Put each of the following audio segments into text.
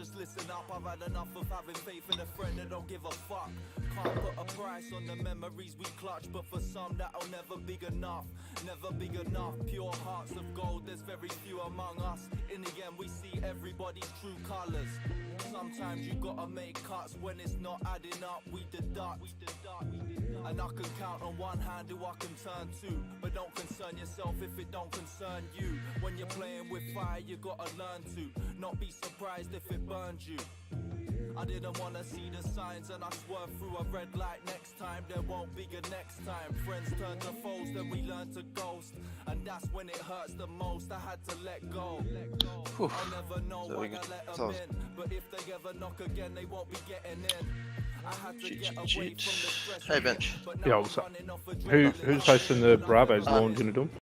just listen up. I've had enough of having faith in a friend that don't give a fuck. Can't put a price on the memories we clutch, but for some that'll never be enough. Never big enough. Pure hearts of gold, there's very few among us. In the end we see everybody's true colours. Sometimes you gotta make cuts when it's not adding up. We deduct. And I can count on one hand who I can turn to. But don't concern yourself if it don't concern you. When you're playing with fire you gotta learn to not be surprised if it burns you. I didn't wanna see the signs and I swerved through a red light. Next time there won't be a next time. Friends turn to foes, then we learn to ghost. And that's when it hurts the most. I had to let go. I'll never know why I let them in. But if they ever knock again they won't be getting in. I had to get away from the stress. Hey Bench. Yeah, what's up? Who's hosting the Bravos launch in a dump?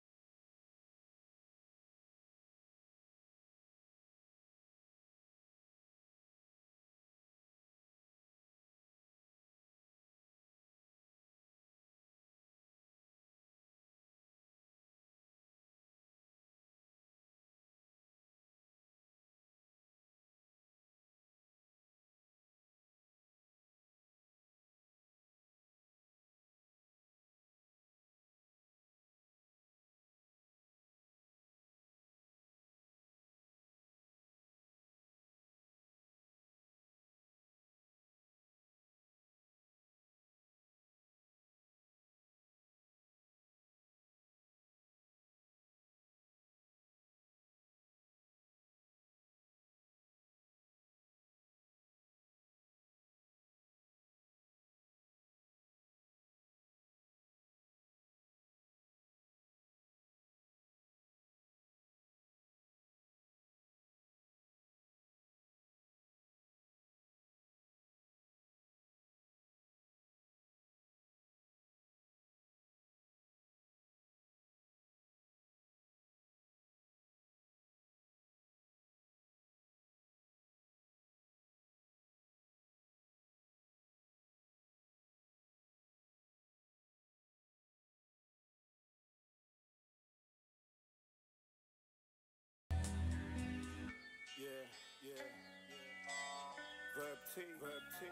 Verb T.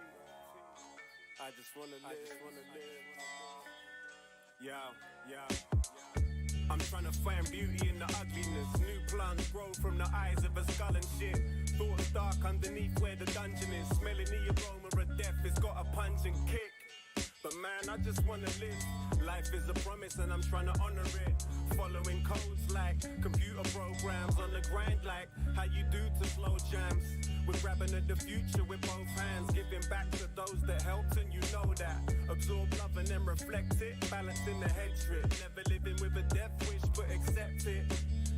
I just wanna live. Yeah. I'm trying to find beauty in the ugliness. New plants grow from the eyes of a skull and shit. Thoughts dark underneath where the dungeon is. Smelling the aroma of death, it's got a pungent kick. But man, I just wanna live. Life is a promise and I'm trying to honor it. Following codes like computer programs on the grind, like how you do to slow jams. We're grabbing at the future with both hands, giving back to those that helped, and you know that. Absorb love and then reflect it, balancing the head trip. Never living with a death wish, but accept it.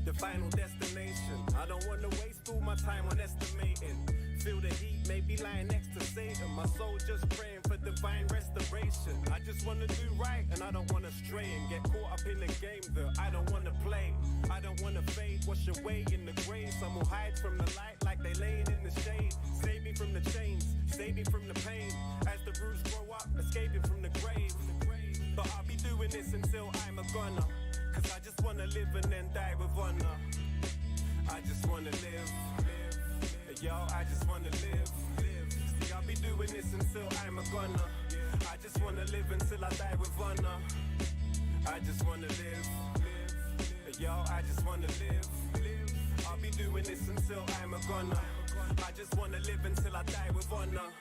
The final destination. I don't want to waste all my time on estimating. Feel the heat, maybe lying next to Satan. My soul just praying for divine restoration. I just want to do right and I don't want to stray and get caught up in the game that I don't want to play. I don't want to fade, wash away in the grave. Some will hide from the light like they laying in the shade. Save me from the chains, save me from the pain. As the roots grow up, escaping from the grave. But I'll be doing this until I'm a goner. Cause I just want to live and then die with honor. I just want to live. Yo, I just wanna live. See, I'll be doing this until I'm a goner. I just wanna live until I die with honor. I just wanna live. Yo, I just wanna live. I'll be doing this until I'm a goner. I just wanna live until I die with honor.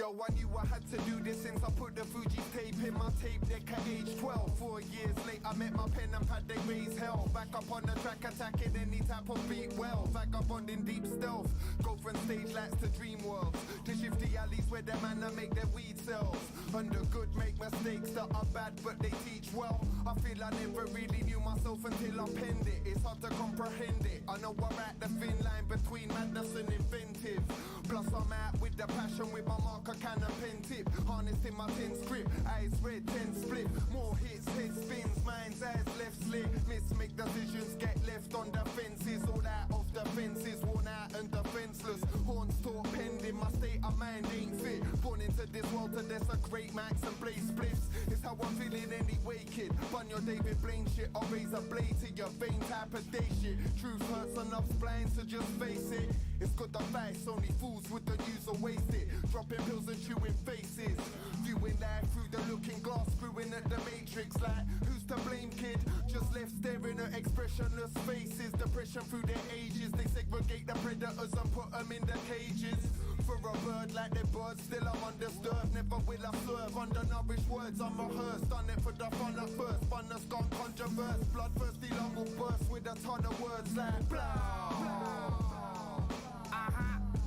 Yo, I knew I had to do this since I put the Fuji tape in my tape deck at age 12. 4 years late, I met my pen and pad, they raise hell. Back up on the track, attacking any type of beat well. Vagabonding deep stealth, go from stage lights to dream worlds, to shifty alleys where the man make their weed sells. Under good, make mistakes that are bad, but they teach well. I feel I never really knew myself until I penned it. It's hard to comprehend it. I know I'm at the thin line between madness and inventive. Plus I'm out with the passion, with my marker, can and pen tip. Harnessing my 10 script, eyes red, 10 split. More hits, head spins, mind's eyes left slit. Miss make decisions, get left on the fences. All out of the fences, worn out and defenseless. Horns talk pending, my state of mind ain't fit. Born into this world to desecrate max and blaze spliffs. It's how I'm feeling anyway, kid. Bun your David Blaine shit, or raise a blade to your vein type of day shit. Truth hurts enough's blind, so just face it. It's good advice, only fools wouldn't use or waste it. Dropping pills and chewing faces. Viewing life through the looking glass, screwing at the matrix like, who's to blame, kid? Just left staring at expressionless faces. Depression through their ages, they segregate the predators and put them in the cages. For a bird like the bird, still I'm undisturbed. Never will I serve undernourished words, I'm rehearsed. Done it for the fun at first, fun has gone controverse. Bloodthirsty lung will burst with a ton of words like blah.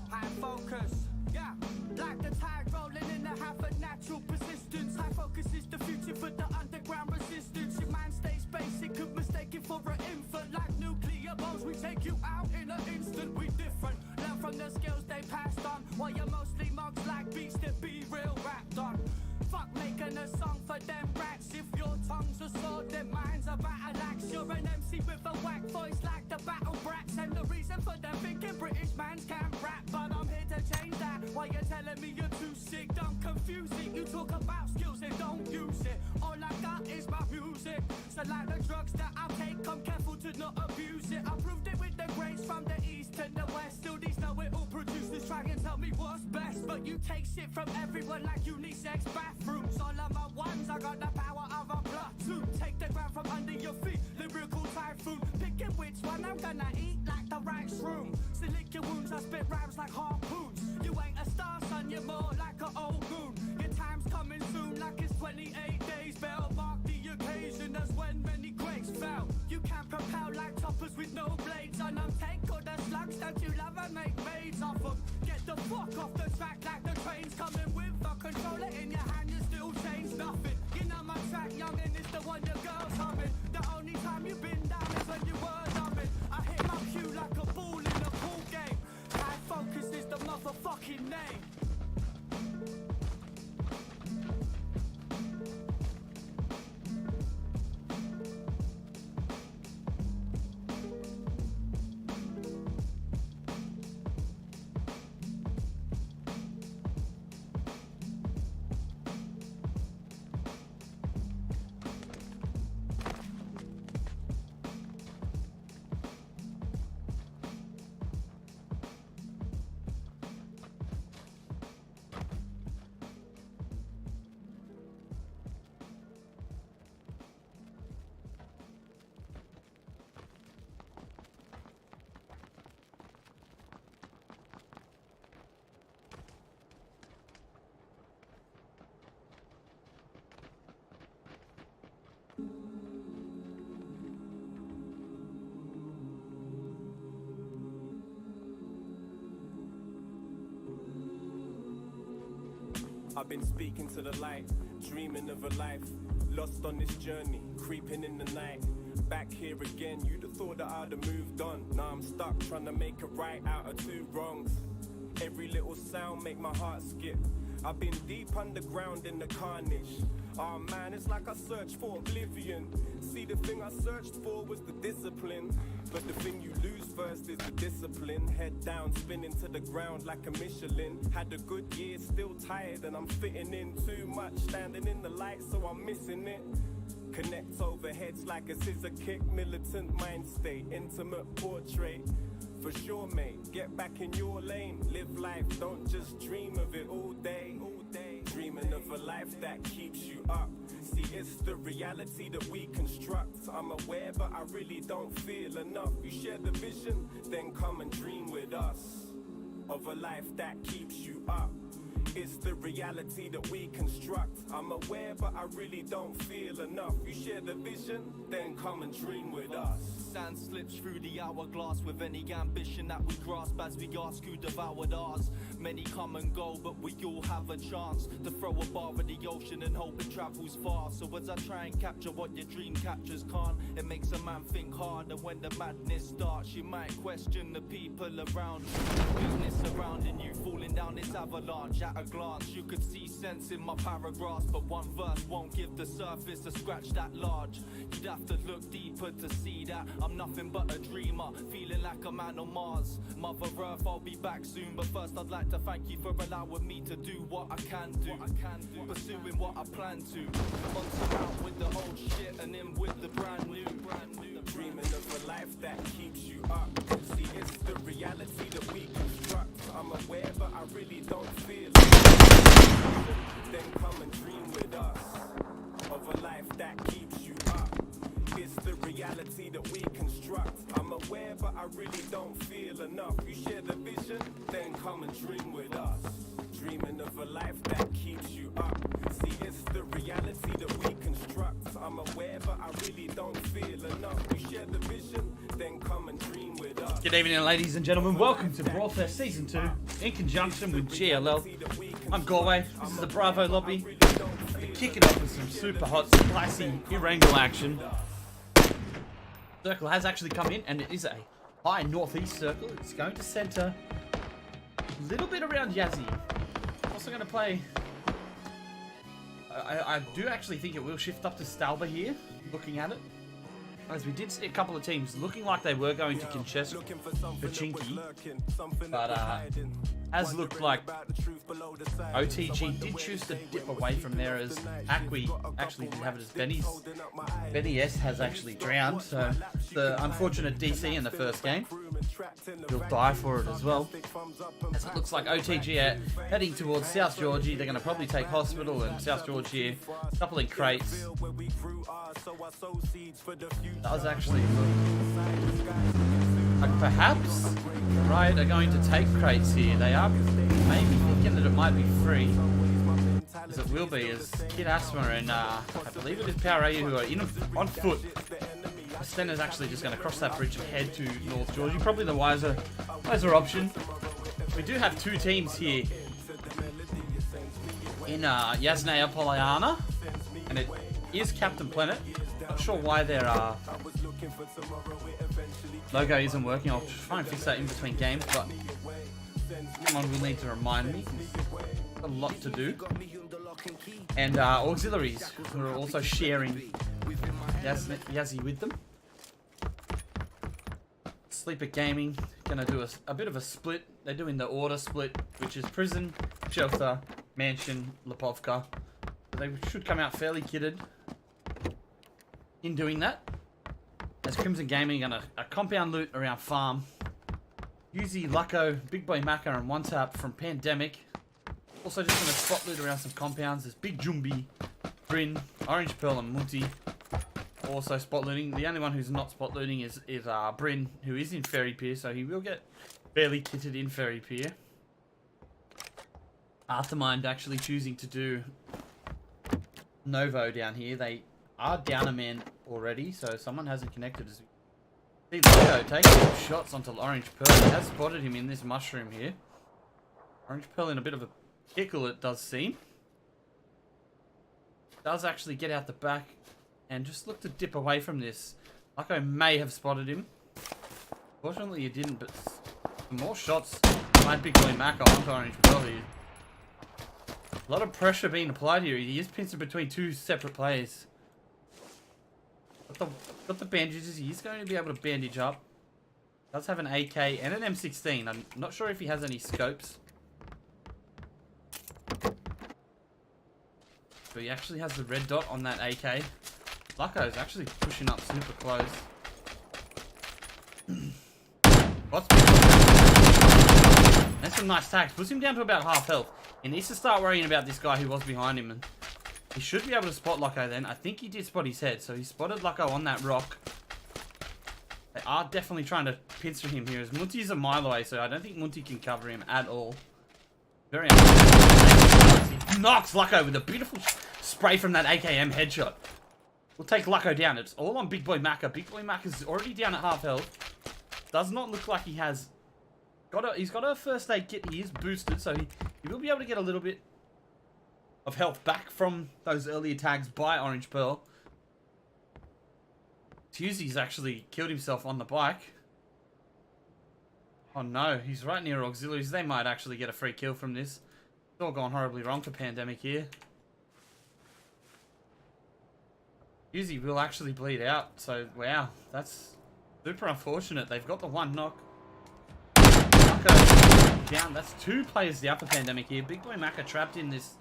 High focus, yeah. Like the tide rolling in a half a natural persistence. High focus is the future for the underground resistance. Your mind stays basic, could mistake it for an infant. Like nuclear bombs, we take you out in an instant. We different, learn from the skills they passed on. While you're mostly mugs like beats that be real rapped on. Fuck making a song for them rats. If your tongue's a sword, then mine's a battle axe. You're an MC with a whack voice like the battle brats. And the reason for them thinking British mans can't rap. But I'm here to change that. Why you're telling me you're too sick, don't confuse it. You talk about skills and don't use it. All I got is my music. So like the drugs that I take, I'm careful to not abuse it. I proved it with the greats from the east to the west. Still these know it all producers try and tell me what's best. But you take shit from everyone like unisex bathrooms. All of my ones, I got the power of a platoon. Take the ground from under your feet, lyrical typhoon. Picking which one I'm gonna eat like the right shroom. So lick your wounds, I spit rhymes like harpoons. You ain't a star, son, you're more like an old goon. Your time's coming soon, like it's 28 days. Better mark the occasion as when many greats fell. You can't propel like choppers with no blades on them. Take all the slugs that you love and make maids off them. Get the fuck off the track like the train's coming with a controller in your hand, you still change nothing. You know my track, youngin', is the one your girl's humming. The only time you've been down is when you were numbing. I hit my cue like a ball in a pool game. High focus is the motherfucking name. I've been speaking to the light, dreaming of a life, lost on this journey, creeping in the night. Back here again, you'd have thought that I'd have moved on. Now I'm stuck trying to make a right out of two wrongs. Every little sound make my heart skip. I've been deep underground in the carnage. Oh man, it's like I searched for oblivion. See, the thing I searched for was the discipline. But the thing you lose first is the discipline. Head down, spinning to the ground like a Michelin. Had a good year, still tired and I'm fitting in too much. Standing in the light, so I'm missing it. Connect over heads like a scissor kick. Militant mind state, intimate portrait. For sure, mate, get back in your lane. Live life, don't just dream of it all day. Dreaming of a life that keeps you up. See, it's the reality that we construct. I'm aware, but I really don't feel enough. You share the vision, then come and dream with us. Of a life that keeps you up. It's the reality that we construct. I'm aware, but I really don't feel enough. You share the vision, then come and dream with us. Sand slips through the hourglass with any ambition that we grasp as we ask who devoured ours. Many come and go, but we all have a chance to throw a bar in the ocean and hope it travels far. So as I try and capture what your dream captures can't, it makes a man think hard. And when the madness starts, you might question the people around you. Weakness surrounding you, falling down this avalanche. At a glance, you could see sense in my paragraphs, but one verse won't give the surface a scratch that large. You'd have to look deeper to see that I'm nothing but a dreamer, feeling like a man on Mars. Mother Earth, I'll be back soon, but first I'd like to thank you for allowing me to do what I can do. Pursuing what I plan to. On to out with the old shit and in with the brand new. Dreaming of a life that keeps you up. See, it's the reality that we construct. I'm aware, but I really don't feel it. Then come and dream with us of a life that keeps you up. It's the reality that we construct. I'm aware, but I really don't feel enough. You share the vision, then come and dream with us. Dreaming of a life that keeps you up. See, it's the reality that we construct. I'm aware, but I really don't feel enough. You share the vision, then come and dream with us. Good evening, ladies and gentlemen. Welcome to BrawlFest Season 2 in conjunction with GLL. I'm Galway. This is the Bravo lobby. We kick it off with some super hot, spicy Erangel action. Circle has actually come in, and it is a high northeast circle. It's going to center a little bit around Yazzie. Also going to play. I do actually think it will shift up to Stalba here, looking at it. As we did see a couple of teams looking like they were going to contest Pachinki, but has looked like OTG did choose to dip away from there, as Akwi actually did have it as Benny's. Benny S has actually drowned, so the unfortunate DC in the first game. He'll die for it as well. As it looks like OTG are heading towards South Georgie. They're going to probably take Hospital and South Georgie, a couple in crates. Does actually look like perhaps Riot are going to take crates here. They are maybe thinking that it might be free, as it will be, as Kid Asthma and I believe it is Power AU who are on foot. Sten is actually just going to cross that bridge and head to North Georgie. Probably the wiser option. We do have two teams here in Yasnaya Polyana, and it is Captain Planet. Not sure why their logo isn't working. I'll try and fix that in between games, but someone will need to remind me. A lot to do. And auxiliaries who are also sharing Yazzie with them. Sleeper Gaming gonna do a bit of a split. They're doing the order split, which is prison, shelter, mansion, Lipovka. They should come out fairly kitted in doing that. As Crimson Gaming gonna a compound loot around farm. Uzi, Lucko, Big Boy Maka, and One Tap from Pandemic. Also just gonna spot loot around some compounds. There's Big Jumbi, Bryn, Orange Pearl, and Munti. Also spot looting. The only one who's not spot looting is Bryn, who is in Ferry Pier, so he will get fairly kitted in Ferry Pier. Aftermind actually choosing to do Novo down here. They are down a man already, so someone hasn't connected. As we see Lucko taking some shots onto Orange Pearl. He has spotted him in this mushroom here. Orange Pearl in a bit of a pickle, it does seem. Does actually get out the back and just look to dip away from this. Lucko may have spotted him. Fortunately, he didn't, but some more shots might be going back onto Orange Pearl here. A lot of pressure being applied here. He is pinched between two separate players. Got the bandages. He's going to be able to bandage up. Does have an AK and an M16. I'm not sure if he has any scopes. But he actually has the red dot on that AK. Lucko is actually pushing up super close. That's some nice tags. Puts him down to about half health. He needs to start worrying about this guy who was behind him. And he should be able to spot Lucko then. I think he did spot his head. So he spotted Lucko on that rock. They are definitely trying to pincer him here. As Munti's a mile away, so I don't think Munti can cover him at all. Very unfortunate. He knocks Lucko with a beautiful spray from that AKM headshot. We'll take Lucko down. It's all on Big Boy Macca. Big Boy Macca's already down at half health. Does not look like he has he's got a first aid kit. He is boosted, so he will be able to get a little bit of health back from those earlier tags by Orange Pearl. Tuesday's actually killed himself on the bike. Oh no, he's right near auxiliaries. They might actually get a free kill from this. It's all gone horribly wrong for Pandemic here. Tuesday will actually bleed out, so wow, that's super unfortunate. They've got the one knock. Macca down. That's 2 players down for Pandemic here. Big Boy Macca trapped in this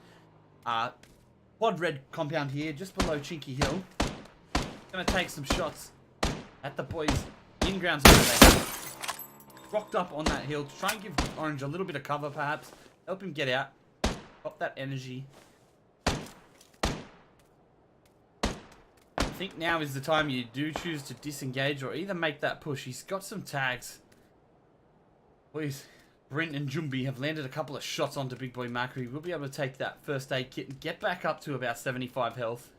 quad red compound here, just below Chinky Hill. Gonna take some shots at the boys in ground zero. They rocked up on that hill to try and give Orange a little bit of cover, perhaps help him get out, got that energy. I think now is the time you do choose to disengage or either make that push. He's got some tags. Boys, Brent and Jumbi have landed a couple of shots onto Big Boy Macri. We'll be able to take that first aid kit and get back up to about 75 health.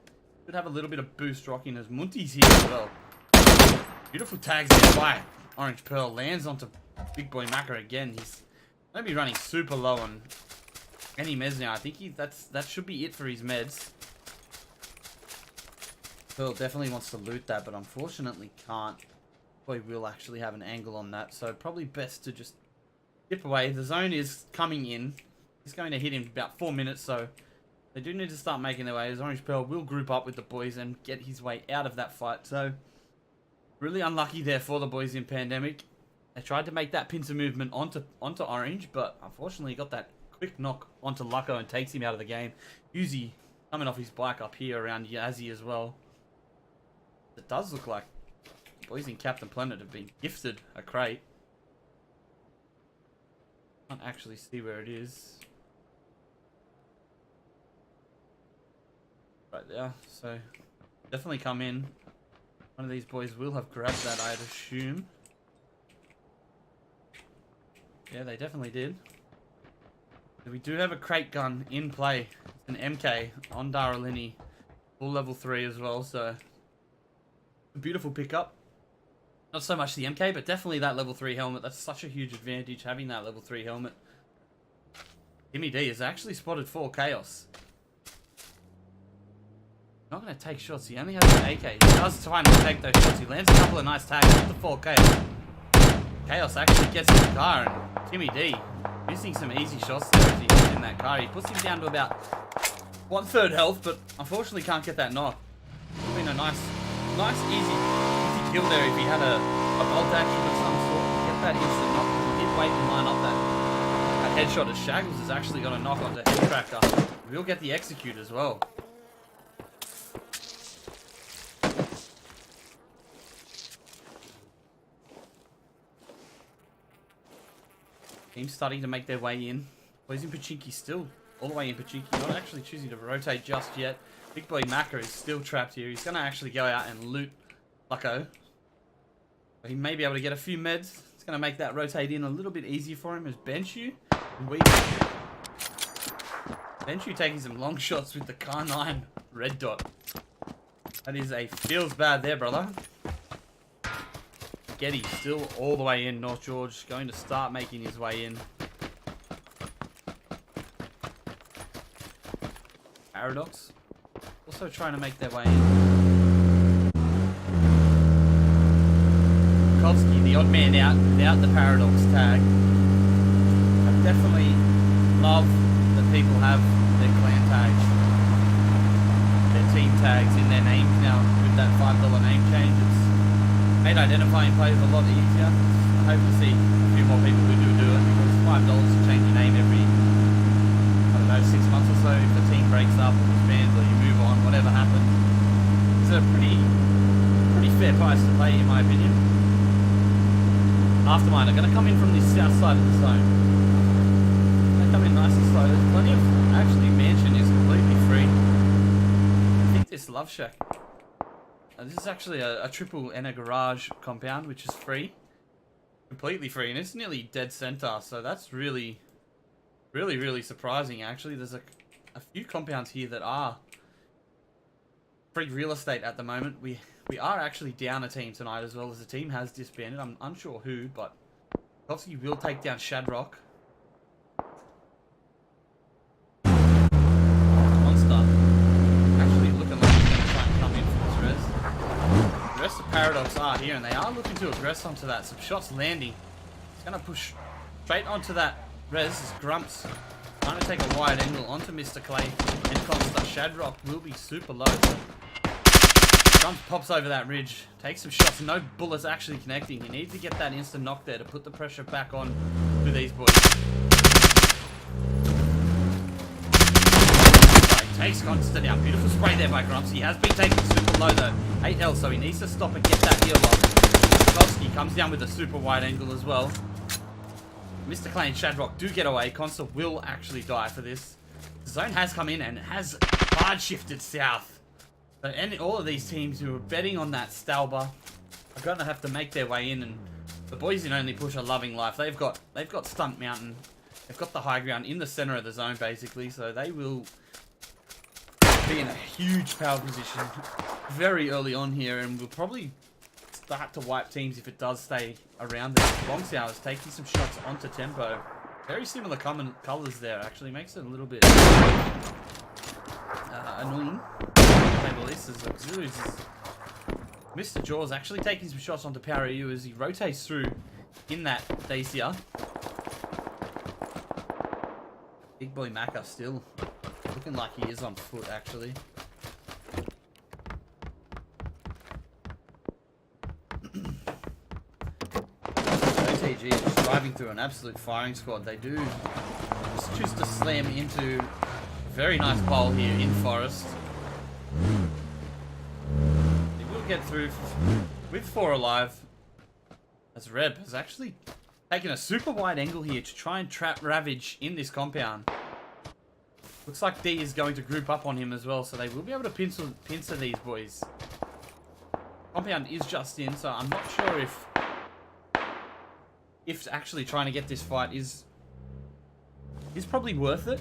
Could have a little bit of boost rocking as Munti's here as well. Beautiful tags there by Orange Pearl. Lands onto Big Boy Macca again. He's going to be running super low on any meds now. I think that should be it for his meds. Pearl definitely wants to loot that, but unfortunately can't. Boy will actually have an angle on that, so probably best to just dip away. The zone is coming in. He's going to hit in about 4 minutes, so they do need to start making their way. As Orange Pearl will group up with the boys and get his way out of that fight. So really unlucky there for the boys in Pandemic. They tried to make that pincer movement onto Orange, but unfortunately got that quick knock onto Lucko and takes him out of the game. Uzi coming off his bike up here around Yazzie as well. It does look like the boys in Captain Planet have been gifted a crate. Can't actually see where it is. Right there. So definitely come in. One of these boys will have grabbed that, I'd assume. Yeah, they definitely did. So we do have a crate gun in play. It's an MK on Daralini. Full level 3 as well, so a beautiful pickup. Not so much the MK, but definitely that level 3 helmet. That's such a huge advantage, having that level 3 helmet. Timmy D has actually spotted 4 Chaos. Not going to take shots. He only has an AK. He does try and take those shots. He lands a couple of nice tags with the 4 Chaos. Chaos actually gets in the car, and Timmy D missing some easy shots there as he gets in that car. He puts him down to about 1/3 health, but unfortunately can't get that knock. Would have been a nice easy kill there if he had a bolt action of some sort to get that instant knock. He did wait and line up that headshot as Shaggles has actually got a knock onto Head Tracker. We'll get the execute as well. Team's starting to make their way in. Boys in Pachinki still all the way in Pachinki. Not actually choosing to rotate just yet. Big Boy Macca is still trapped here. He's going to actually go out and loot Lucko. He may be able to get a few meds. It's going to make that rotate in a little bit easier for him as Benshu. Benshu taking some long shots with the Car 9 red dot. That is a feels bad there, brother. Getty still all the way in. North George going to start making his way in. Paradox also trying to make their way in. Kovsky, the odd man out without the Paradox tag. I definitely love that people have their clan tags, their team tags in their names now with that $5 name change. It's made identifying players a lot easier. I hope to see a few more people who do it, because $5 to change your name every, I don't know, 6 months or so. If the team breaks up or disbands or you move on, whatever happens, it's a pretty fair price to pay, in my opinion. Aftermind are going to come in from the south side of the zone. They come in nice and slow. There's plenty of, actually, Mansion is completely free. I think this Love Shack. This is actually a triple and a garage compound, which is free. Completely free, and it's nearly dead center, so that's really Really, really surprising, actually. There's a few compounds here that are free real estate at the moment. We are actually down a team tonight, as well as the team has disbanded. I'm unsure who, but obviously will take down Shadrock. Monster actually looking like he's going to try and come in for this res. The rest of Paradox are here, and they are looking to aggress onto that. Some shots landing. He's going to push straight onto that res. As Grumps trying to take a wide angle onto Mr. Clay and Consta. Shadrock will be super low. Grumps pops over that ridge, takes some shots, no bullets actually connecting. He needs to get that instant knock there to put the pressure back on to these boys. Takes Consta down. Beautiful spray there by Grumps. He has been taken super low though. 8 health, so he needs to stop and get that heal off. Kowski comes down with a super wide angle as well. Mr. Clay and Shadrock do get away. Consta will actually die for this. The zone has come in and has hard shifted south. So all of these teams who are betting on that Stalber are going to have to make their way in, and the boys in Only Push are loving life. They've got Stunt Mountain. They've got the high ground in the center of the zone basically, so they will be in a huge power position very early on here, and will probably start to wipe teams if it does stay around there. Bongsao is taking some shots onto tempo. Very similar common colors there, actually makes it a little bit annoying. Mr. Jaws actually taking some shots onto Power EU as he rotates through in that Dacia. Big boy Macca still looking like he is on foot actually. OTG is just driving through an absolute firing squad. They do just choose to slam into a very nice bowl here in Forest. They will get through with 4 alive, as Reb has actually taken a super wide angle here to try and trap Ravage in this compound. Looks like D is going to group up on him as well, so they will be able to pincer these boys. Compound is just in, so I'm not sure if actually trying to get this fight is probably worth it.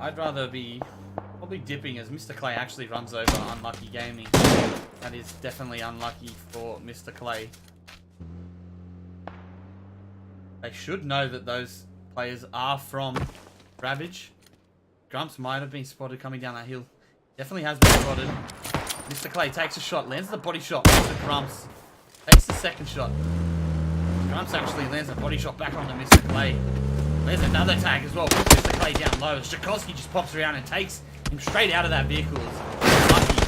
I'd rather be probably dipping as Mr. Clay actually runs over Unlucky Gaming. That is definitely unlucky for Mr. Clay. They should know that those players are from Ravage. Grumps might have been spotted coming down that hill. Definitely has been spotted. Mr. Clay takes a shot, lands the body shot onto Grumps. Takes the second shot. Grumps actually lands a body shot back onto Mr. Clay. There's another tag as well. Mr. Clay down low. Strakowski just pops around and takes him straight out of that vehicle. Unlucky.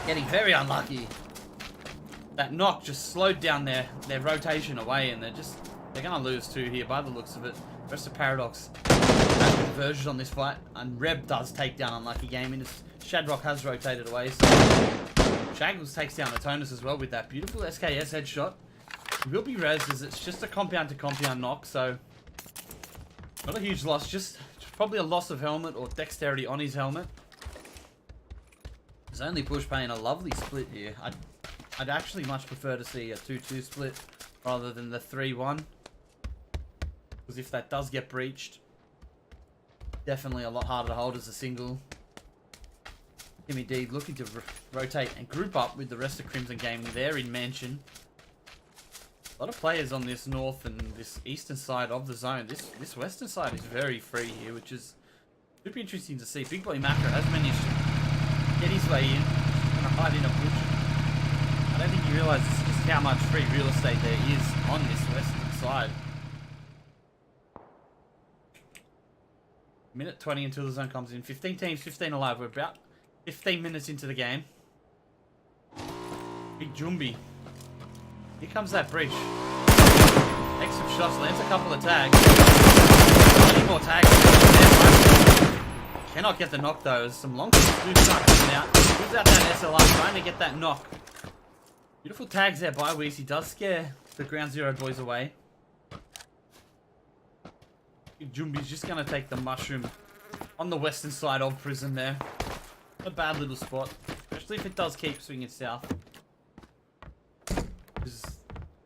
Getting very unlucky. That knock just slowed down their rotation away, and they're gonna lose 2 here by the looks of it. Rest of Paradox has converged on this fight, and Reb does take down Unlucky Gaming. Shadrock has rotated away, so Shaggles takes down Atonus as well with that beautiful SKS headshot. He will be rezzed as it's just a compound to compound knock, so not a huge loss, just probably a loss of helmet or dexterity on his helmet. There's Only Push paying a lovely split here. I'd actually much prefer to see a 2-2 split rather than the 3-1, because if that does get breached, definitely a lot harder to hold as a single. Timmy D looking to rotate and group up with the rest of Crimson Gaming there in Mansion. A lot of players on this north and this eastern side of the zone. This western side is very free here, which is super interesting to see. Big Boy Macro has managed to get his way in. He's going to hide in a bush. I don't think he realizes just how much free real estate there is on this western side. Minute 20 until the zone comes in. 15 teams, 15 alive. We're about 15 minutes into the game. Big Jumbi. Here comes that breach. Takes some shots, lands a couple of tags. 20 more tags. Cannot get the knock though, as some long shots do start coming out. Moves out that SLR, trying to get that knock. Beautiful tags there by Weez. He does scare the Ground Zero boys away. Big Jumbi's just going to take the mushroom on the western side of prison there. A bad little spot, especially if it does keep swinging south. There's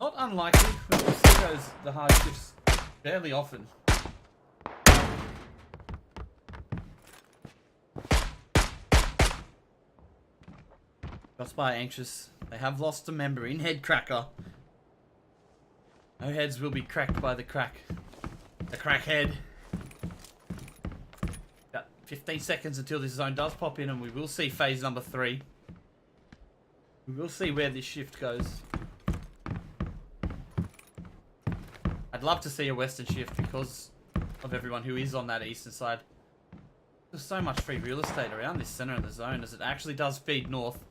Not unlikely. We see the hard shifts fairly often. Shots by Anxious. They have lost a member in Head Cracker. No heads will be cracked by the crackhead. About 15 seconds until this zone does pop in, and we will see phase number 3. We will see where this shift goes. I'd love to see a western shift because of everyone who is on that eastern side. There's so much free real estate around this center of the zone as it actually does feed north.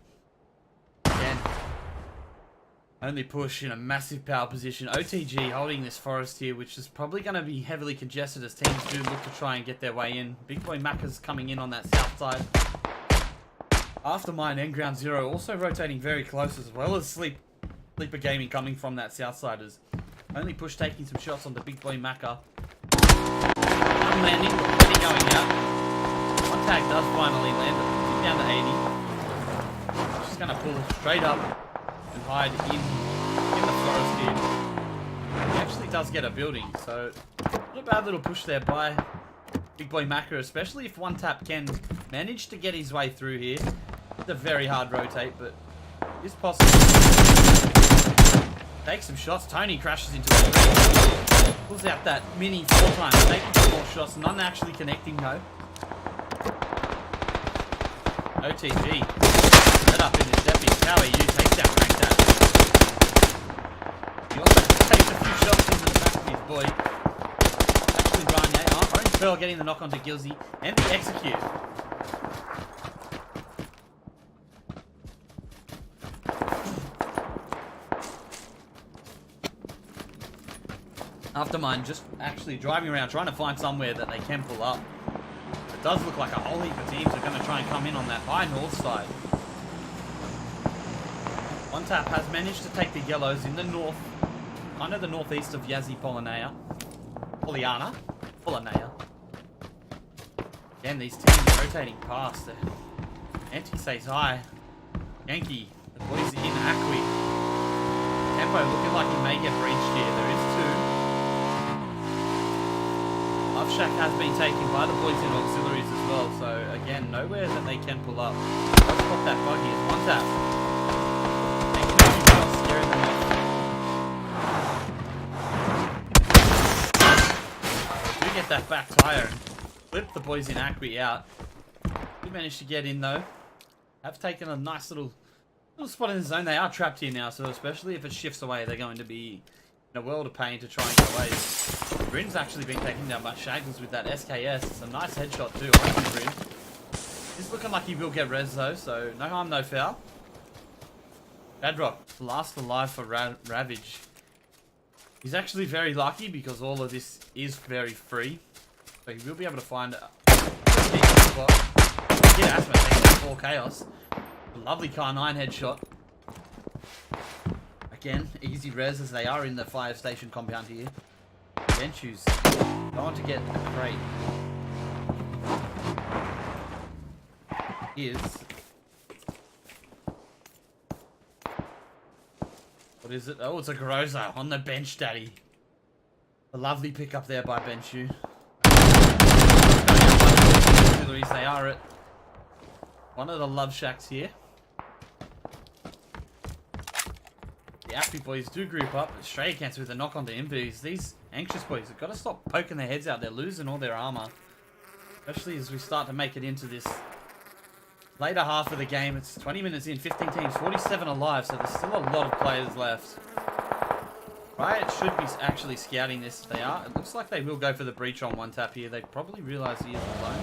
Again, only push in a massive power position. OTG holding this forest here, which is probably going to be heavily congested as teams do look to try and get their way in. Big Boy Macca's coming in on that south side. Aftermine and Ground Zero also rotating very close, as well as Sleeper Gaming coming from that south side. As only push taking some shots on the Big Boy Macca. One landing, already going out. One tag does finally land, down to 80. She's going to pull straight up and hide in the forest here. He actually does get a building, so not a bad little push there by Big Boy Macca, especially if one tap can manage to get his way through here. It's a very hard rotate, but it's possible. Takes some shots. Tony crashes into it. Pulls out that mini 4 times, taking some more shots. None actually connecting though. OTG. Set up in this epic. How are you? Takes out Crank that. He also takes a few shots into the back of his boy. Actually, Garnier. Orange Pearl getting the knock onto Gilsey. And the execute. Aftermine just actually driving around trying to find somewhere that they can pull up. It does look like a whole heap of teams are going to try and come in on that high north side. One tap has managed to take the yellows in the north, kind of the northeast of Yazzie Poliana. Again, these teams are rotating past. Anti says hi. Yankee, the boys in Acqui. Tempo looking like he may get breached here. There is 2. Love Shack has been taken by the boys in auxiliaries as well, so again, nowhere that they can pull up. Let's pop that buggy as one tap. Taking a few shots, scaring them off. Do get that back tire and flip the boys in Acqui out. We managed to get in though. Have taken a nice little spot in the zone. They are trapped here now, so especially if it shifts away, they're going to be in a world of pain to try and get away. Grin's actually been taken down by Shaggles with that SKS. It's a nice headshot too. I like Grin. He's looking like he will get res though, so no harm, no foul. Bedrock, last alive for Ravage. He's actually very lucky because all of this is very free. So he will be able to find a decent spot. Get Asthma taking 4 Chaos. A lovely Car 9 headshot. Again, easy res as they are in the fire station compound here. Benchus going to get a crate. What is it? Oh, it's a Groza on the bench, daddy. A lovely pickup there by Benchu. They are at one of the Love Shacks here. The Active boys do group up. Australia cancels with a knock onto MVs. These Anxious boys have got to stop poking their heads out. They're losing all their armor. Especially as we start to make it into this later half of the game. It's 20 minutes in, 15 teams, 47 alive, so there's still a lot of players left. Riot should be actually scouting this if they are. It looks like they will go for the breach on one tap here. They probably realise he is alone.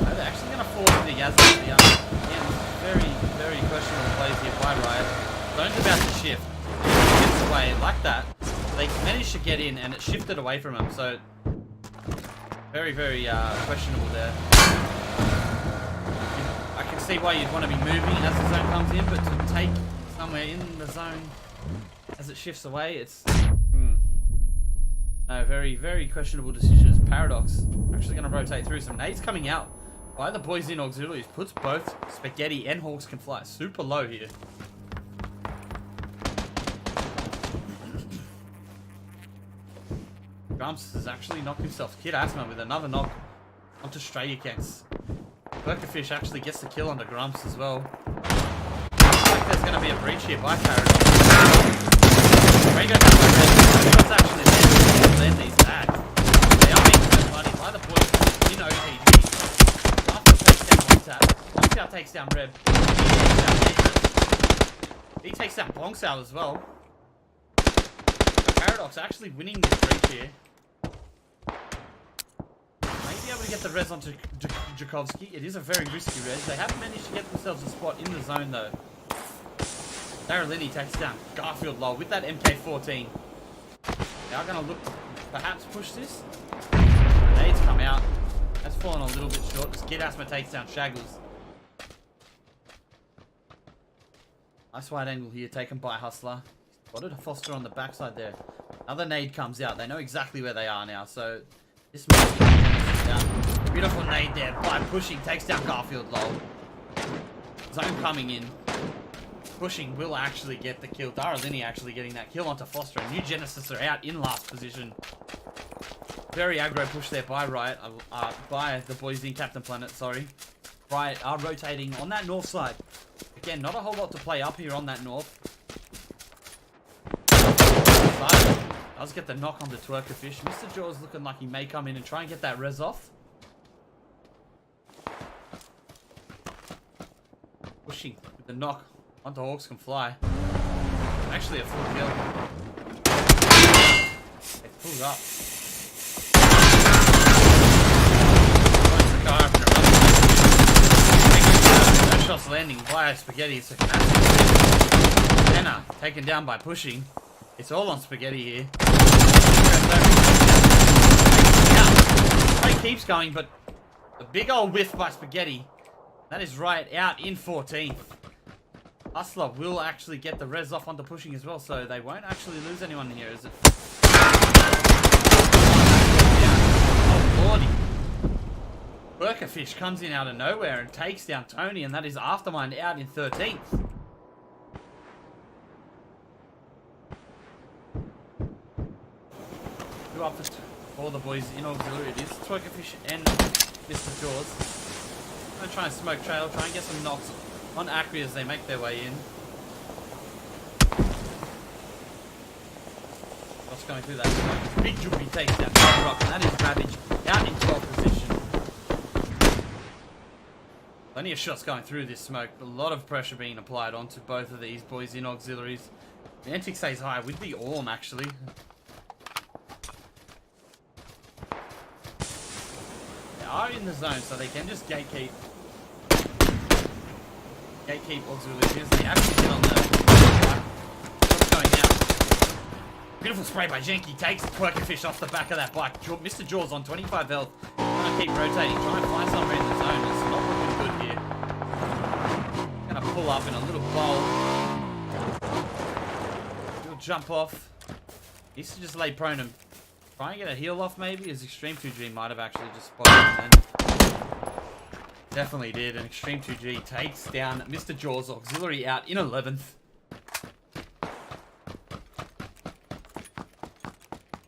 No, they're actually going to fall into Yazzie. Again, very, very questionable plays here by Riot. Zone's about to shift. It shifts away like that. They managed to get in and it shifted away from them, so very, very questionable there. I can see why you'd want to be moving as the zone comes in, but to take somewhere in the zone as it shifts away, it's no, very, very questionable decisions. Paradox actually going to rotate through. Some nades coming out by the boys in auxiliaries. Puts both Spaghetti and Hawks Can Fly super low here. Grumps has actually knocked himself. Kid Asthma with another knock onto Strayakens. Burkerfish actually gets the kill onto Grumps as well. Looks like there's going to be a breach here by Paradox. Rago has no red. Shots actually land these back. They are being third party by the boys in OTG. After takes down one tap. Bongsal takes down Reb. He takes down Bongsal as well. Paradox actually winning this breach here. May be able to get the res onto Jakovsky. It is a very risky res. They haven't managed to get themselves a spot in the zone though. Darylini takes down Garfield Lol with that MK14. They are going to look perhaps push this. Grenades come out. That's fallen a little bit short. This Kid Asthma takes down Shaggles. Nice wide angle here taken by Hustler. Spotted a Foster on the backside there. Another nade comes out. They know exactly where they are now, so this might be down. Beautiful nade there by pushing. Takes down Garfield Lol. Zone coming in. Pushing will actually get the kill. Darylini actually getting that kill onto Foster. And New Genesis are out in last position. Very aggro push there by Riot. By the boys in Captain Planet, sorry. Riot are rotating on that north side. Again, not a whole lot to play up here on that north. Does get the knock on the Twerkerfish. Mr. Jaws looking like he may come in and try and get that res off. Pushing with the knock onto Hawks Can Fly. Actually a full kill. They pulled up. No shots landing by Spaghetti. So Anna taken down by pushing. It's all on Spaghetti here. Fight keeps going, but a big old whiff by Spaghetti. That is right out in 14th. Hustler will actually get the res off onto pushing as well, so they won't actually lose anyone here, is it? Oh, lordy. Burkerfish comes in out of nowhere and takes down Tony, and that is Aftermind out in 13th. Two up for all the boys in auxiliary. It is Twerkerfish and Mr. Jaws. I'm going to try and smoke trail, try and get some knocks on Acri as they make their way in. What's going through that smoke? Big Juppy takes down Rock, and that is Ravage out in 12th position. Plenty of shots going through this smoke, but a lot of pressure being applied onto both of these boys in auxiliaries. The Antic stays high with the Orm actually. Are in the zone, so they can just gatekeep auxiliaries. They actually get on the what's going down. Beautiful spray by Jenky. Takes Twerkerfish off the back of that bike. Mr. Jaws on 25 health. Gonna keep rotating, try and find somewhere in the zone. It's not looking good here. Gonna pull up in a little bowl. He'll jump off. Needs to just lay prone and try and get a heal off maybe, as Extreme 2G might have actually just spotted him. Definitely did, and Extreme 2G takes down Mr. Jaws auxiliary out in 11th.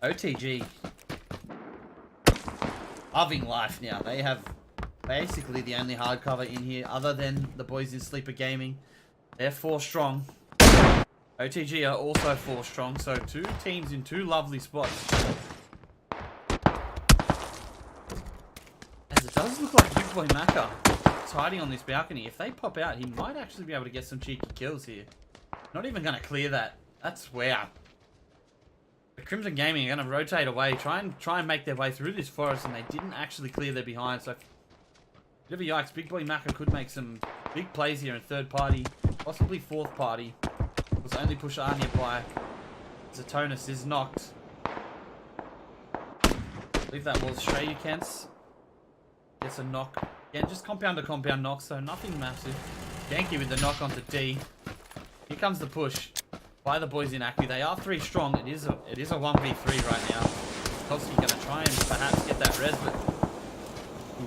OTG. Loving life now. They have basically the only hardcover in here other than the boys in Sleeper Gaming. They're 4 strong. OTG are also 4 strong, so 2 teams in 2 lovely spots. As it does look like Big Boy Macca is hiding on this balcony. If they pop out, he might actually be able to get some cheeky kills here. Not even going to clear that. That's wow. The Crimson Gaming are going to rotate away, try and make their way through this forest, and they didn't actually clear their behind. So, bit of a yikes. Big Boy Macca could make some big plays here in 3rd party, possibly 4th party. Was only push Anya by. Zatonis is knocked. I believe that was Strayakens. Gets a knock. Again, just compound to compound knock, so nothing massive. Yankee with the knock onto D. Here comes the push by the boys in Acme. They are 3 strong. It is a 1v3 right now. Kovsky going to try and perhaps get that res, but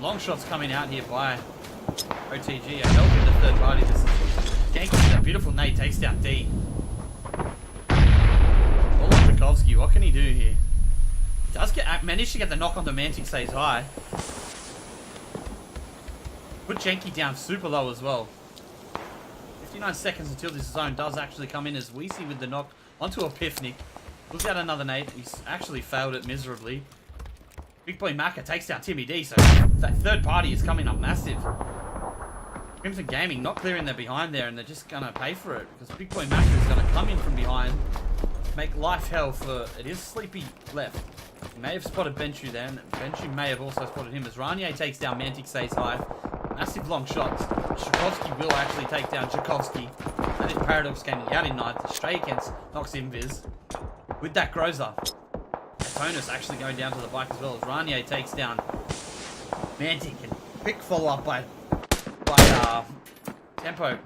long shots coming out here by OTG. A help in the 3rd party. This is Yankee with a beautiful nade takes down D. All on Kovsky. What can he do here? Does manage to get the knock on the Mantic stays high. Put Jenky down super low as well. 59 seconds until this zone does actually come in as Weezy with the knock onto Epiphany. Looks out another nade. He's actually failed it miserably. Big Boy Macca takes down Timmy D, so that third party is coming up massive. Crimson Gaming not clearing their behind there, and they're just going to pay for it because Big Boy Macca is going to come in from behind, make life hell for... It is Sleepy left. He may have spotted Benchu there, and Benchu may have also spotted him as Ranier takes down Mantic stays high. Massive long shots. Shakovsky will actually take down Shakovsky. That is Paradox Gaming out in 9th. Stray against knocks Invis. With that Groza, Atonus actually going down to the bike as well as Ranier takes down Mantic, and quick follow up by Tempo.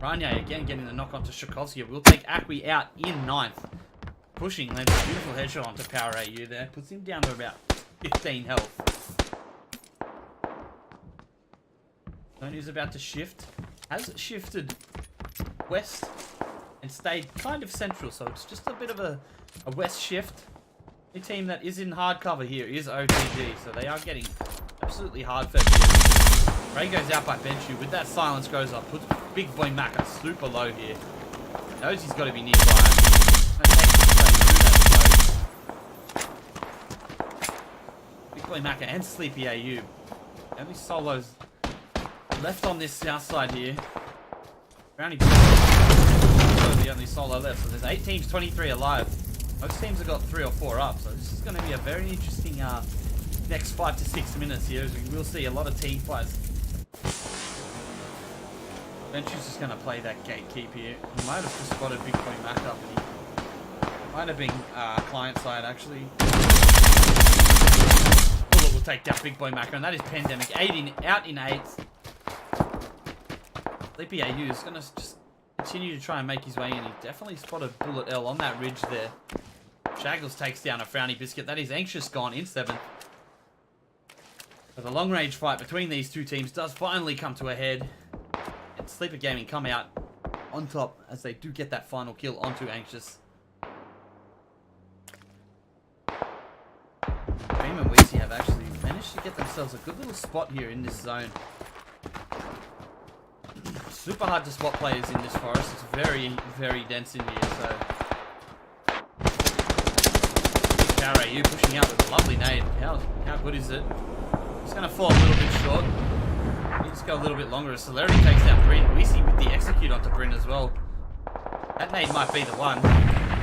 Ranier again getting the knock onto Shakovsky. Will take Akwi out in 9th. Pushing, lands a beautiful headshot onto Power AU there. Puts him down to about 15 health. Zone is about to shift. Has shifted west and stayed kind of central, so it's just a bit of a west shift. The team that is in hard cover here is OTG, so they are getting absolutely hard fed here. Ray goes out by Benchu. With that silence goes up. Puts Big Boy Macca super low here. Knows he's got to be nearby. Big Boy Macca and Sleepy AU. Only solos left on this south side here. Brownie the only solo left. So there's 8 teams, 23 alive. Most teams have got 3 or 4 up. So this is going to be a very interesting next 5 to 6 minutes here, as we will see a lot of team fights. Benchu's just going to play that gatekeep here. He might have just spotted Big Boy Mac up. And he might have been client side actually. Bullet will take down Big Boy Mac, and that is Pandemic. Out in 8th. Sleepy AU is going to just continue to try and make his way in. He definitely spotted Bullet L on that ridge there. Shaggles takes down a Frowny Biscuit. That is Anxious gone in 7th. But the long range fight between these two teams does finally come to a head. And Sleeper Gaming come out on top as they do get that final kill onto Anxious. Dream and Weezy have actually managed to get themselves a good little spot here in this zone. Super hard to spot players in this forest. It's very, very dense in here, so... RAU pushing out with a lovely nade. How good is it? It's going to fall a little bit short. Needs to go a little bit longer as Celerity takes down Bryn. Weezy with the execute onto Bryn as well. That nade might be the one.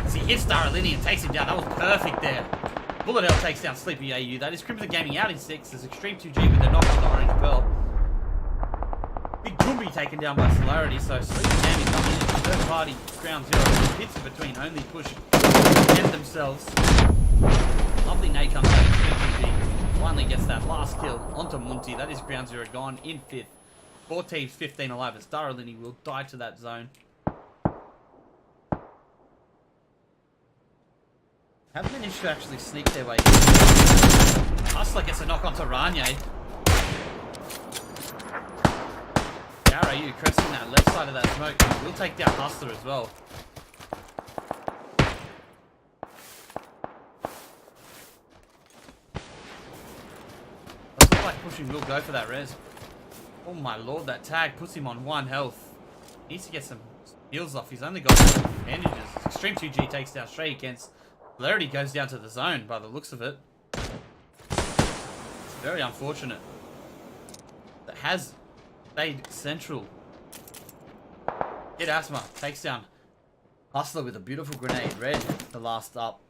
As he hits Daralini and takes him down. That was perfect there. Bullet L takes down Sleepy AU. That is Crimson Gaming out in 6. There's Extreme 2G with the knock on the Orange Pearl. Big Gumby taken down by Celerity, so Sleepy Gaming coming in. Third party, ground 0. Hits in between, only push and themselves. Lovely nade comes out. Extreme 2G finally gets that last kill onto Munti. That is ground 0 gone in 5th. 4 teams, 15 alive as Daralini will die to that zone. Have managed to actually sneak their way in. Hustler gets a knock onto Ranier. RAU cresting that left side of that smoke. Will take down Hustler as well. Doesn't look like pushing will go for that res. Oh my lord, that tag puts him on 1 health. Needs to get some heals off. He's only got bandages. Extreme 2G takes down Stray against. Celerity goes down to the zone by the looks of it. It's very unfortunate. That has stayed central. Hit Asthma. Takes down Hustler with a beautiful grenade. Red, the last up.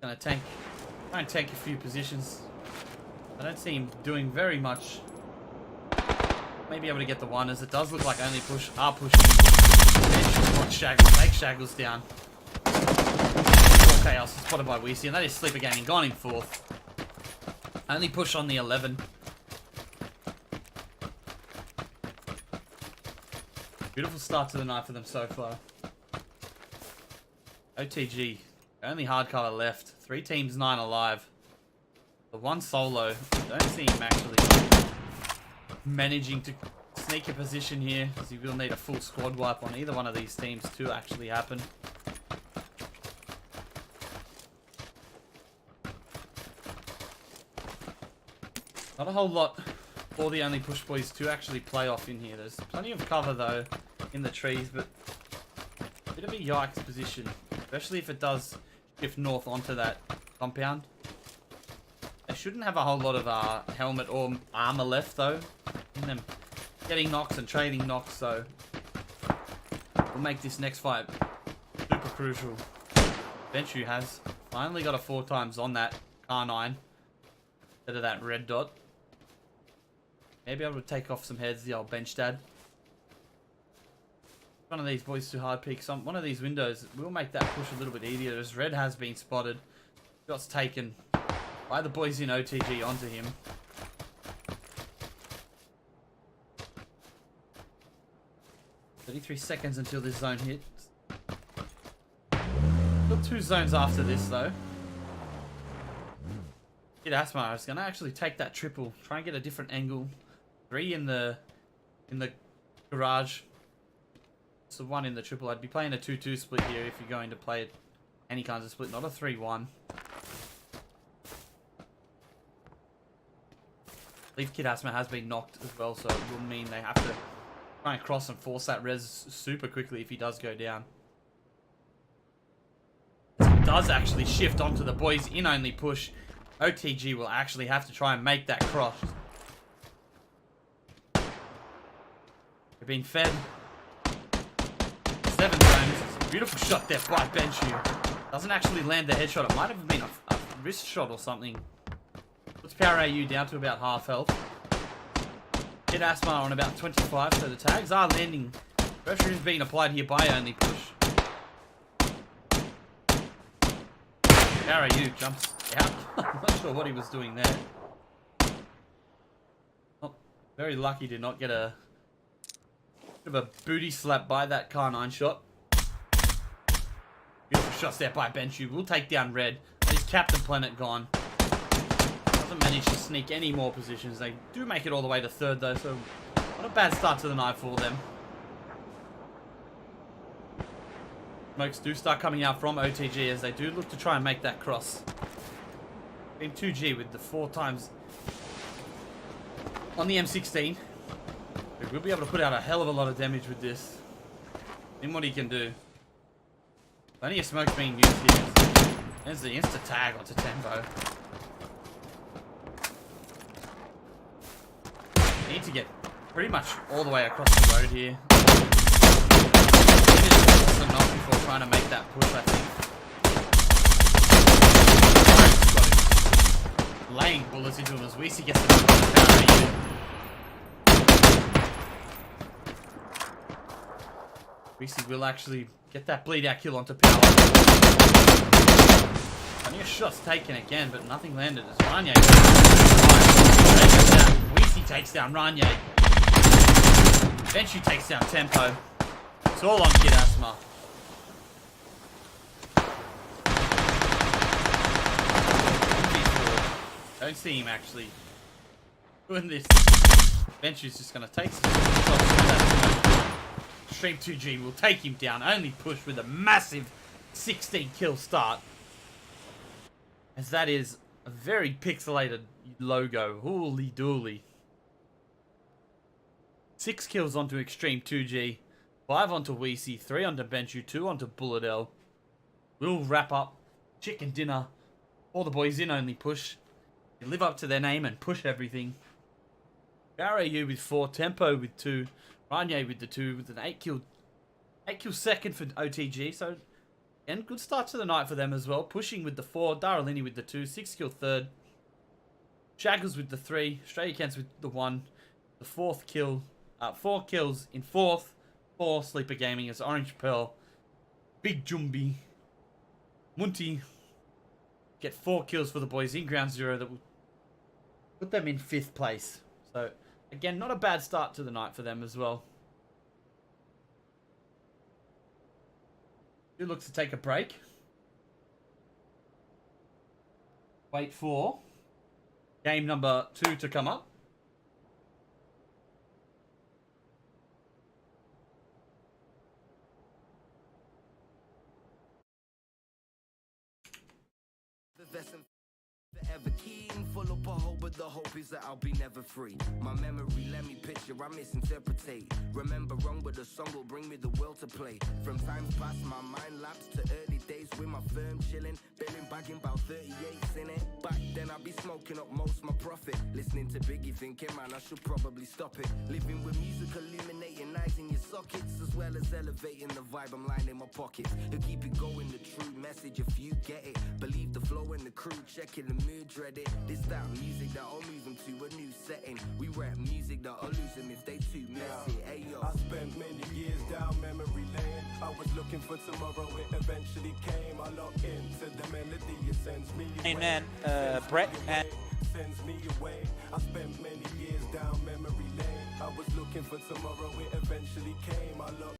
Gonna try and tank a few positions. I don't see him doing very much. Maybe able to get the one, as it does look like only pushing. Shaggles. Take Shaggles down. Chaos is spotted by Weezy, and that is Sleeper Gaming gone in 4th. Only push on the 11. Beautiful start to the night for them so far. OTG, only hardcover left. 3 teams, 9 alive. The 1 solo, don't see him actually managing to sneak a position here, as he will need a full squad wipe on either one of these teams to actually happen. Not a whole lot for the only push boys to actually play off in here. There's plenty of cover though in the trees, but a bit of a yikes position, especially if it does shift north onto that compound. They shouldn't have a whole lot of helmet or armor left though in them, getting knocks and trading knocks, so we'll make this next fight super crucial. Benchu has finally got a 4 times on that R9 instead of that red dot. Maybe able to take off some heads, the old bench dad. One of these boys to hard peek. One of these windows will make that push a little bit easier, as red has been spotted. Shots taken by the boys in OTG onto him. "33 seconds until this zone hits. Got 2 zones after this though. Kid Asmar is gonna actually take that triple, try and get a different angle. 3 in the garage. So 1 in the triple. I'd be playing a 2-2 split here if you're going to play it any kinds of split, not a 3-1. I believe Kid Asma has been knocked as well, so it will mean they have to try and cross and force that res super quickly if he does go down. It does actually shift onto the boys in only push. OTG will actually have to try and make that cross. They're being fed 7 zones. Beautiful shot there by Benchu. Doesn't actually land the headshot. It might have been a wrist shot or something. Puts Power AU down to about half health. Hit Asmar on about 25, so the tags are landing. Pressure is being applied here by only push. Power AU jumps out. I'm not sure what he was doing there. Not very lucky to not get a bit of a booty slap by that Car 9 shot. Beautiful shots there by Benchu. We'll take down red. His Captain Planet gone. Doesn't manage to sneak any more positions. They do make it all the way to 3rd though, so not a bad start to the night for them. Smokes do start coming out from OTG as they do look to try and make that cross. Team 2G with the 4 times on the M16. We'll be able to put out a hell of a lot of damage with this. In what he can do. Plenty of smoke being used here. There's the insta tag onto Tempo. Need to get pretty much all the way across the road here. Also not before trying to make that push, I think. Got him. Laying bullets into him as Weezy gets the power AU. Weezy will actually get that bleed out kill onto Power. Plenty of shots taken again, but nothing landed as Ranye Weezy takes down Ranye. Benchu takes down Tempo. It's all on Kid Asma. Don't see him actually doing this. Benchu's just going to take some shots with that. Stream 2G will take him down. Only push with a massive 16 kill start. As that is a very pixelated logo. Holy dooly. 6 kills onto Extreme 2G. 5 onto Weezy. 3 onto Benchu. 2 onto Bullet L. We'll wrap up chicken dinner. All the boys in only push. They live up to their name and push everything. RAU with 4. Tempo with 2. Ranye with the 2 with an 8 kill second for OTG. So, again, good start to the night for them as well. Pushing with the 4. Daralini with the 2. 6 kill 3rd. Shaggles with the 3. Strayakens with the 1. The 4th kill. 4 kills in 4th for Sleeper Gaming as Orange Pearl. Big Jumbi. Munti. Get 4 kills for the boys in Ground Zero that will put them in 5th place. So, again, not a bad start to the night for them as well. Who looks to take a break? Wait for game number 2 to come up. Forever keen, full up a hope, but the hope is that I'll be never free. My memory, let me picture, I misinterpretate. Remember wrong, but the song will bring me the world to play. From times past, my mind lapsed to early days with my firm chilling, billing bagging about 38s in it. Back then I'd be smoking up most my profit, listening to Biggie thinking, man, I should probably stop it. Living with music illuminating eyes in your sockets, as well as elevating the vibe I'm lying in my pockets. To keep it going, the true message if you get it. Believe the flow and the crew, checking the mood, dread it. This that music that'll move them to a new setting. We rap music that'll lose them if they too messy. Hey, yo. I spent many years down memory lane. I was looking for tomorrow, it eventually came. I locked into the melody, it sends me away. And then Brett and Sends me away. I spent many years down memory lane. I was looking for tomorrow, it eventually came. I locked.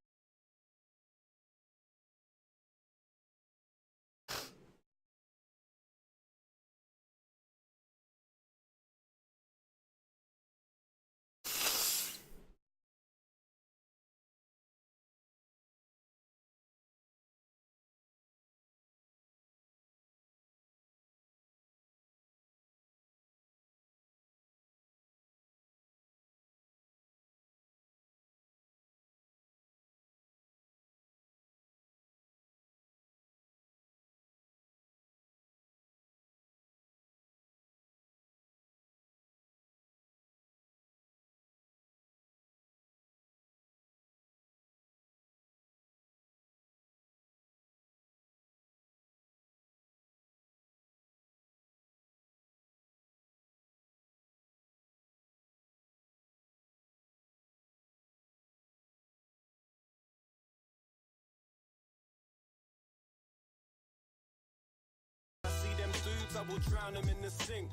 I will drown them in the sink.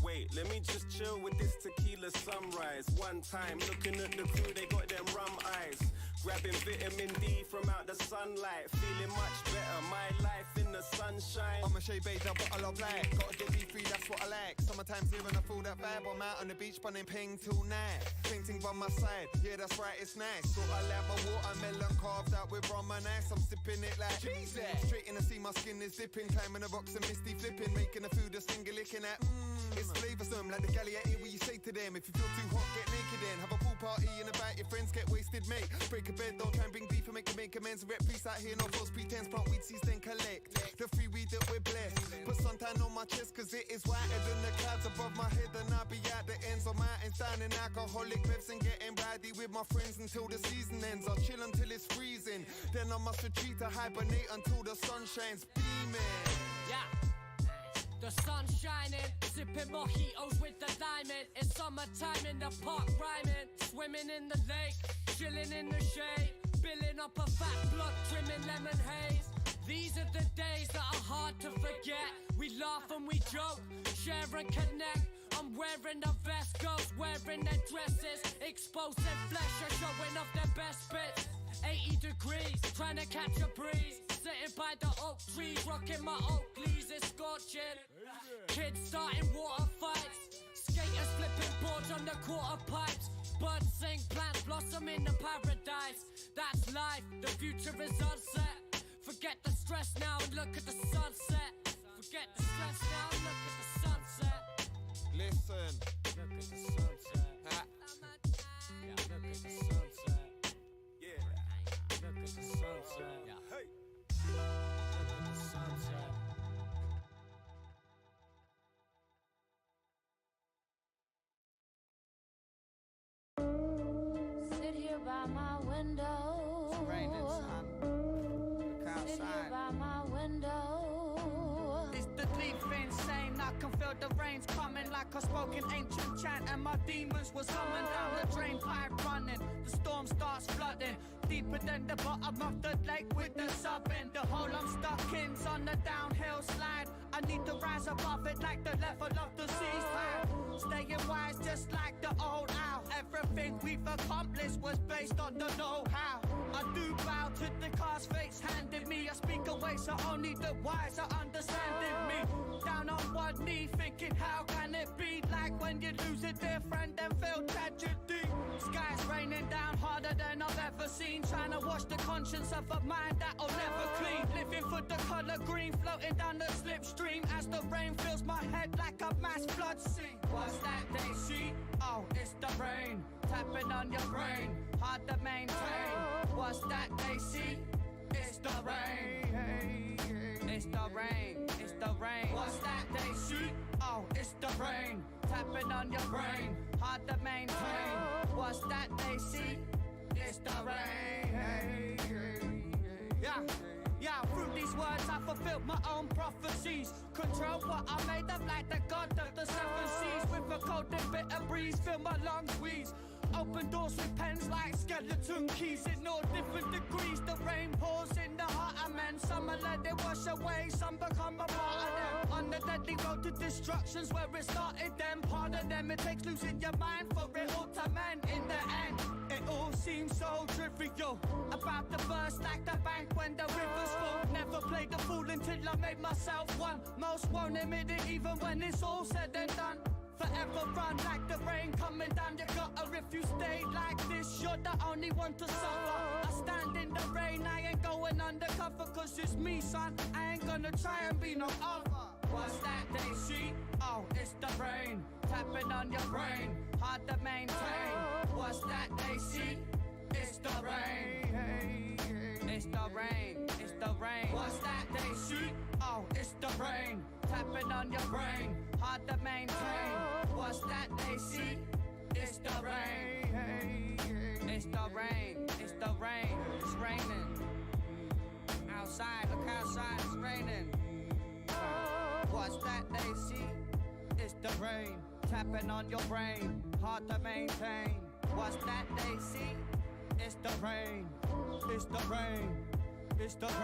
Wait, let me just chill with this tequila sunrise. One time, looking at the crew, they got them rum eyes. Grabbing vitamin D from out the sunlight. Feeling much better, my life in the sunshine. I'm a shea beige, a bottle of black. Gotta get me free, that's what I like. Sometimes here and I feel that vibe. I'm out on the beach, bunning ping till night. Painting by my side, yeah, that's right, it's nice. So I like my watermelon carved out with rum and ice. I'm sipping it like Jesus. Straight in the sea, my skin is dipping. Climbing the rocks and misty flipping. Making the food a finger licking at. It's flavoursome, like the galley at what you say to them. If you feel too hot, get naked then. Have a pool party and about your friends, get wasted, mate. Break a bed, don't try and bring beef and make amends. Rep peace out here, no false pretense. Plant weed seeds, then collect the free weed that we're blessed. Put suntan on my chest, cause it is whiter than the clouds above my head. And I'll be at the ends of mountains, down in alcoholic bevs and getting rowdy with my friends until the season ends. I'll chill until it's freezing. Then I must retreat to hibernate until the sun shines beaming. Yeah. The sun's shining, sipping mojitos with the diamond. It's summertime in the park rhyming. Swimming in the lake, chilling in the shade. Billing up a fat blood, trimming lemon haze. These are the days that are hard to forget. We laugh and we joke, share and connect. I'm wearing the vest, girls wearing their dresses. Exposing flesh and showing off their best bits. 80 degrees, trying to catch a breeze. Sitting by the oak trees, rocking my Oakleys, it's scorching. Kids starting water fights. Skaters flipping boards on the quarter pipes. Birds sing, plants blossom in the paradise. That's life, the future is unset. Forget the stress now and look at the sunset. Forget the stress now and look at the sunset. Listen. Look at the sunset. Yeah. Look at the sunset. Yeah. Look at the sunset. Hey. Look at the sunset. Sit here by my window. It's raining, son. Look Sit here outside. by my window. It's the deep insane. I can feel the rains coming like a spoken ancient chant. And my demons was coming down the drain pipe running. The storm starts flooding. Deeper than the bottom of the lake with the subbing. The hole I'm stuck in's on the downhill slide. I need to rise above it like the level of the sea's high. Staying wise just like the old owl. Everything we've accomplished was based on the know-how. I do bow to the cards fate's handed me. I speak away so only the wise are understanding me. Down on on one knee, thinking how can it be like when you lose a dear friend and feel tragedy. Skies raining down harder than I've ever seen, trying to wash the conscience of a mind that'll never clean. Living for the colour green, floating down the slipstream as the rain fills my head like a mass flood scene. What's that they see? Oh, it's the rain tapping on your brain, hard to maintain. What's that they see? It's the rain. It's the rain. It's the rain. What's that they see? Oh, it's the rain tapping on your brain, hard to maintain. What's that they see? It's the rain. Yeah, through these words I fulfilled my own prophecies. Control what I made of like the god of the seven seas. With a cold and bitter breeze, fill my lungs wheeze. Open doors with pens like skeleton keys. In all different degrees, the rain pours in the heart of men. Some are let it wash away, some become a part of them. On the deadly road to destruction's where it started them. Part of them, it takes losing your mind for it all to mend. In the end, it all seems so trivial. About to burst like the bank when the river's full. Never played the fool until I made myself one. Most won't admit it even when it's all said and done. Forever run like the rain coming down your gutter. If you stay like this, you're the only one to suffer. I stand in the rain, I ain't going undercover, cause it's me, son. I ain't gonna try and be no other. What's that they see? Oh, it's the rain tapping on your brain, hard to maintain. What's that they see? It's the rain. It's the rain. It's the rain. What's that they see? Oh, it's the rain tapping on your brain, hard to maintain. What's that they see? It's the rain. It's the rain. It's the rain. It's raining. Outside, look outside, it's raining. What's that they see? It's the rain tapping on your brain, hard to maintain. What's that they see? It's the rain. It's the rain. It's the rain.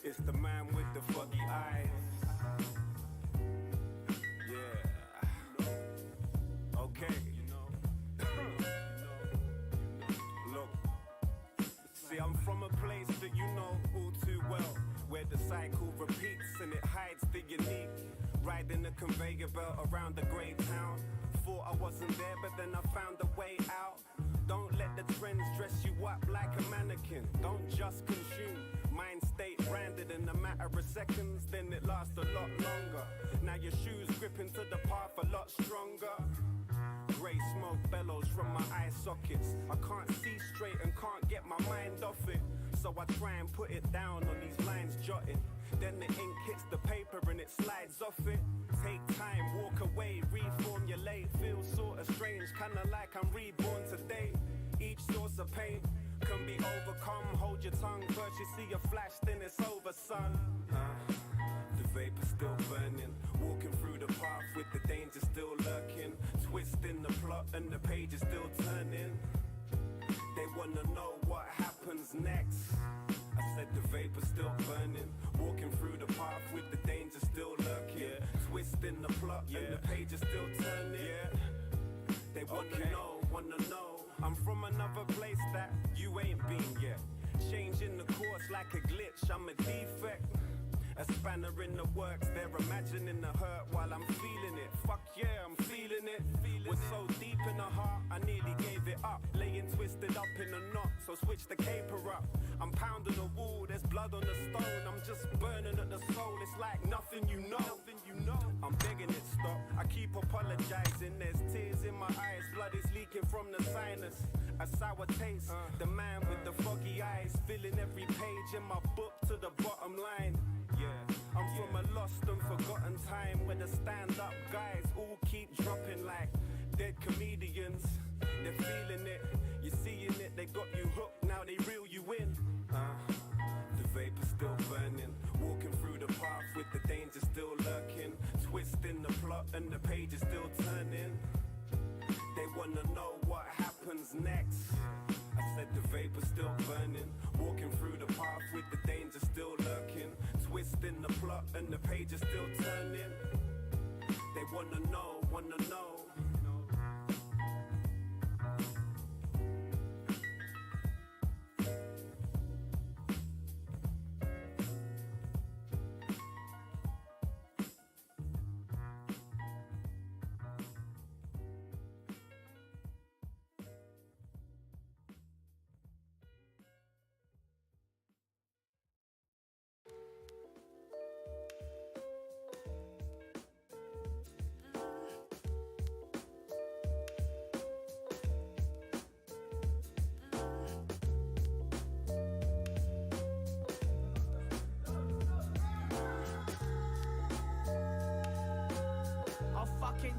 It's the man with the foggy eyes. Yeah. Okay. Look. See, I'm from a place that you know all too well, where the cycle repeats and it hides the unique. Riding a conveyor belt around the grey town. Thought I wasn't there, but then I found a way out. Don't let the trends dress you up like a mannequin. Don't just consume. Mind state branded in a matter of seconds, then it lasts a lot longer. Now your shoes gripping to the path a lot stronger. Grey smoke bellows from my eye sockets. I can't see straight and can't get my mind off it. So I try and put it down on these lines jotted. Then the ink hits the paper and it slides off it. Take time, walk away, reformulate. Feels sorta strange, kinda like I'm reborn today. Each source of pain can be overcome. Hold your tongue, first you see a flash, then it's over, son. The vapor's still burning, walking through the path with the danger still lurking. Twisting the plot and the page is still turning. They wanna know what happens next. I said the vapor's still burning, walking through the path with the danger still lurking. Twisting the plot and the page is still turning. They wanna know. I'm from another place that you ain't been yet. Changing the course like a glitch, I'm a defect. A spanner in the works, they're imagining the hurt while I'm feeling it. Fuck yeah, I'm feeling it. Was so deep in the heart, I nearly gave it up. Laying twisted up in a knot, so switch the caper up. I'm pounding the wall, there's blood on the stone. I'm just burning at the soul, it's like nothing you know. I'm begging it stop, I keep apologizing. There's tears in my eyes, blood is leaking from the sinus. A sour taste, the man with the foggy eyes, filling every page in my book to the bottom line. Yeah, I'm from a lost and forgotten time where the stand-up guys all keep dropping like dead comedians. They're feeling it, you're seeing it, they got you hooked, now they reel you in. The vapor's still burning, walking through the path with with the danger still lurking. Twisting the plot and the page is still turning. They wanna know what happens next. I said the vapor's still burning. Walking through the path with the danger still lurking. Twisting the plot and the page is still turning. They wanna know, wanna know.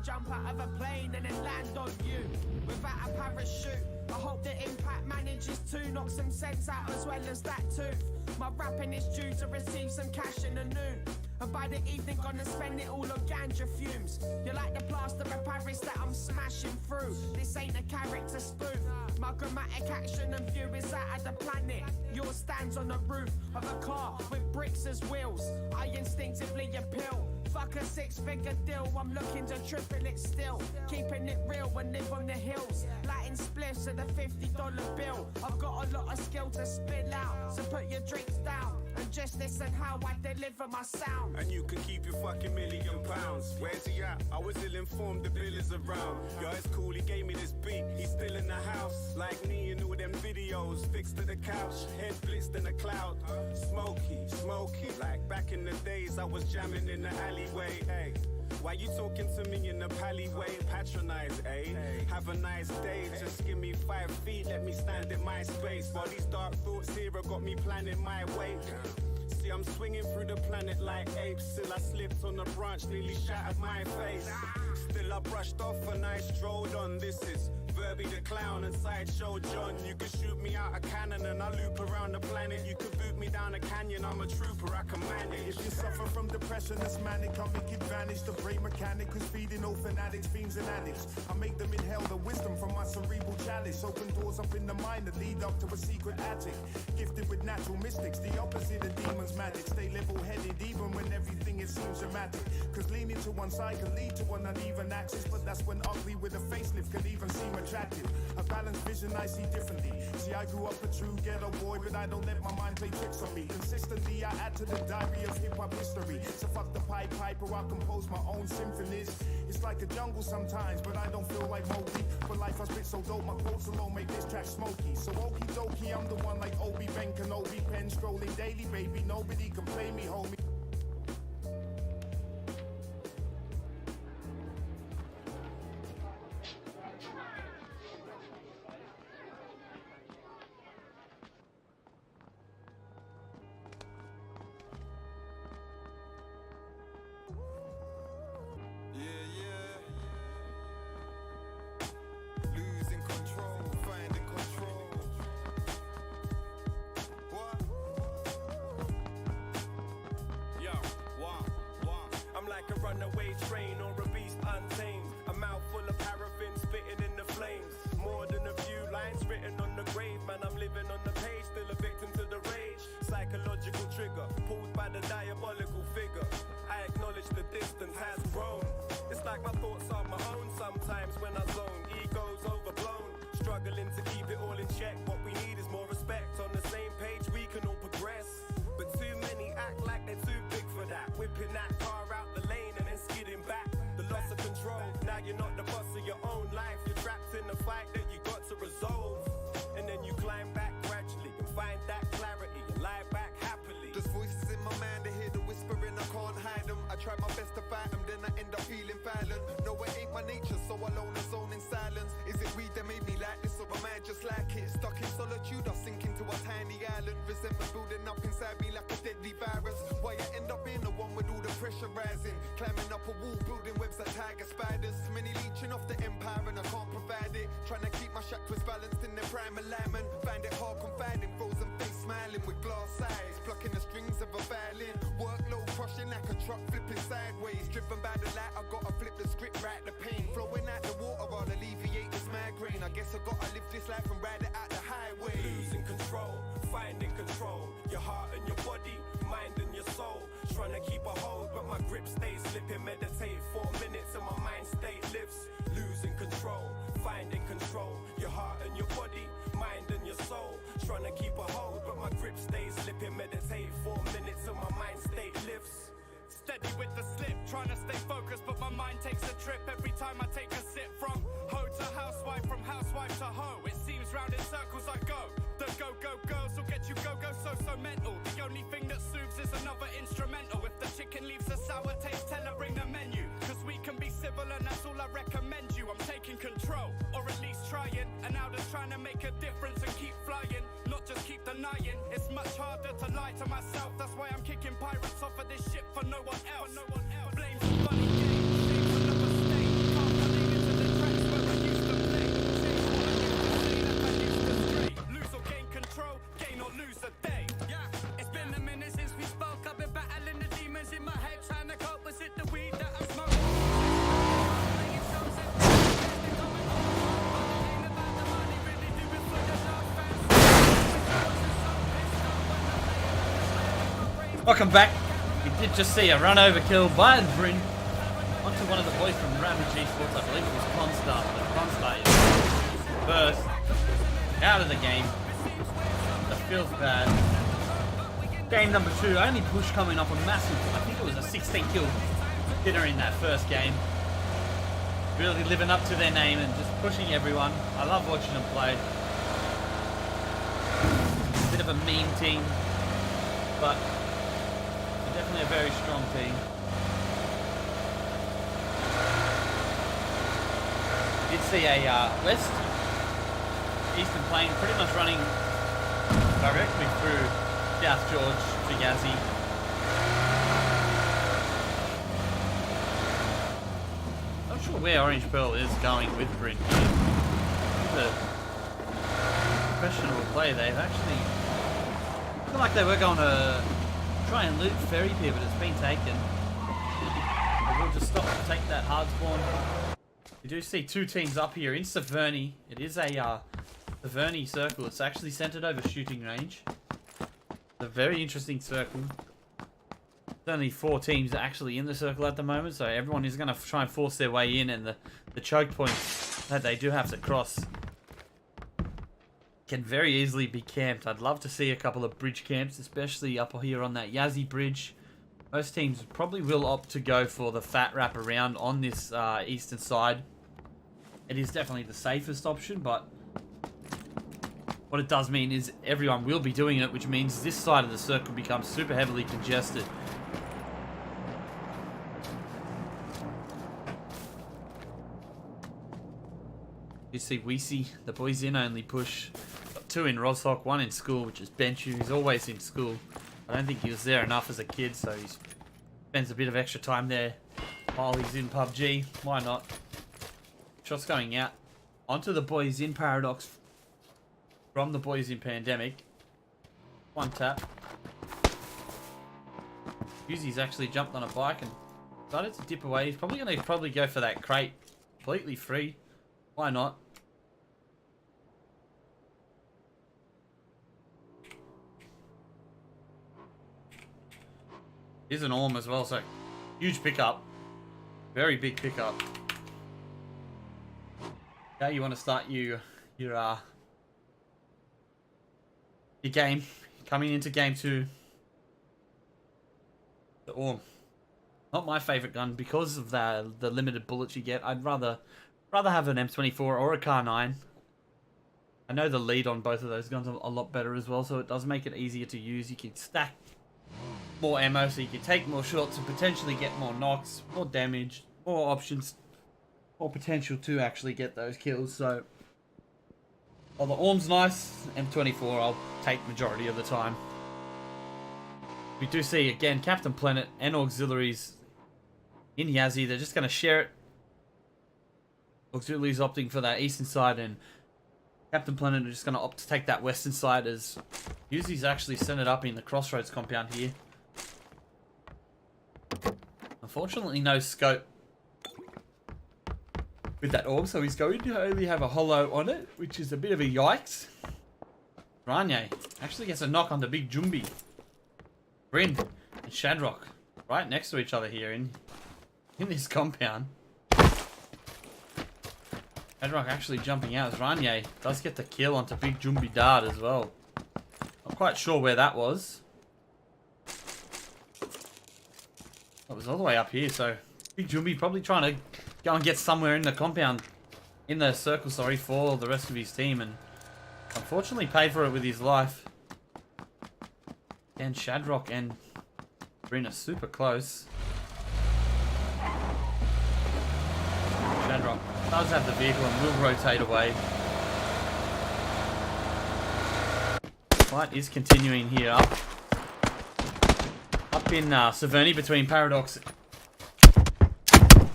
Jump out of a plane and then land on you without a parachute. I hope the impact manages to knock some sense out as well as that tooth. My rapping is due to receive some cash in the noon, and by the evening gonna spend it all on ganja fumes. You're like the plaster of Paris that I'm smashing through. This ain't a character spoof. My grammatic action and view is out of the planet. Yours stands on the roof of a car with bricks as wheels. I instinctively appeal. Fuck a 6-figure deal, I'm looking to triple it still. Keeping it real and live on the hills. Lighting spliffs at the $50 bill. I've got a lot of skill to spill out, so put your drinks down and just listen how I deliver my sound. And you can keep your fucking £1,000,000. Where's he at? I was ill-informed, the bill is around. Yo, it's cool, he gave me this beat, he's still in the house. Like me and all them videos, fixed to the couch, head blitzed in the cloud. Smoky, like back in the days I was jamming in the alleyway, hey. Why you talking to me in a alleyway? Patronize, eh? Have a nice day, just give me 5 feet, let me stand in my space. While these dark thoughts here have got me planning my way. See, I'm swinging through the planet like apes. Still I slipped on a branch, nearly shattered my face. Still I brushed off and I strolled on. This is Verby the Clown and Sideshow John. You could shoot me out a cannon and I loop around the planet. You could boot me down a canyon, I'm a trooper, I can manage. If you suffer from depression that's manic, I'll make it vanish. The brain mechanic who's feeding orphan addicts, fiends and addicts. I make them inhale the wisdom from my cerebral chalice. Open doors up in the mind that lead up to a secret attic. Gifted with natural mystics, the opposite of demons magic. Stay level-headed even when everything it seems dramatic. Cause leaning to one side can lead to an uneven axis. But that's when ugly with a facelift can even seem attractive. A balanced vision I see differently. See, I grew up a true ghetto boy, but I don't let my mind play tricks on me. Consistently I add to the diary of hip-hop history. So fuck the Pied Piper, I compose my own symphonies. It's like a jungle sometimes, but I don't feel like Mowgli. For life I spit so dope, my quotes alone make this track smoky. So okie dokie, I'm the one like Obi-Wan Kenobi. Pen scrolling daily, baby, nobody can play me, homie. Climbing up a wall, building webs like tiger spiders. Many leeching off the empire and I can't provide it. Trying to keep my chakras balanced in their prime alignment. Find it hard confiding, frozen face smiling with glass eyes. Plucking the strings of a violin. Workload crushing Crashing like a truck flipping sideways. Driven by the light, I gotta flip the script, write the pain. Flowing out the water, I'll alleviate this migraine. I guess I gotta live this life and ride it out the highway. Losing control, finding control. Your heart and your body, mind and your soul. Trying to keep a hold, but my grip stays slipping. Meditate 4 minutes and my mind state lifts. Losing control, finding control. Your heart and your body, mind and your soul. Trying to keep a hold, but my grip stays slipping. Meditate 4 minutes and my mind state lifts. Steady with the slip, trying to stay focused, but my mind takes a trip every time I take a sip. From hoe to housewife, from housewife to hoe. It seems round in circles I go. The go-go girls will get you go-go so mental. The only thing that soothes is another instrumental. If the chicken leaves a sour taste, tell her bring the menu. Cause we can be civil and that's all I recommend you. I'm taking control, or at least trying. And now just trying to make a difference and keep flying. Not just keep denying. It's much harder to lie to myself. That's why I'm kicking pirates off of this ship for no one else. Blame for funny games, shame for the mistake. Can't running into the tracks where I used to play. Change what I used to say that I used to stray. Lose or gain control, gain or lose a day. Yeah, it's been a minute since we spoke. I've been battling the demons in my head, trying to cope. Was it the weed that I'm smoking? Playing shows and they're coming home. Ain't about the money, really do it for the love fans. Welcome back. We did just see a run overkill by Bryn onto one of the boys from Ramage Esports. I believe it was Constar. But Constar is first out of the game. That feels bad. Game number 2, only push coming off a massive, I think it was a 16 kill hitter in that first game. Really living up to their name and just pushing everyone. I love watching them play. Bit of a mean team, but definitely a very strong team. Did see a West Eastern plane pretty much running directly through South George to Yazzie. Not sure where Orange Pearl is going with Bryn. The questionable play. They've actually feel like they were going to try and loot Ferry Pier, but it's been taken. We'll just stop to take that hard spawn. We do see 2 teams up here in Severny. It is a Severny circle. It's actually centered over shooting range. It's a very interesting circle. There's only 4 teams actually in the circle at the moment, so everyone is going to try and force their way in, and the choke points that they do have to cross can very easily be camped. I'd love to see a couple of bridge camps, especially up here on that Yazzie bridge. Most teams probably will opt to go for the fat wrap around on this eastern side. It is definitely the safest option, but what it does mean is everyone will be doing it, which means this side of the circle becomes super heavily congested. You see Weesey, the boys in only push. Got 2 in Roshawk, 1 in school, which is Benchu. He's always in school. I don't think he was there enough as a kid, so he spends a bit of extra time there while he's in PUBG. Why not? Shots going out onto the boys in Paradox from the boys in Pandemic. 1 tap. Uzi's actually jumped on a bike and started to dip away. He's probably going to go for that crate completely free. Why not? Here's an Orm as well, so huge pickup. Very big pickup. Okay, you want to start your game. Coming into game 2. The Orm. Not my favourite gun because of the limited bullets you get. I'd rather have an M24 or a Car 9. I know the lead on both of those guns are a lot better as well, so it does make it easier to use. You can stack more ammo, so you can take more shots and potentially get more knocks, more damage, more options, more potential to actually get those kills. So, while the Orm's nice, M24 I'll take majority of the time. We do see, again, Captain Planet and Auxiliaries in Yazzie. They're just going to share it. Auxiliaries opting for that eastern side, and Captain Planet are just going to opt to take that western side, as Uzi's actually sent it up in the Crossroads compound here. Unfortunately, no scope with that orb, so he's going to only have a hollow on it, which is a bit of a yikes. Ranye actually gets a knock on the big Jumbi. Bryn and Shadrock right next to each other here in this compound. Shadrock actually jumping out as Ranye does get the kill onto big Jumbi Dart as well. Not quite sure where that was. It was all the way up here, so big Jumbi probably trying to go and get somewhere in the compound, in the circle, sorry, for the rest of his team, and unfortunately paid for it with his life. And Shadrock and Bryn are super close. Shadrock does have the vehicle and will rotate away. Fight is continuing here up in Severny between Paradox.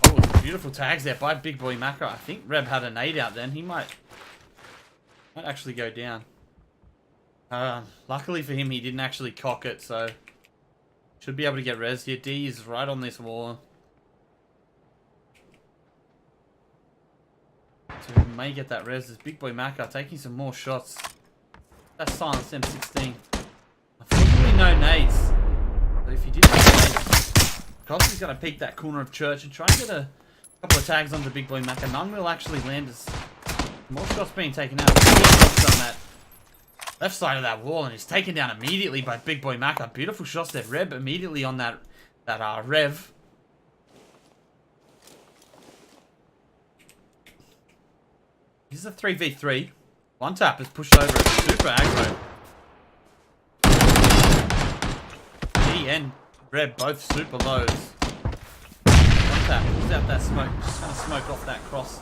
Oh, beautiful tags there by Big Boy Macro. I think Reb had a nade out then. He might actually go down. Luckily for him, he didn't actually cock it, so should be able to get res here. D is right on this wall. So we may get that res. There's Big Boy Macro taking some more shots. That's silenced M16. Unfortunately, no nades. But if he did have nades, Crosby's going to peek that corner of church and try and get a couple of tags onto Big Boy Macro. None will actually land as more shots being taken out. On that left side of that wall, and is taken down immediately by Big Boy Macro. Beautiful shots there. Reb immediately on that Rev. This is a 3v3. One tap is pushed over. It's super aggro. D and Reb both super lows. One tap pulls out that smoke. Just gonna smoke off that cross.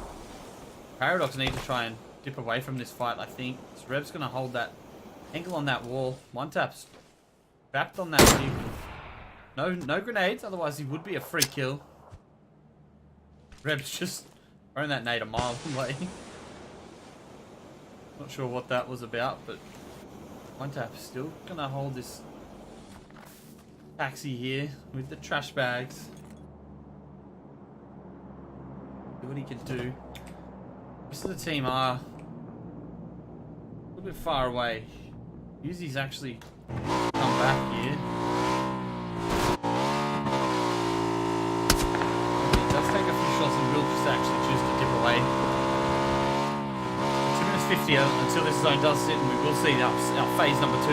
Paradox need to try and dip away from this fight, I think. So Reb's gonna hold that angle on that wall. One tap's trapped on that vehicle. No grenades, otherwise he would be a free kill. Reb's just throwing that nade a mile away. Not sure what that was about, but one tap still gonna hold this taxi here with the trash bags. See what he can do. Most of the team are a little bit far away. Uzi's actually come back here. He does take a few shots and will just actually choose to dip away. 50 until this zone does sit, and we will see our phase number 2.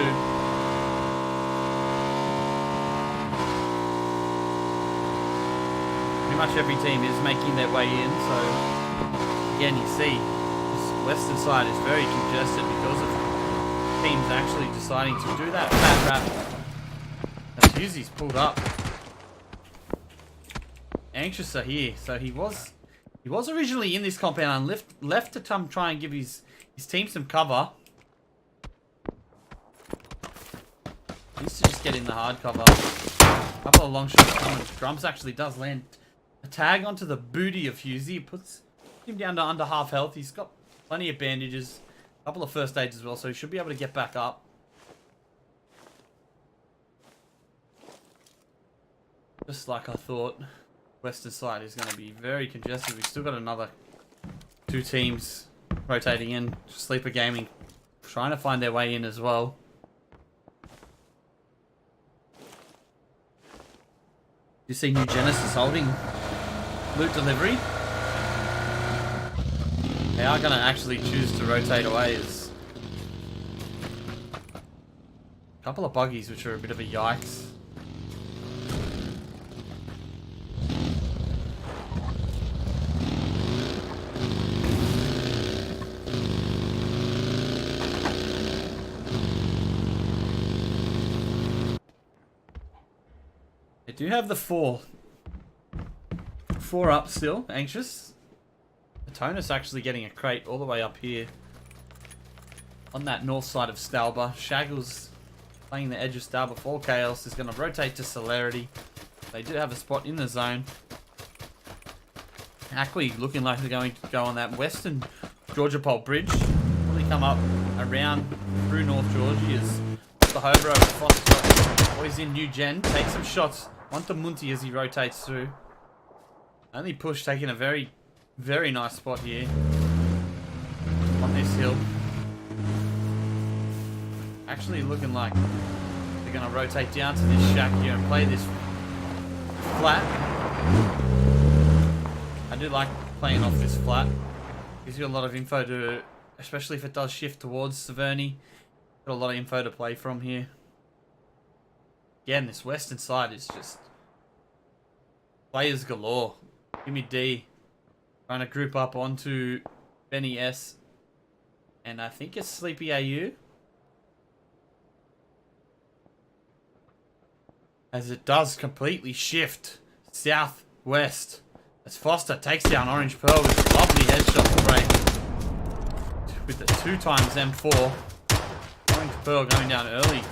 Pretty much every team is making their way in, so again you see this western side is very congested because of teams actually deciding to do that fat wrap. As Uzi's pulled up. Anxious are here, so he was originally in this compound and left to try and give his team some cover. Needs to just get in the hard cover. A couple of long shots coming. Drums actually does land a tag onto the booty of Husey. It puts him down to under half health. He's got plenty of bandages. A couple of first aids as well, so he should be able to get back up. Just like I thought, western side is going to be very congested. We've still got another 2 teams rotating in. Sleeper Gaming trying to find their way in as well. You see New Genesis holding loot delivery. They are going to actually choose to rotate away. As a couple of buggies, which are a bit of a yikes. Do have the 4 up still, Anxious. Atonus actually getting a crate all the way up here on that north side of Stalba. Shaggles playing the edge of Stalba for Chaos is going to rotate to Celerity. They do have a spot in the zone. Ackley looking like they're going to go on that western Georgia Pole Bridge. Really come up around through North Georgia as the Hobro Foster boys in New Gen take some shots Onto Munti as he rotates through. Only Push taking a very, very nice spot here. On this hill. Actually looking like they're going to rotate down to this shack here and play this flat. I do like playing off this flat. Gives you a lot of info to, especially if it does shift towards Severny. Got a lot of info to play from here. Again, this western side is just players galore. Give me D. Trying to group up onto Benny S. And I think it's Sleepy AU. As it does completely shift southwest. As Foster takes down Orange Pearl with a lovely headshot spray. With the 2x M4. Orange Pearl going down early.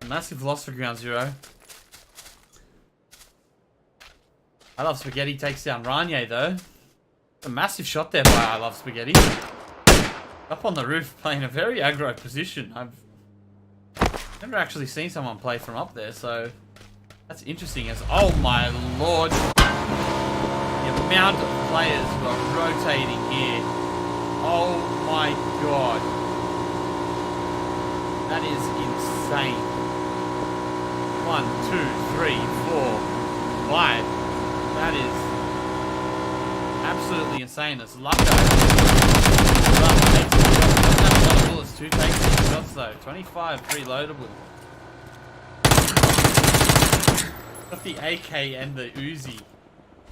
Massive loss for Ground Zero. I Love Spaghetti takes down Ranye though. A massive shot there by I Love Spaghetti. Up on the roof playing a very aggro position. I've never actually seen someone play from up there, so that's interesting as, oh my lord. The amount of players who are rotating here. Oh my god. That is insane. 1, 2, 3, 4, 5. That is absolutely insane. It's luck bullets, 2 takes 6 shots though. 25 reloadable. Got the AK and the Uzi.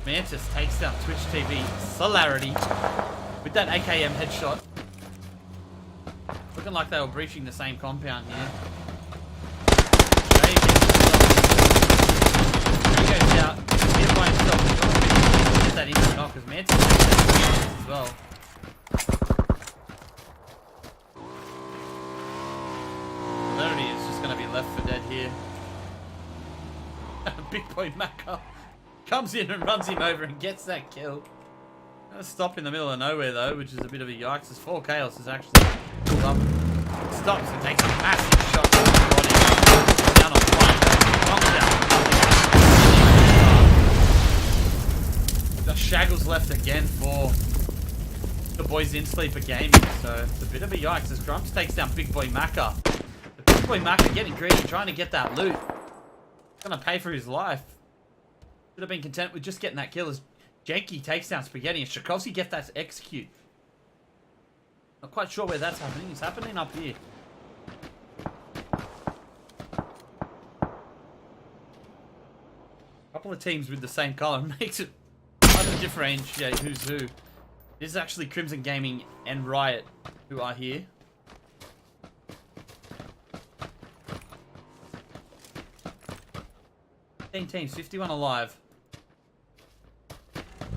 Mantis takes down Twitch TV Solarity with that AKM headshot. Looking like they were breaching the same compound here. Jay goes out, hit by himself. Get that instant knock because Mantis takes that as well. Solarity is just going to be left for dead here. Big boy Macca comes in and runs him over and gets that kill. Gonna stop in the middle of nowhere though, which is a bit of a yikes. As 4 Chaos is actually pulled up. Stops and takes a massive shot to the body. Down on fire. The Shaggles left again for the boys in Sleeper Gaming. So it's a bit of a yikes as Grumps takes down Big Boy Macca. The Big Boy Macca getting greedy, trying to get that loot. Gonna pay for his life. Should have been content with just getting that kill as Janky takes down Spaghetti and Shakovsky gets that to execute. Not quite sure where that's happening. It's happening up here. Couple of teams with the same color makes it hard to differentiate who's who. This is actually Crimson Gaming and Riot who are here. Teams, 51 alive.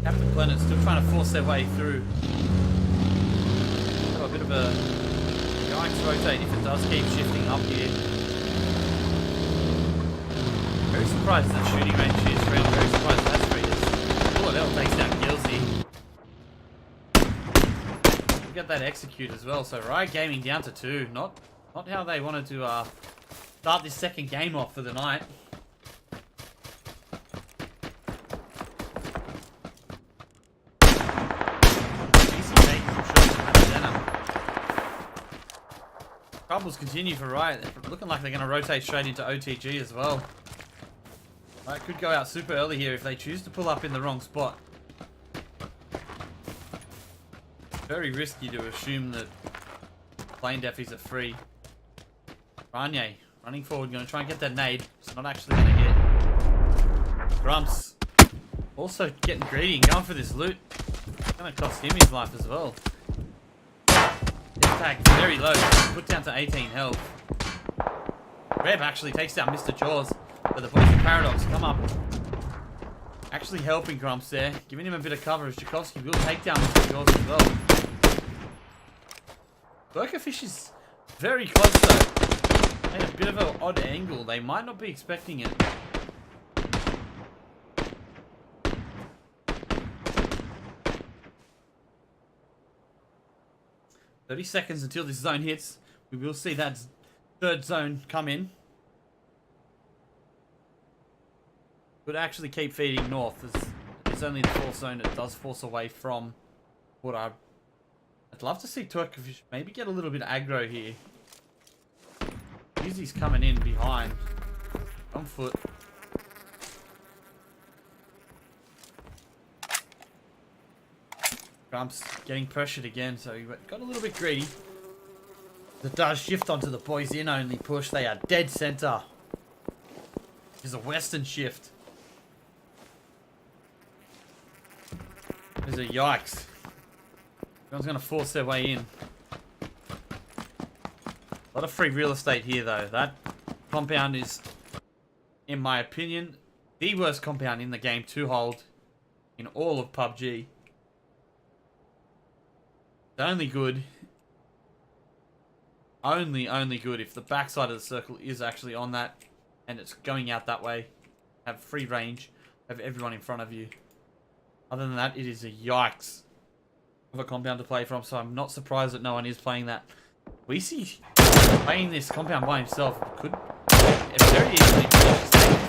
Captain Planet still trying to force their way through. Got a bit of a yikes rotate if it does keep shifting up here. Very surprised that shooting range is free. Very surprised that's free. Bullet takes down Gilsey. We'll get that execute as well. So Riot Gaming down to 2. Not how they wanted to start this second game off for the night. Troubles continue for Riot. They're looking like they're going to rotate straight into OTG as well. Riot could go out super early here if they choose to pull up in the wrong spot. Very risky to assume that plane deffies are free. Ranye running forward, going to try and get that nade. It's not actually going to hit. Grumps also getting greedy and going for this loot. It's going to cost him his life as well. Attack very low, put down to 18 health. Rev actually takes down Mr. Jaws, but the boys of Paradox come up. Actually helping Grumps there, giving him a bit of cover as Tchaikovsky will take down Mr. Jaws as well. Burkerfish is very close though. Made a bit of an odd angle, they might not be expecting it. "30 seconds until this zone hits. We will see that third zone come in. could actually keep feeding north. It's only the force zone that does force away from what I'd love to see Turkish maybe get a little bit aggro here. Uzi's coming in behind. On foot. Trump's getting pressured again, so he got a little bit greedy. It does shift onto the boys in only push. They are dead center. There's a western shift. There's a yikes. Everyone's going to force their way in. A lot of free real estate here, though. That compound is, in my opinion, the worst compound in the game to hold in all of PUBG. It's only good. Only good if the backside of the circle is actually on that and it's going out that way. Have free range. Have everyone in front of you. Other than that, it is a yikes of a compound to play from, so I'm not surprised that no one is playing that. We see playing this compound by himself could very easily take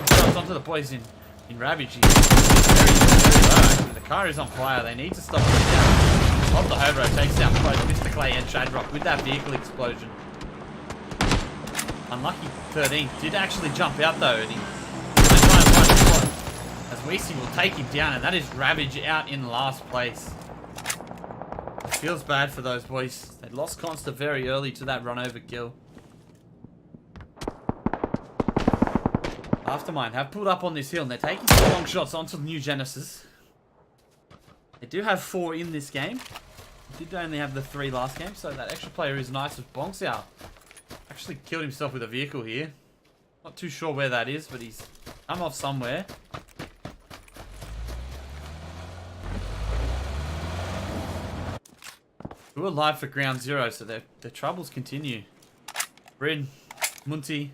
shots onto the boys in Ravage. He's very low, actually. The car is on fire. They need to stop him down. Bob the Hobro takes down both Mr. Clay and Shadrock with that vehicle explosion. Unlucky 13 did actually jump out though, and he's going to try and find a spot as Weezy will take him down, and that is Ravage out in last place. It feels bad for those boys. They lost Consta very early to that run over kill. Aftermind have pulled up on this hill and they're taking some long shots onto the new Genesis. They do have 4 in this game. They did only have the 3 last game, so that extra player is nice with Bonxiao. Actually killed himself with a vehicle here. Not too sure where that is, but he's come off somewhere. We're alive for ground 0, so their troubles continue. Bryn, Munti,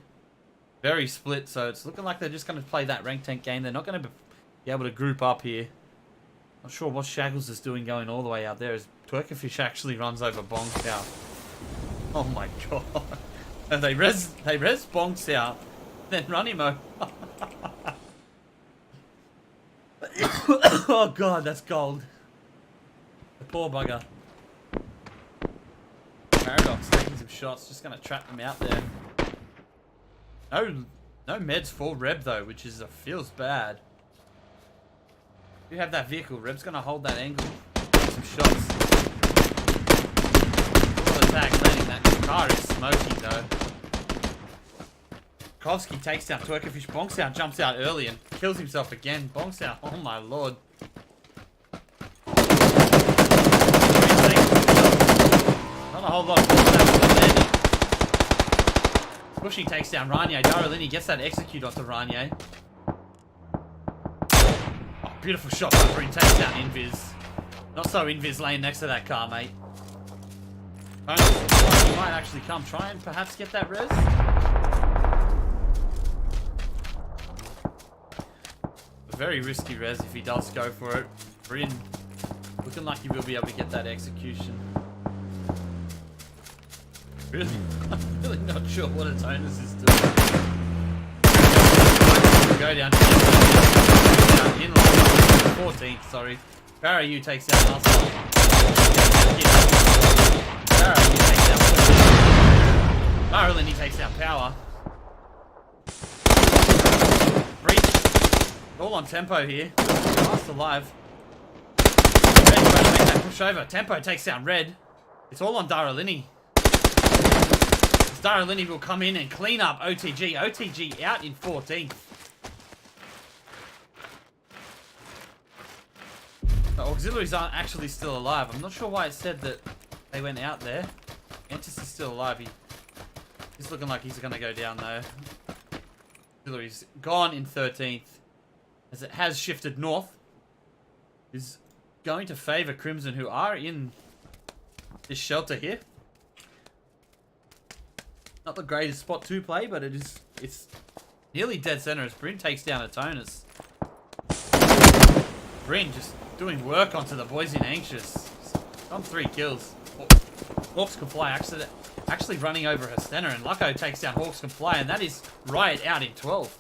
very split, so it's looking like they're just going to play that rank tank game. They're not going to be able to group up here. Not sure what Shaggles is doing going all the way out there as Twerkerfish actually runs over Bonks out. Oh my god. And they res Bonks out, then run him over. Oh god, that's gold. The poor bugger. Paradox taking some shots, just going to trap them out there. No meds for Reb though, which feels bad. You have that vehicle. Reb's gonna hold that angle. Take some shots. Full attack landing. That car is smoking though. Kovsky takes down Twerkerfish. Bonks out, jumps out early and kills himself again. Bonks out. Oh my lord. Not a whole lot of landing. Pushing takes down Ranye. Darolini gets that execute onto Ranye. Beautiful shot by Bryn, takes down Invis. Not so Invis laying next to that car, mate. He might actually come try and perhaps get that res. A very risky res if he does go for it. Bryn looking like he will be able to get that execution. Really, I'm really not sure what its onus is doing. Go down to in 14th, sorry. Barrow takes down Muscle. Barrow takes down Marlin, he takes down Power. Breach. All on tempo here. Last alive. Red trying to make that push over. Tempo takes down Red. It's all on Darolini. Darolini will come in and clean up OTG. OTG out in 14th. The auxiliaries aren't actually still alive. I'm not sure why it said that they went out there. Entis is still alive. He's looking like he's going to go down though. Auxiliaries gone in 13th. As it has shifted north. Is going to favour Crimson, who are in this shelter here. Not the greatest spot to play, but it's nearly dead center as Bryn takes down Atonus. Bryn just doing work onto the boys in Anxious. On 3 kills. Hawks Can Fly actually running over Hastena, and Lucko takes down Hawks Can Fly, and that is Riot out in 12.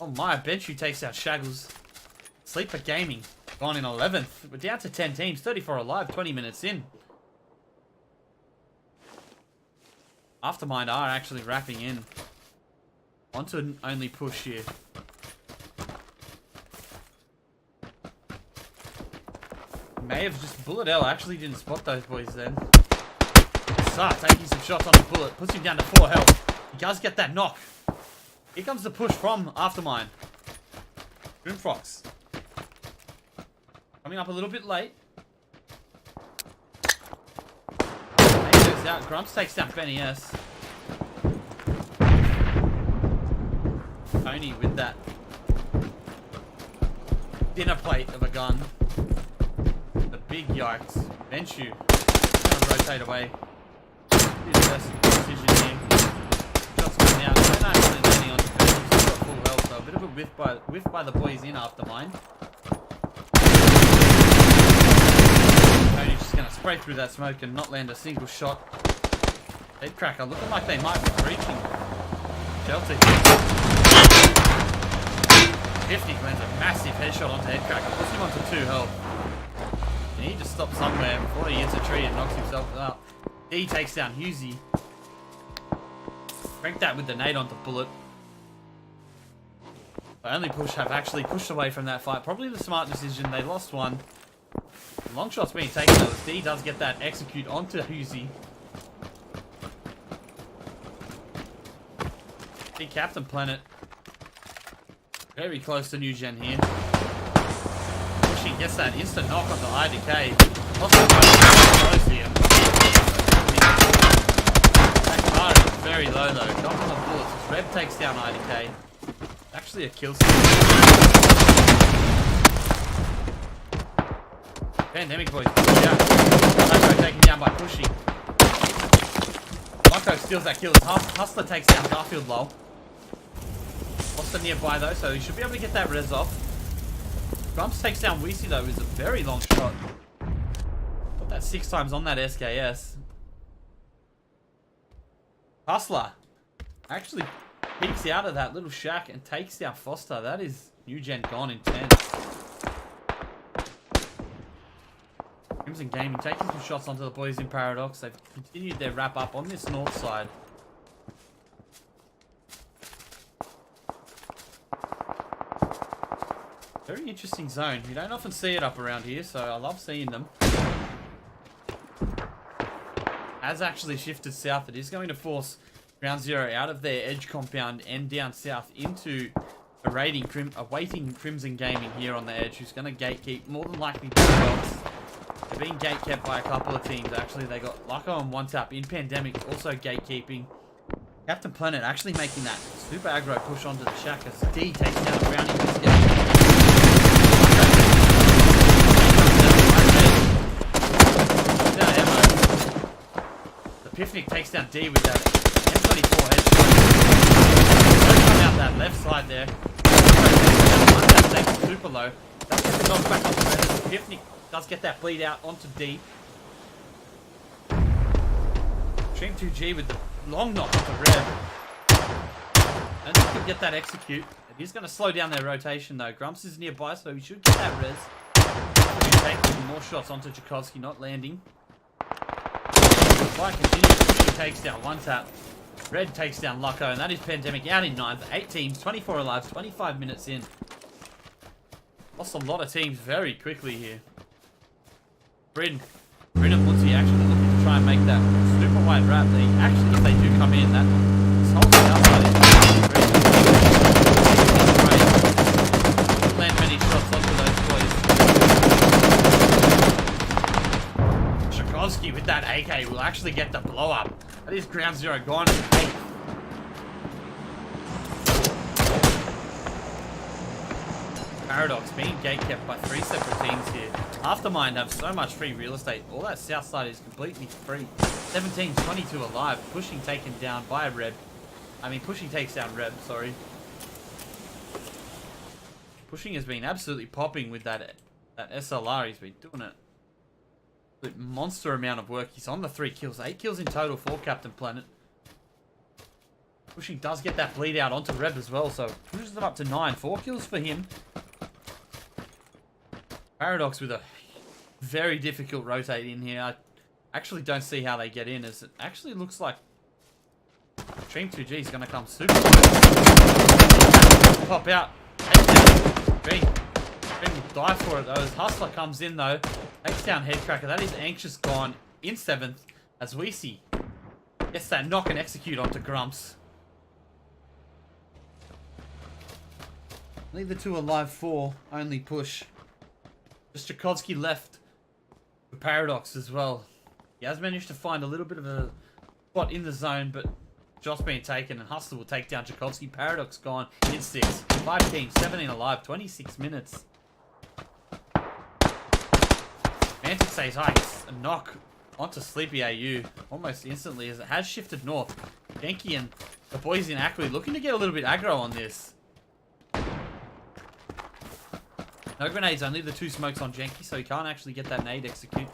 Oh my, Benchu takes out Shaggles. Sleeper Gaming gone in 11th. We're down to 10 teams, 34 alive, 20 minutes in. Aftermind are actually wrapping in. Onto an only push here. May have just Bullet L actually didn't spot those boys then. Sar taking some shots on the Bullet, puts him down to 4 health. He does get that knock. Here comes the push from Aftermind. Grimfox coming up a little bit late. Goes out. Grumps takes down Benny S. Tony with that dinner plate of a gun. The big yikes. Benchu gonna rotate away. His best decision here. Shots coming out. They're not actually landing on defense. He's got full health, so a bit of a whiff by the boys in Aftermind. Tony's just gonna spray through that smoke and not land a single shot. Headcracker looking like they might be breaching. Shelter. 50 lands a massive headshot onto Headcracker, puts him onto 2 health. And he just stops somewhere before he hits a tree and knocks himself out. D takes down Husey. Crank that with the nade onto Bullet. The only push have actually pushed away from that fight. Probably the smart decision. They lost one. Long shot's being taken though. D does get that execute onto Husey. The Captain Planet. Very close to New Gen here. Pushing gets that instant knock onto IDK. Lots of close here. That card is very low though. Knock on the bullets as Reb takes down IDK. Actually a kill steal. Pandemic boys push out. Loco taken down by pushing. Loco steals that kill as Hustler takes down Garfield low. Foster nearby though, so he should be able to get that res off. Grumps takes down Weezy though, is a very long shot. Got that 6 times on that SKS. Hustler actually peeks out of that little shack and takes down Foster. That is New Gen gone in 10. Crimson Gaming taking some shots onto the boys in Paradox. They've continued their wrap up on this north side. Very interesting zone. You don't often see it up around here, so I love seeing them. Has actually shifted south. It is going to force Ground Zero out of their edge compound and down south into awaiting Crimson Gaming here on the edge, who's going to gatekeep more than likely Bulldogs. They're being gatekept by a couple of teams. Actually, they got Lucko on 1-tap in Pandemic, also gatekeeping. Captain Planet actually making that super aggro push onto the shack as D takes down a Brownie biscuit. The Pifnic takes down D with that M24 headshot. Come out that left side there. Takes super low. Does get the knock back onto Red. The Pifnic does get that bleed out onto D. Stream 2G with the long knock onto Red. And he could get that execute. It is going to slow down their rotation though. Grumps is nearby, so he should get that res. He's taking more shots onto Tchaikovsky, not landing. Fight continues. He takes down 1-tap. Red takes down Lucko, and that is Pandemic out in 9th. 8 teams, 24 alive, 25 minutes in. Lost a lot of teams very quickly here. Bryn and Woodsy actually looking to try and make that super wide wrap. They actually, if they do come in, that this whole outside is land many shots onto those boys. Tchaikovsky with that AK will actually get the blow up. That is Ground Zero gone in 8th. Paradox being gatekept by 3 separate teams here. Aftermind have so much free real estate. All that south side is completely free. 17, 22 alive. Pushing taken down by Reb. Pushing takes down Reb, sorry. Pushing has been absolutely popping with that SLR. He's been doing it. Monster amount of work. He's on the 3 kills. 8 kills in total for Captain Planet. Pushing does get that bleed out onto Reb as well, so pushes it up to 9. 4 kills for him. Paradox with a very difficult rotate in here. I actually don't see how they get in, as it actually looks like Stream 2G is going to come super pop out. Green will die for it though, as Hustler comes in though. Takes down Headcracker. That is Anxious gone in 7th, as we see gets that knock and execute onto Grumps. Leave the 2 alive 4, only push. Just Tchaikovsky left for Paradox as well. He has managed to find a little bit of a spot in the zone, but shots being taken, and Hustler will take down Tchaikovsky. Paradox gone in 6. 5 teams, 17 alive, 26 minutes. Mantic says hi, gets a knock onto Sleepy AU almost instantly, as it has shifted north. Genki and the boys in Ackley looking to get a little bit aggro on this. No grenades, only the 2 smokes on Genki, so he can't actually get that nade execute.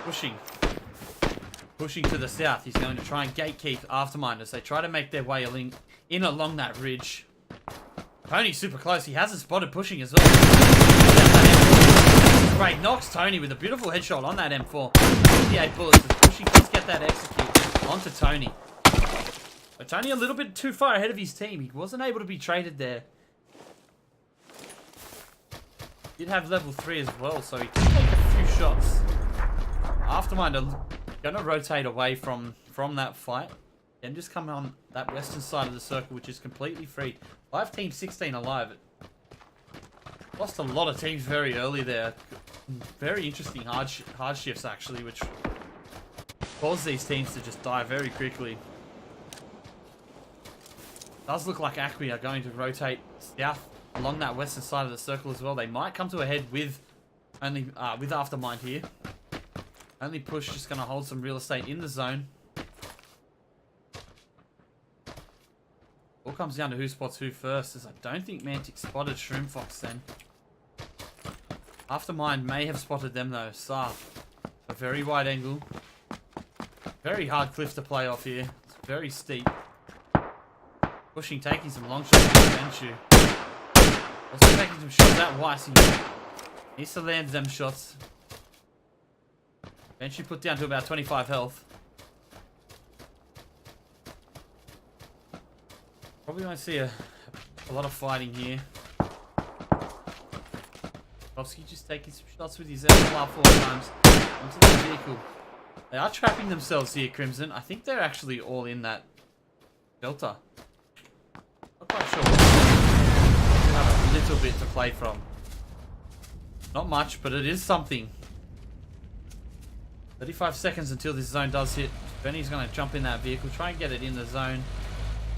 Pushing to the south. He's going to try and gatekeep Aftermind as they try to make their way in along that ridge. Tony's super close. He hasn't spotted pushing as well. Great, knocks Tony with a beautiful headshot on that M4. 58 bullets as Pushing does get that execute onto Tony. But Tony a little bit too far ahead of his team. He wasn't able to be traded there. Did have level 3 as well, so he can take a few shots. Aftermind are going to rotate away from that fight. Then just come on that western side of the circle, which is completely free. 5 teams, 16 alive. Lost a lot of teams very early there. Very interesting hard shifts, actually, which caused these teams to just die very quickly. Does look like Acme are going to rotate south along that western side of the circle as well. They might come to a head with with Aftermind here. Only push just going to hold some real estate in the zone. All comes down to who spots who first, as I don't think Mantic spotted Shroom Fox then. Aftermind may have spotted them though. Sa, a very wide angle. Very hard cliff to play off here. It's very steep. Pushing, taking some long shots from Benshu. Also taking some shots at Weiss. He needs to land them shots. Benshu put down to about 25 health. Probably won't see a lot of fighting here. Kovsky just taking some shots with his SLR 4 times onto the vehicle. They are trapping themselves here, Crimson. I think they're actually all in that shelter. Not quite sure. They have a little bit to play from. Not much, but it is something. 35 seconds until this zone does hit. Benny's going to jump in that vehicle, try and get it in the zone.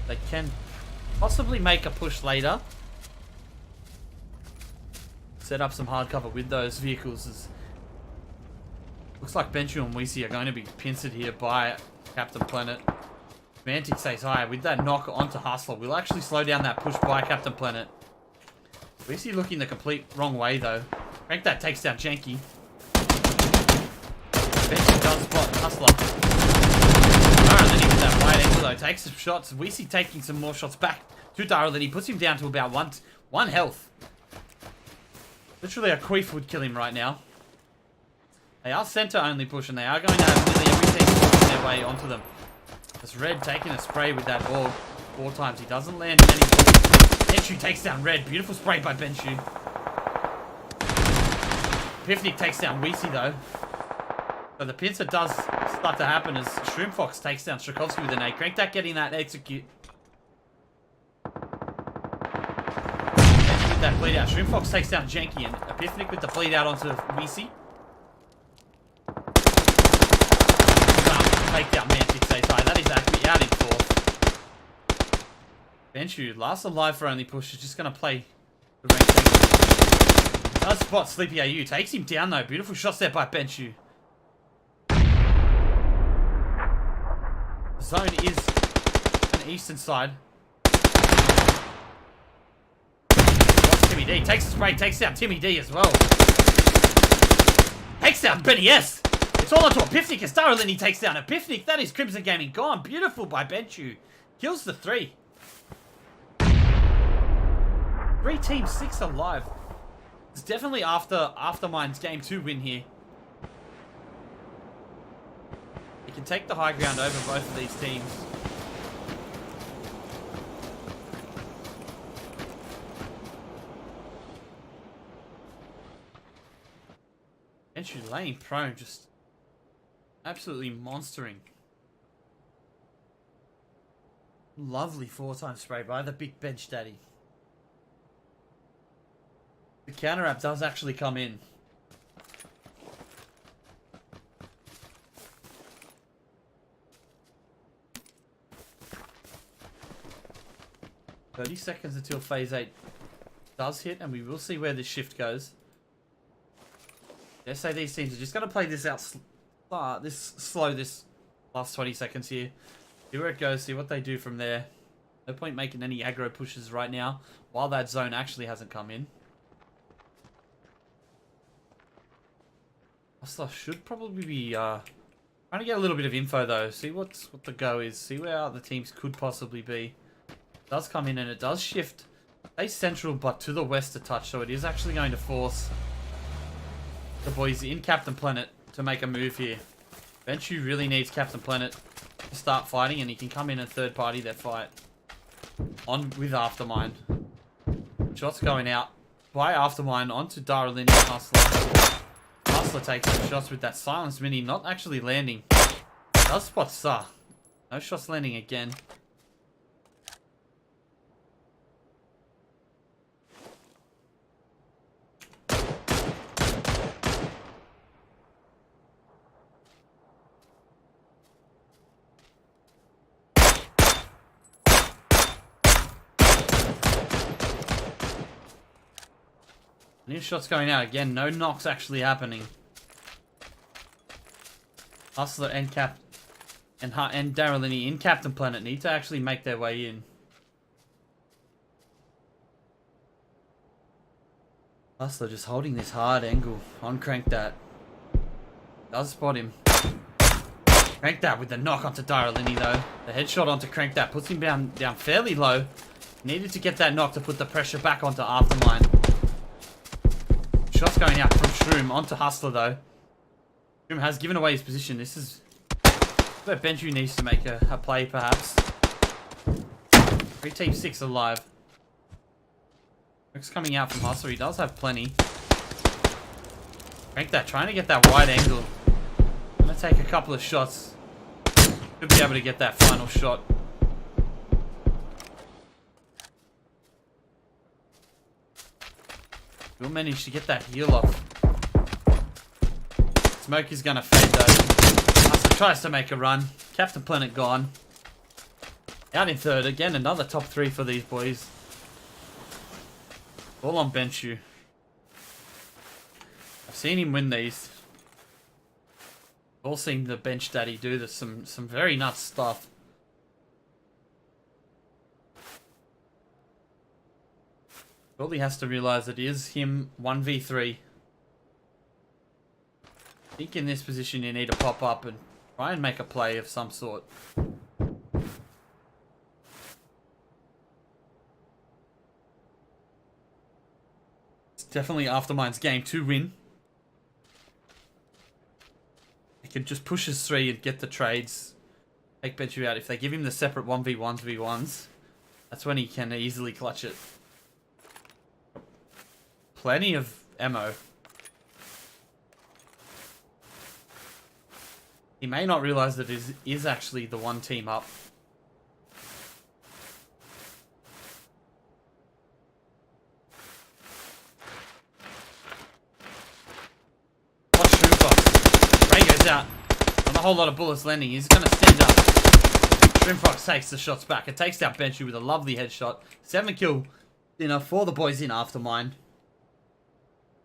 They can possibly make a push later. Set up some hard cover with those vehicles. Looks like Benshu and Weezy are going to be pincered here by Captain Planet. Mantic says hi. With that knock onto Hustler, we'll actually slow down that push by Captain Planet. Weezy looking the complete wrong way though. Crank that takes down Janky. Benshu does spot Hustler. Darrelini with that wide angle though takes some shots. Weezy taking some more shots back to Darrelini. Puts him down to about one health. Literally a queef would kill him right now. They are center only push, and they are going to have nearly everything pushing their way onto them. As Red taking a spray with that ball 4 times. He doesn't land any bullets. Benshu takes down Red. Beautiful spray by Benshu. Pifnik takes down Weezy though. So the pincer does start to happen as Shroom Fox takes down Strakovsky with an A. Crank that, getting that execute. That bleed out. Shroom Fox takes down Janky, and Epiphanik with the bleed out onto Weezy. Take down Mantic says hi. That is actually out in 4th. Benshu, last alive for only push, is just going to play the rank tank. Does spot Sleepy AU. Takes him down though. Beautiful shots there by Benshu. The zone is on the eastern side. Timmy D takes the spray, takes down Timmy D as well. Takes down Benny S. It's all onto Epiphanik as Darrelini takes down Epiphanik. That is Crimson Gaming gone. Beautiful by Benshu. Kills the 3. 3 teams, 6 alive. It's definitely Aftermind's game 2 win here. He can take the high ground over both of these teams. Benchu laying prone, just absolutely monstering. Lovely 4-time spray by the big bench daddy. The counter up does actually come in. "30 seconds until phase 8 does hit, and we will see where this shift goes." Let's say these teams are just going to play this out slow this last 20 seconds here. See where it goes, see what they do from there. No point making any aggro pushes right now, while that zone actually hasn't come in. Hustler should probably be trying to get a little bit of info though. See what the go is. See where other teams could possibly be. It does come in and it does shift. Stay central but to the west a touch. So it is actually going to force the boys in Captain Planet to make a move here. Benchu really needs Captain Planet to start fighting, and he can come in and third party their fight. On with Aftermind. Shots going out by Aftermind onto Daralini and Hustler. Hustler takes some shots with that silence mini, not actually landing. Does spot Sa. No shots landing again. New shots going out again. No knocks actually happening. Hustler and Daralini in Captain Planet need to actually make their way in. Hustler just holding this hard angle on Crank That. Does spot him. Crank That with the knock onto Daralini though. The headshot onto Crank That puts him down fairly low. Needed to get that knock to put the pressure back onto Aftermind. Shots going out from Shroom onto Hustler though. Shroom has given away his position. This is where Benchu needs to make a play perhaps. 3 team 6 alive. Looks coming out from Hustler. He does have plenty. Crank That, trying to get that wide angle. Gonna take a couple of shots. Should be able to get that final shot. We'll manage to get that heal off. Smoke is gonna fade though. Hustler tries to make a run. Captain Planet gone. Out in third. Again, another top 3 for these boys. All on Benchu. I've seen him win these. All seen the bench daddy do this, some very nuts stuff. All he has to realize it is him 1v3. I think in this position you need to pop up and try and make a play of some sort. It's definitely Aftermind's game to win. He can just push his 3 and get the trades. Take Benchu out. If they give him the separate 1v1s, v1s, that's when he can easily clutch it. Plenty of ammo. He may not realize that it is actually the one team up. Watch Shroomfox. Ray goes out. On a whole lot of bullets landing. He's going to stand up. Shroomfox takes the shots back. It takes out Benchu with a lovely headshot. 7 kill dinner for the boys in Aftermind.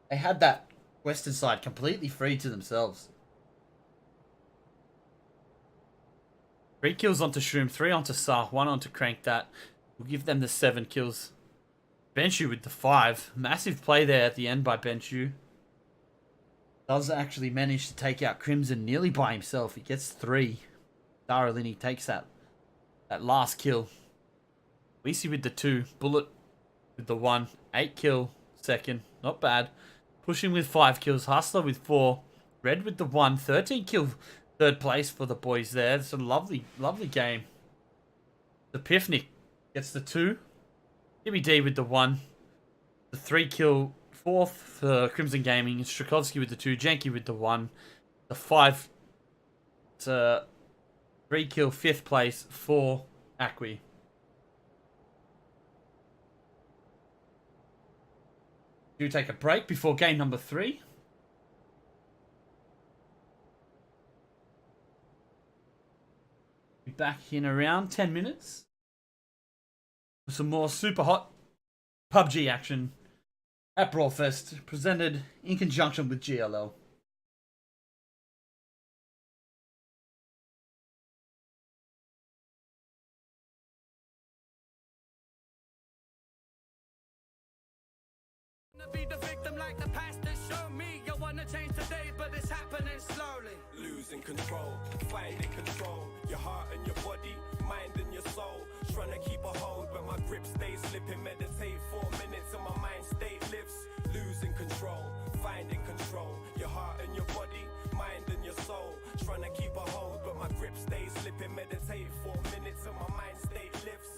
They had that western side completely free to themselves. 3 kills onto Shroom, 3 onto Sa, 1 onto Crank That. We'll give them the 7 kills. Benchu with the 5. Massive play there at the end by Benchu. Does actually manage to take out Crimson nearly by himself. He gets 3. Daralini takes that That last kill. Weezy with the 2. Bullet with the 1. 8 kill second. Not bad. Pushing with 5 kills. Hustler with 4. Red with the 1. 13 kill third place for the boys there. It's a lovely, lovely game. The Pifnik gets the 2. Jimmy D with the 1. The 3 kill fourth for Crimson Gaming. Strakovsky with the 2. Janky with the 1. The 5. It's a 3 kill 5th place for Acqui. Do take a break before game number 3. Be back in around 10 minutes. With some more super hot PUBG action at BrawlFest, presented in conjunction with GLL. Be the victim like the pastor showed me. You wanna change today, but it's happening slowly. Losing control, finding control. Your heart and your body, mind and your soul. Trying to keep a hold, but my grip stays slipping. Meditate 4 minutes and my mind state lifts. Losing control, finding control. Your heart and your body, mind and your soul. Trying to keep a hold, but my grip stays slipping. Meditate 4 minutes and my mind state lifts.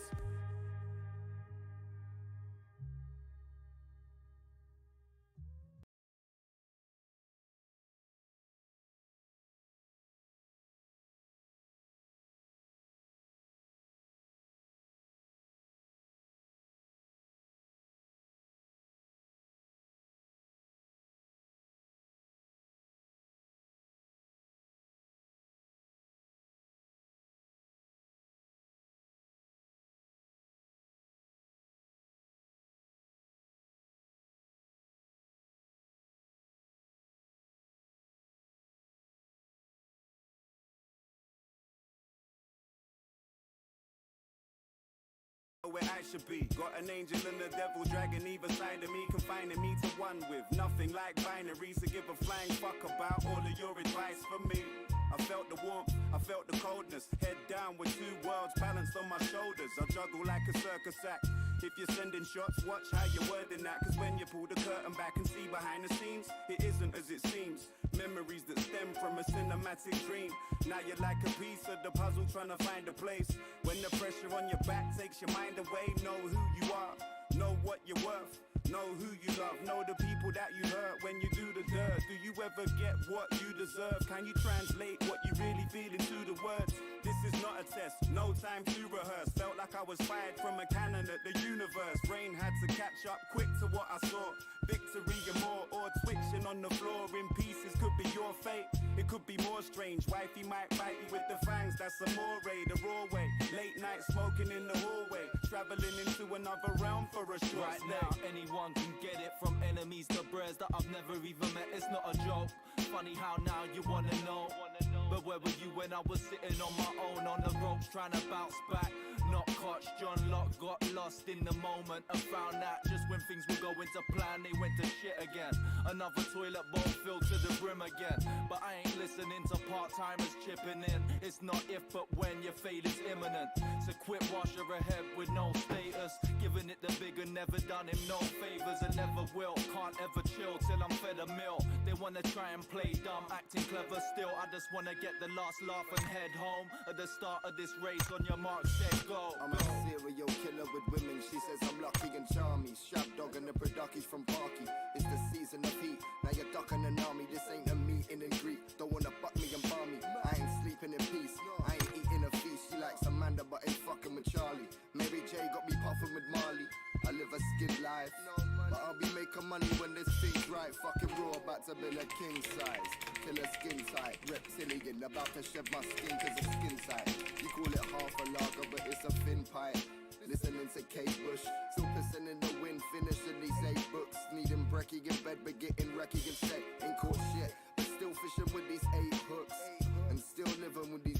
Where I should be. Got an angel and a devil dragging either side of me, confining me to one with nothing like binaries to give a flying fuck about all of your advice for me. I felt the warmth, I felt the coldness. Head down with 2 worlds balanced on my shoulders. I juggle like a circus act. If you're sending shots, watch how you're wording that. Cause when you pull the curtain back and see behind the scenes, it isn't as it seems. Memories that stem from a cinematic dream. Now you're like a piece of the puzzle trying to find a place. When the pressure on your back takes your mind away, know who you are, know what you're worth, know who you love, know the people that you hurt when you do the dirt. Do you ever get what you deserve? Can you translate what you really feel into the words? This is not a test, no time to rehearse. Felt like I was fired from a cannon at the universe. Brain had to catch up quick to what I saw. Victory and more, or twitching on the floor in pieces could be your fate. It could be more strange. Wifey might bite you with the fangs. That's a moray, the raw way. Late night smoking in the hallway, traveling into another realm for a short Right stay. now, anyone can get it, from enemies to bros that I've never even met. It's not a joke. Funny how now you wanna know. But where were you when I was sitting on my own on the ropes trying to bounce back? Not Koch, John Locke got lost in the moment and found out just when things were going to plan, they went to shit again. Another toilet bowl filled to the brim again. But I ain't listening to part-timers chipping in. It's not if but when your fate is imminent. So quit wash her ahead with no status. Giving it the bigger, never done him no favors and never will. Can't ever chill till I'm fed a meal. They wanna try and play dumb, acting clever still. I just wanna get the last laugh and head home at the start of this race. On your mark, set, go. I'm a serial killer with women. She says I'm lucky and charmy. Strap dog and the Produkies from Parky. It's the season of heat. Now you're ducking an army. This ain't a meeting in Greek. Don't wanna buck me and bar me. I ain't sleeping in peace. I ain't eating a feast. She likes Amanda but ain't fucking with Charlie. Mary J got me puffing with Marley. I live a skin life, but I'll be making money when this thing's right. Fucking raw, about to build a king size. Killer skin tight, reptilian, about to shed my skin cause it's skin tight. You call it half a lager, but it's a thin pipe. Listening to Kate Bush, still pissing in the wind, finishing these 8 books. Needing brekkie in bed, but getting wrecky and set. Ain't caught shit, but still fishing with these 8 hooks. And still living with these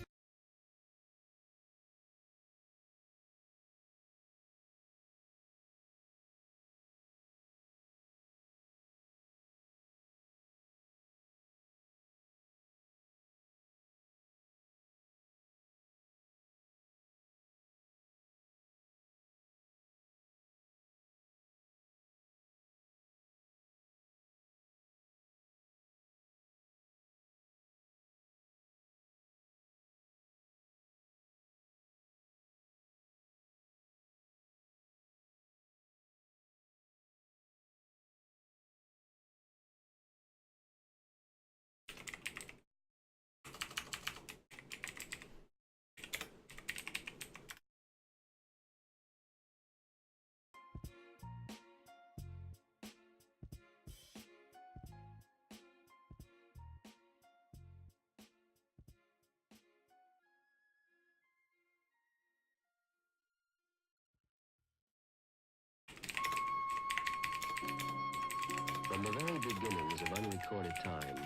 beginnings of unrecorded time,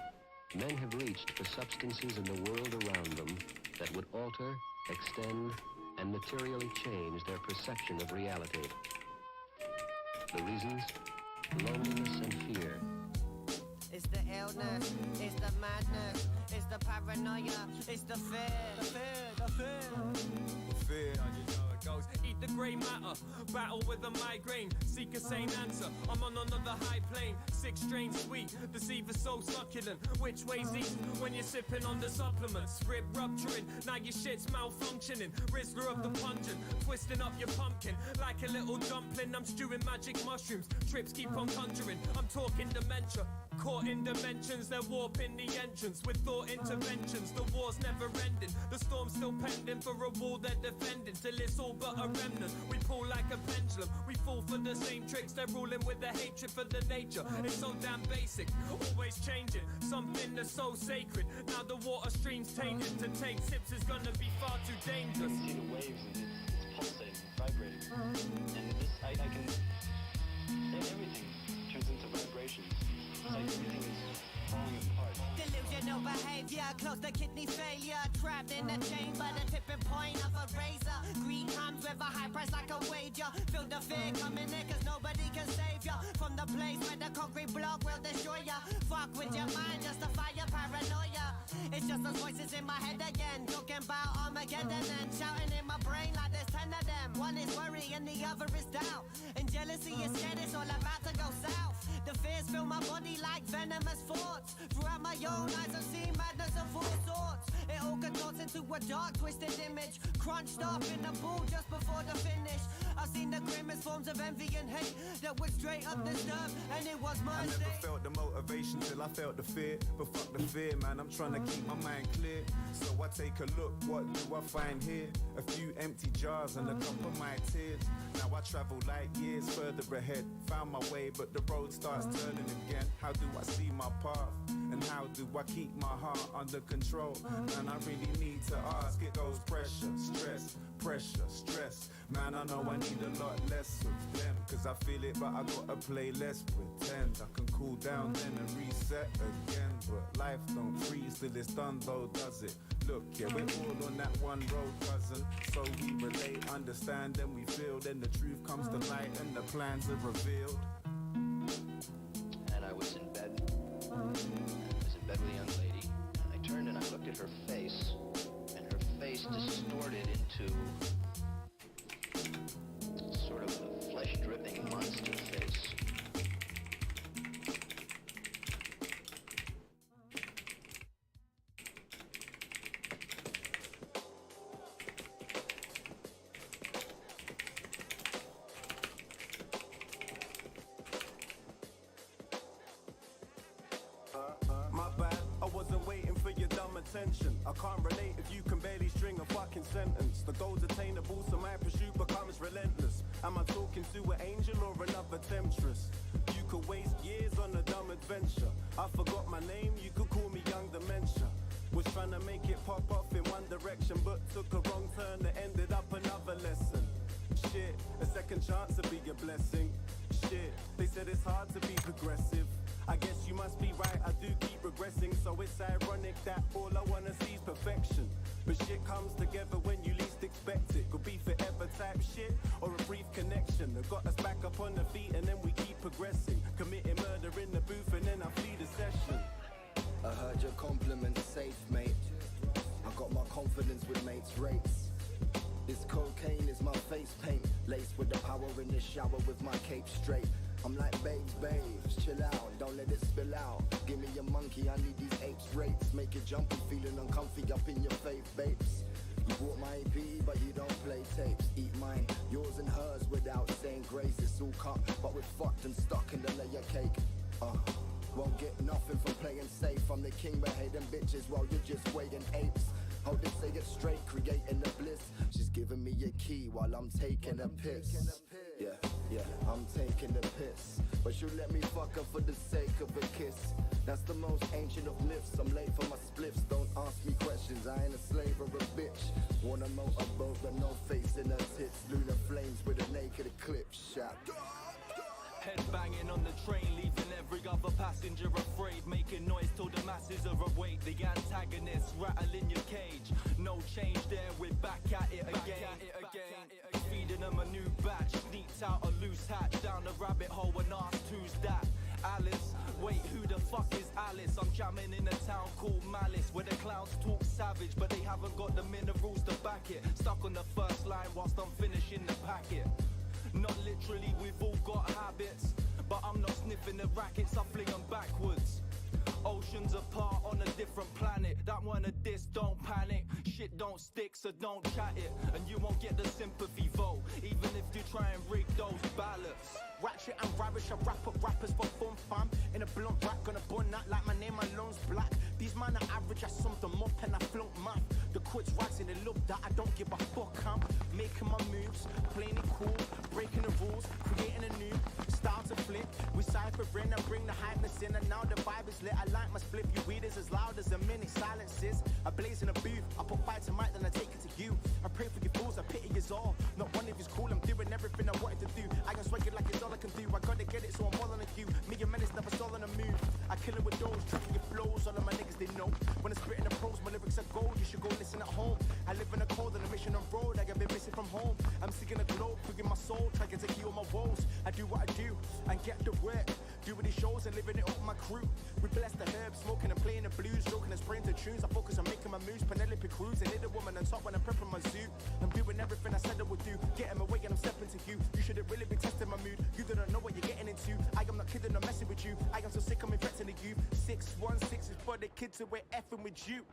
men have reached for substances in the world around them that would alter, extend, and materially change their perception of reality. The reasons? Loneliness and fear. It's the illness, it's the madness, it's the paranoia, it's the fear. The Fear. You know it goes. Eat the grey matter, battle with a migraine, seek a sane answer. I'm on another high plane, 6 strains sweet, deceiver so succulent. Which way's east when you're sipping on the supplements? Rib rupturing, now your shit's malfunctioning. Rizzler of the pungent, twisting up your pumpkin like a little dumpling. I'm stewing magic mushrooms, trips keep on conjuring. I'm talking dementia, caught in dimensions. They're warping the entrance with thought interventions. The war's never ending, the storm's still pending for a wall they're defending till it's all but a remnant. We pull like a pendulum, we fall for the same tricks. They're ruling with the hatred for the nature. It's so damn basic, always changing. Something that's so sacred. Now the water stream's tainted. To take sips is gonna be far too dangerous. You can see the waves and it's pulsating, vibrating. And this, I can... Everything turns into vibrations. It's like everything is falling apart. Delusional behavior, close to kidney failure. Trapped in a chamber, the tipping point of a razor. Greed comes with a high price like a wager. Feel the fear coming in cause nobody can save ya. From the place where the concrete block will destroy ya. Fuck with your mind, justify your paranoia. It's just those voices in my head again, talking about Armageddon and shouting in my brain like there's 10 of them. One is worry and the other is doubt. And jealousy is scared it's all about to go south. The fears fill my body like venomous thoughts. Throughout my own eyes I've seen madness of all sorts. It all contorts into a dark twisted image, crunched up in a ball just before the finish. I've seen the grimmest forms of envy and hate that would straight up disturb, and it was my I never mistake. felt the motivation till I felt the fear. But fuck the fear, man, I'm trying to keep my mind clear. So I take a look, what do I find here? A few empty jars and a cup of my tears. Now I travel light years further ahead. Found my way, but the road starts turning again. How do I see my path? And how do I keep my heart under control? Man, I really need to ask. It goes pressure, stress, pressure, stress. Man, I know I need a lot less of them. Cause I feel it, but I gotta play less pretend. I can cool down then and reset again. But life don't freeze till it's done though, does it? Look, yeah, we're all on that one road, cousin. So we relate, understand, and we feel. Then the truth comes to light and the plans are revealed. And I was in bed. I was in bed with a young lady. And I turned and I looked at her face. And her face distorted into sort of a flesh-dripping monster face. My bad, I wasn't waiting for your dumb attention. I can't relate if you can barely string a fucking sentence. The goal's attainable, so my pursuit becomes relentless. Am I talking to an angel or another temptress? You could waste years on a dumb adventure. I forgot my name, you could call me young dementia. Was trying to make it pop off in one direction, but took a wrong turn that ended up another lesson. Shit, a second chance would be a blessing. Shit, they said it's hard to be progressive. I guess you must be right, I do keep regressing. So it's ironic that all I wanna see is perfection. But shit comes together when you least expect it. Could be forever type shit, or a brief connection that got us back up on the feet and then we keep progressing. Committing murder in the booth and then I flee the session. I heard your compliments safe, mate. I got my confidence with mates' rates. This cocaine is my face paint, laced with the power in the shower with my cape straight. I'm like, babes, chill out, don't let it spill out. Give me a monkey, I need these apes rates. Make it jumpy, feeling uncomfy up in your faith, babes. You bought my EP, but you don't play tapes. Eat mine, yours and hers without saying grace. It's all cut, but we're fucked and stuck in the layer cake. Won't get nothing from playing safe. I'm the king behaving bitches while you're just weighing apes. Hold it, say it straight, creating the bliss. She's giving me a key while I'm taking a piss. Yeah, I'm taking the piss. But she'll let me fuck her for the sake of a kiss. That's the most ancient of myths. I'm late for my spliffs. Don't ask me questions, I ain't a slave or a bitch. Want a motorboat but no face in her tits. Lunar flames with a naked eclipse shot. Head banging on the train, leaving every other passenger passenger afraid, making noise till the masses are awake. The antagonists rattling your cage. No change there, we're back at it again. Feeding them a new batch, sneaked out a loose hatch down the rabbit hole and asked who's that. Alice, wait, who the fuck is Alice? I'm jamming in a town called Malice, where the clowns talk savage, but they haven't got the minerals to back it. Stuck on the first line whilst I'm finishing the packet. Not literally, we've all got habits, but I'm not sniffing the rackets, I fling them backwards. Oceans apart on a different planet. That one a diss, don't panic. Shit don't stick, so don't chat it. And you won't get the sympathy vote, even if you try and rig those ballots. Ratchet and ravish, I rap up rappers for fun fam. In a blunt rap, gonna burn that like my name alone's black. These man are average, I summed them up and I flunk math. The quits rising, they look that I don't give a fuck. I'm making my moves, playing it cool, breaking the rules, creating a new style to flip. We cipher in and bring the hypeness in, and now the vibe is lit. I like my split, you readers as loud as a minute silences. I blaze in a booth, I put fire to mic, then I take it to you. I pray for your fools, I pity yous all. Not one of you's cool, I'm doing everything I wanted to do. I can swag it like it's all I can do. I gotta get it, so I'm all on a queue. Me and Menace never stall on a move. I kill it with those tricky flows. All of my niggas they know. When I'm spitting the pros, my lyrics are gold. You should go listen at home. I live in a cold and a mission on road. I have been missing from home. I'm seeking a globe, bringing my soul, trying to take you on my woes. I do what I do and get the work. Doing these shows and living it up with my crew. We bless the herbs, smoking and playing the blues, stroking and spraying the tunes. I focus on making my moves. Penelope Cruz and hit the woman on top when I'm prepping my zoo. I'm doing everything I said I would do. Getting my way and I'm stepping to you. You shouldn't really be testing my mood. You don't know what you're getting into. I am not kidding, I'm messing with you. I am so sick, I'm infecting the youth. 616 is for the kids who we're effing with you.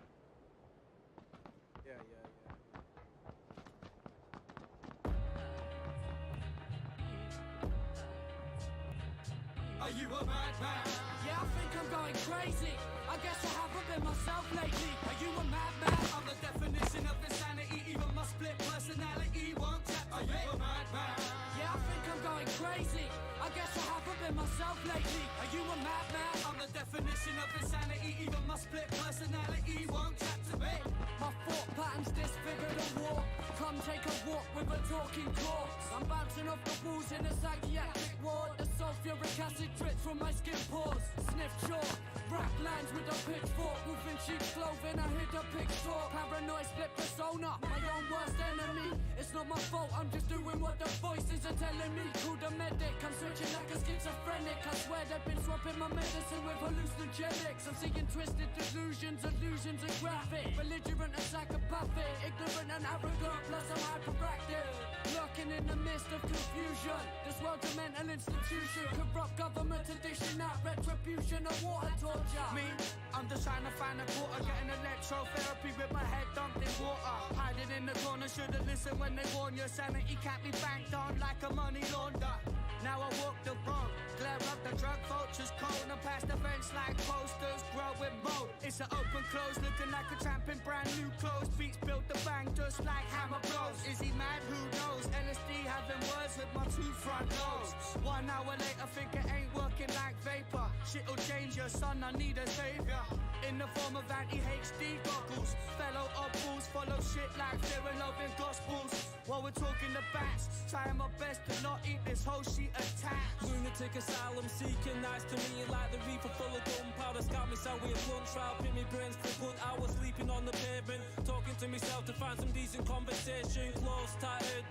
Are you a madman? Yeah, I think I'm going crazy. I guess I haven't been myself lately. Are you a madman? I'm the definition of insanity. Even my split personality won't tap to me. Are you a madman? Yeah, I think I'm going crazy. I guess I haven't been myself lately. Are you a madman? I'm the definition of insanity. Even my split personality won't tap to me. My thought patterns disfigured and warped. Come take a walk with a talking corpse. I'm bouncing off the walls in a psychiatric ward. The sulfuric acid drips from my skin pores. Sniff short, rap lines with a pitchfork. Wolf in sheep's clothing, I hit a picture. Paranoid split persona, my own worst enemy. It's not my fault, I'm just doing what the voices are telling me. Call the medic, I'm switching like a schizophrenic. I swear they've been swapping my medicine with hallucinogenics. I'm seeing twisted delusions, illusions and graphic. Belligerent and psychopathic, ignorant and arrogant, plus I'm hyperactive. Lurking in the midst of confusion. This world's a mental institution. Corrupt government to dishing out retribution and water torture. Me, I'm just trying to find a quarter, getting electrotherapy with my head dumped in water. Hiding in the corner, should've listened when they warn you. Sanity can't be banked on like a money launder. Now I walk the road, glare up the drug vultures cold and past events like posters growing mold. It's an open close, looking like a tramp in brand new clothes. Beats built the bang just like hammer blows. Is he mad? Who knows? LSD having words with my two front lobes. 1 hour later, think it ain't working like vapor. Shit'll change your son, I need a savior. In the form of anti-HD goggles. Fellow oddballs follow shit like fear and love in gospels. While we're talking the bats, trying my best to not eat this whole sheet of tats. Lunatic asylum seeking, nice to me like the reefer full of gunpowder. Scout me so with blunt trial, pin me brains for good hours. Sleeping on the pavement, talking to myself to find some decent conversation. Close tighted,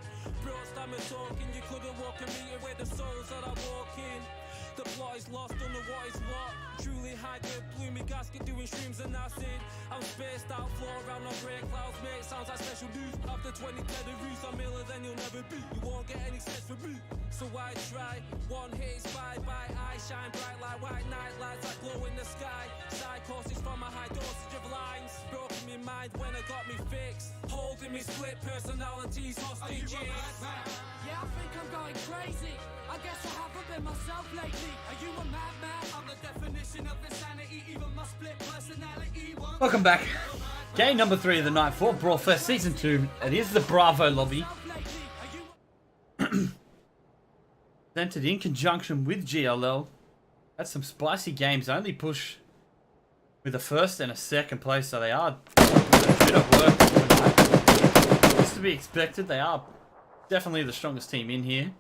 broad stammer talking. You couldn't walk a meter with the souls that I walk in. The plot is lost, don't know what is what. Truly high grade, bloomy gasket doing streams and acid. I'm spaced out, floor around on grey clouds, mate. Sounds like special news. After 20 pedigree, I'm iller than you'll never be. You won't get any sense from me. So I try, one hit is bye-bye. I shine bright like white night lights that glow in the sky. Psychosis from a high dosage of lines. Broken me mind when I got me fixed. Holding me split personalities, hostages. Yeah, I think I'm going crazy. I guess I haven't been myself lately. Are you a madman? I'm the definition of insanity. Even my split personality won't. Welcome back. Game number 3 of the night for BrawlFest Season 2. It is the Bravo lobby. Presented in conjunction with GLL. That's some spicy games. Only push with a first and a second place, so they are doing a bit of work tonight. It's to be expected. They are definitely the strongest team in here.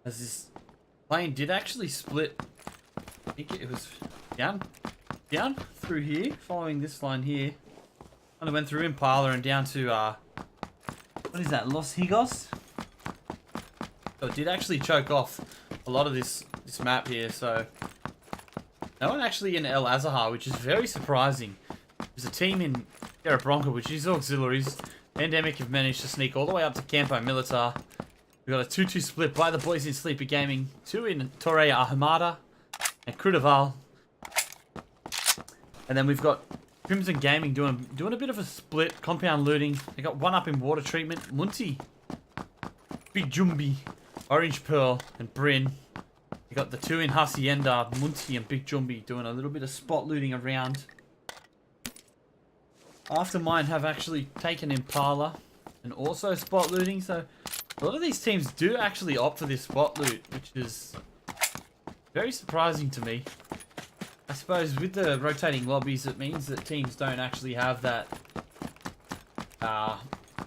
As this lane did actually split think it was down through here, following this line here. Kind of went through Impala and down to, what is that, Los Higos? So it did actually choke off a lot of this map here, so no one actually in El Azahar, which is very surprising. There's a team in Terra Bronca, which is auxiliaries. Pandemic have managed to sneak all the way up to Campo Militar. We've got a 2-2 split by the boys in Sleepy Gaming, 2 in Torre Ahmada and Crudaval. And then we've got Crimson Gaming doing a bit of a split, compound looting. They got 1 up in water treatment. Munti, Big Jumbi, Orange Pearl, and Bryn. We got the 2 in Hacienda, Munti and Big Jumbi doing a little bit of spot looting around. Aftermind have actually taken Impala and also spot looting, so a lot of these teams do actually opt for this spot loot, which is very surprising to me. I suppose with the rotating lobbies, it means that teams don't actually have that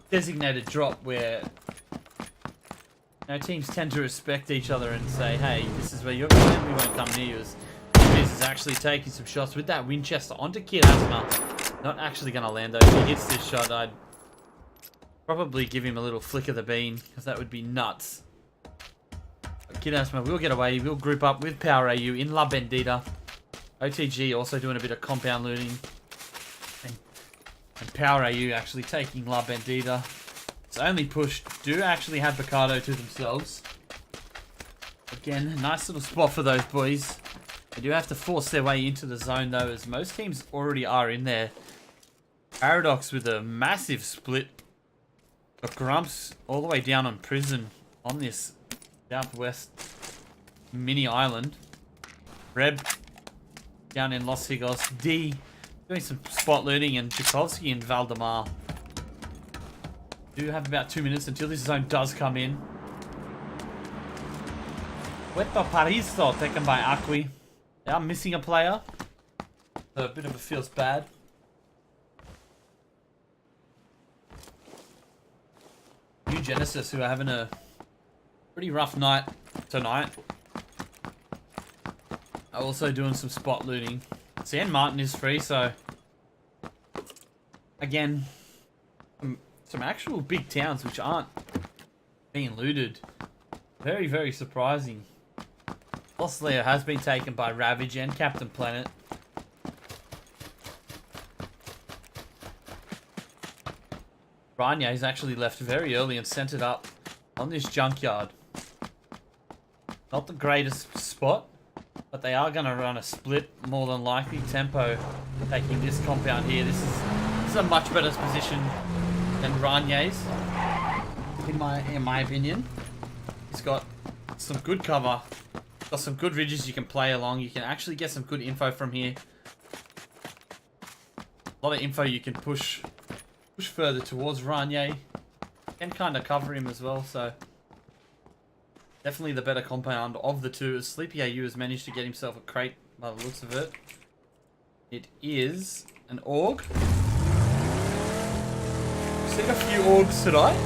designated drop where teams tend to respect each other and say, hey, this is where you're going, we won't come near you. This is actually taking some shots with that Winchester onto Kid Asma. Not actually going to land though. If he hits this shot, I'd probably give him a little flick of the bean, because that would be nuts. But Kid Asma will get away. We'll group up with Power AU in La Bendita. OTG also doing a bit of compound looting. And Power AU actually taking La Bendita. It's only push do actually have Picardo to themselves. Again, a nice little spot for those boys. They do have to force their way into the zone though, as most teams already are in there. Paradox with a massive split. Got Grumps all the way down on Prison on this southwest mini island. Reb down in Los Higos. D doing some spot looting, and Tchaikovsky and Valdemar. Do have about 2 minutes until this zone does come in. Puerto Pariso taken by Acqui. They are missing a player. So a bit of a feels bad. New Genesis, who are having a pretty rough night tonight, are also doing some spot looting. San Martin is free, so again, some actual big towns which aren't being looted. Very, very surprising. Lost Layer has been taken by Ravage and Captain Planet. Rania is actually left very early and sent it up on this junkyard. Not the greatest spot, but they are going to run a split more than likely. Tempo taking this compound here. This is a much better position than Ranye's, in my opinion. He's got some good cover. Got some good ridges you can play along. You can actually get some good info from here. A lot of info you can push further towards Ranye. Can kind of cover him as well, so definitely the better compound of the two. As Sleepy AU has managed to get himself a crate by the looks of it. It is an AUG. We've seen a few AUGs tonight.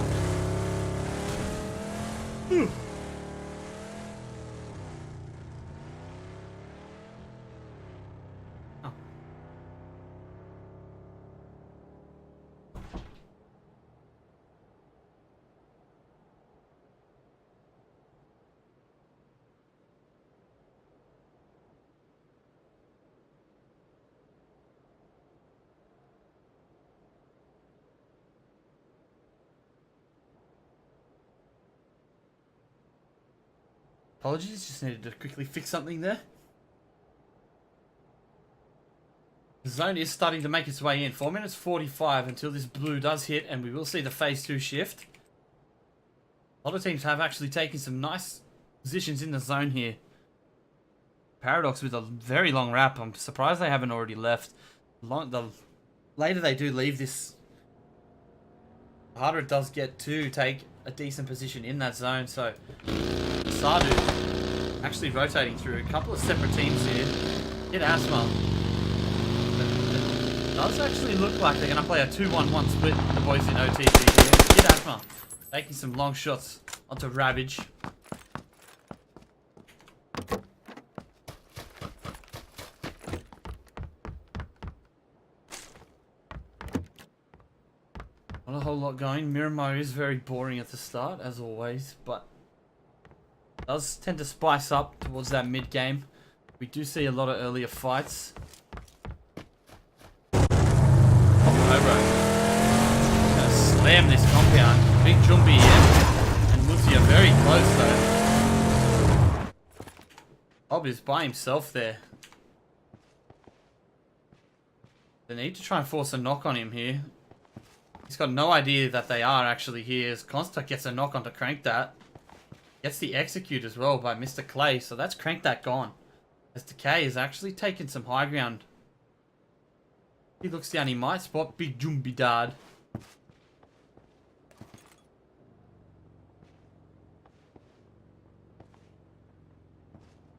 Apologies, just needed to quickly fix something there. The zone is starting to make its way in. 4 minutes 45 until this blue does hit, and we will see the phase 2 shift. A lot of teams have actually taken some nice positions in the zone here. Paradox with a very long wrap. I'm surprised they haven't already left. The later they do leave this, the harder it does get to take a decent position in that zone. So Sardu actually rotating through a couple of separate teams here. Hit Asma. It does actually look like they're going to play a 2-1-1 split, the boys in OTG here. Hit Asma taking some long shots onto Ravage. lot going. Miramar is very boring at the start, as always, but does tend to spice up towards that mid game. We do see a lot of earlier fights. Gonna slam this compound. Big Jumbi here. And Lucy are very close though. Bob is by himself there. They need to try and force a knock on him here. He's got no idea that they are actually here. As Constant gets a knock on to Crank That. Gets the execute as well by Mr. Clay. So that's Crank That gone. As Decay is actually taking some high ground. He looks down. He might spot Big Jumbi Dad.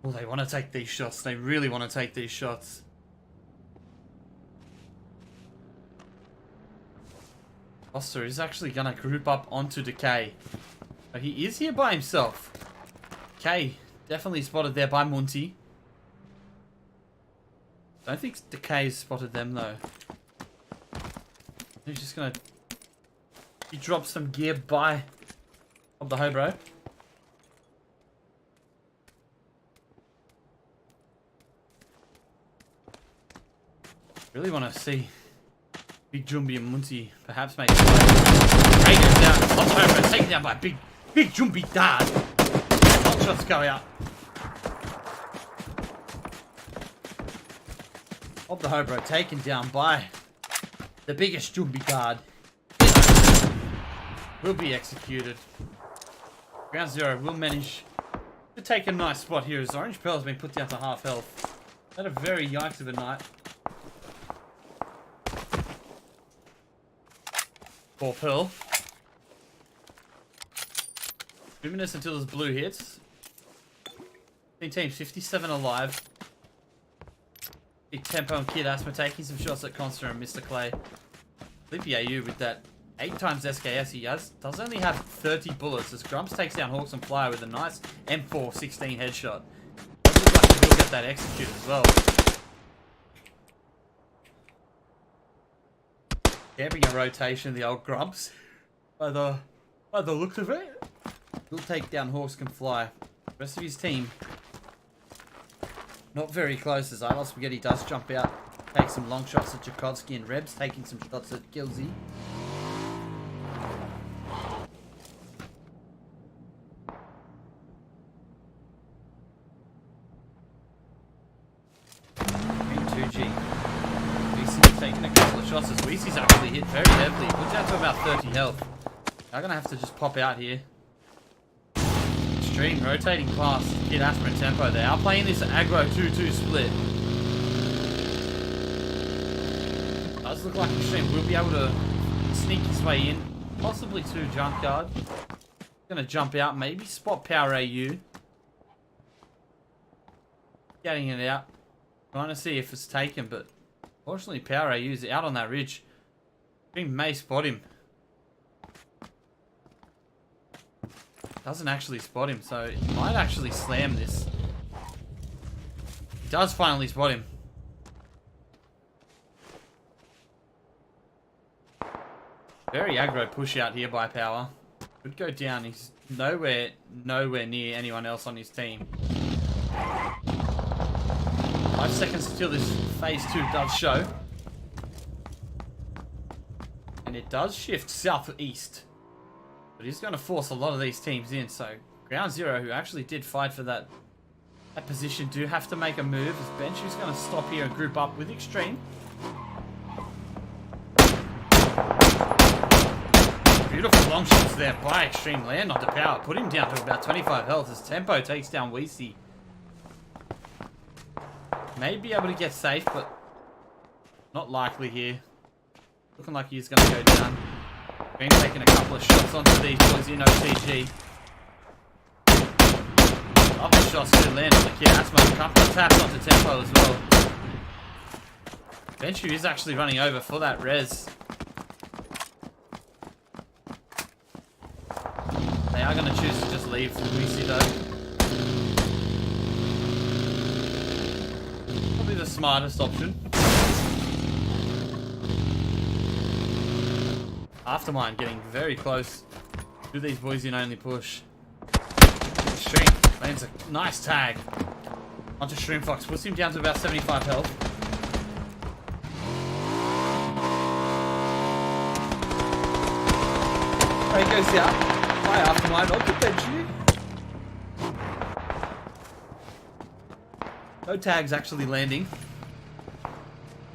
Well, they want to take these shots. They really want to take these shots. Foster is actually going to group up onto Decay. But he is here by himself. Decay definitely spotted there by Munti. Don't think Decay's spotted them though. He's just going to... He drops some gear by of the Hobro. Really want to see Big Jumbi and Munti perhaps make it. Break it down. Top Hobro taken down by Big Jumbi Dad. Hot shots go out. Of the Hobro taken down by the biggest Jumbi guard. Will be executed. Ground Zero will manage to take a nice spot here as Orange Pearl has been put down to half health. Had a very yikes of a night. For Pearl. 2 minutes until his blue hits. Team 57 alive. Big Tempo and Kid Asthma taking some shots at Constant and Mr. Clay. Sleepy AU with that 8 times SKS. He does only have 30 bullets as Grumps takes down Hawks and Flyer with a nice M4 16 headshot. Does look like he will get that execute as well. Camping a rotation, the old Grumps. By the look of it. He'll take down Hawks can Fly. The rest of his team not very close as Idol Spaghetti does jump out. Take some long shots at Jakovsky and Rebs, taking some shots at Gilsey. Green 2G. VC taking a couple of shots as Weezy's actually hit very heavily. Put down to about 30 health. I'm gonna have to just pop out here. Extreme rotating past Kid Asthma and Tempo. They are playing this aggro 2-2 split. Does look like Extreme will be able to sneak his way in. Possibly to Junkyard. Gonna jump out, maybe spot Power AU. Getting it out. Trying to see if it's taken, but fortunately Power AU is out on that ridge. Extreme may spot him. Doesn't actually spot him, so he might actually slam this. He does finally spot him. Very aggro push out here by Power. Could go down. He's nowhere near anyone else on his team. 5 seconds until this phase 2 does show. And it does shift southeast. But he's going to force a lot of these teams in. So Ground Zero, who actually did fight for that position, do have to make a move. As Benchu's going to stop here and group up with Extreme. Beautiful long shots there by Extreme. Land onto Power. Put him down to about 25 health as Tempo takes down Weezy. May be able to get safe, but not likely here. Looking like he's going to go down. Been taking a couple of shots onto these boys in OTG. Other shots do land on the Kid Asthma. A couple of taps onto Tempo as well. Benchu is actually running over for that res. They are going to choose to just leave Luisi though. Probably the smartest option. Aftermind getting very close to these boys in only push. Stream lands a nice tag onto Shroom Fox, puts him down to about 75 health. He goes out by Aftermind onto Benji. No tags actually landing.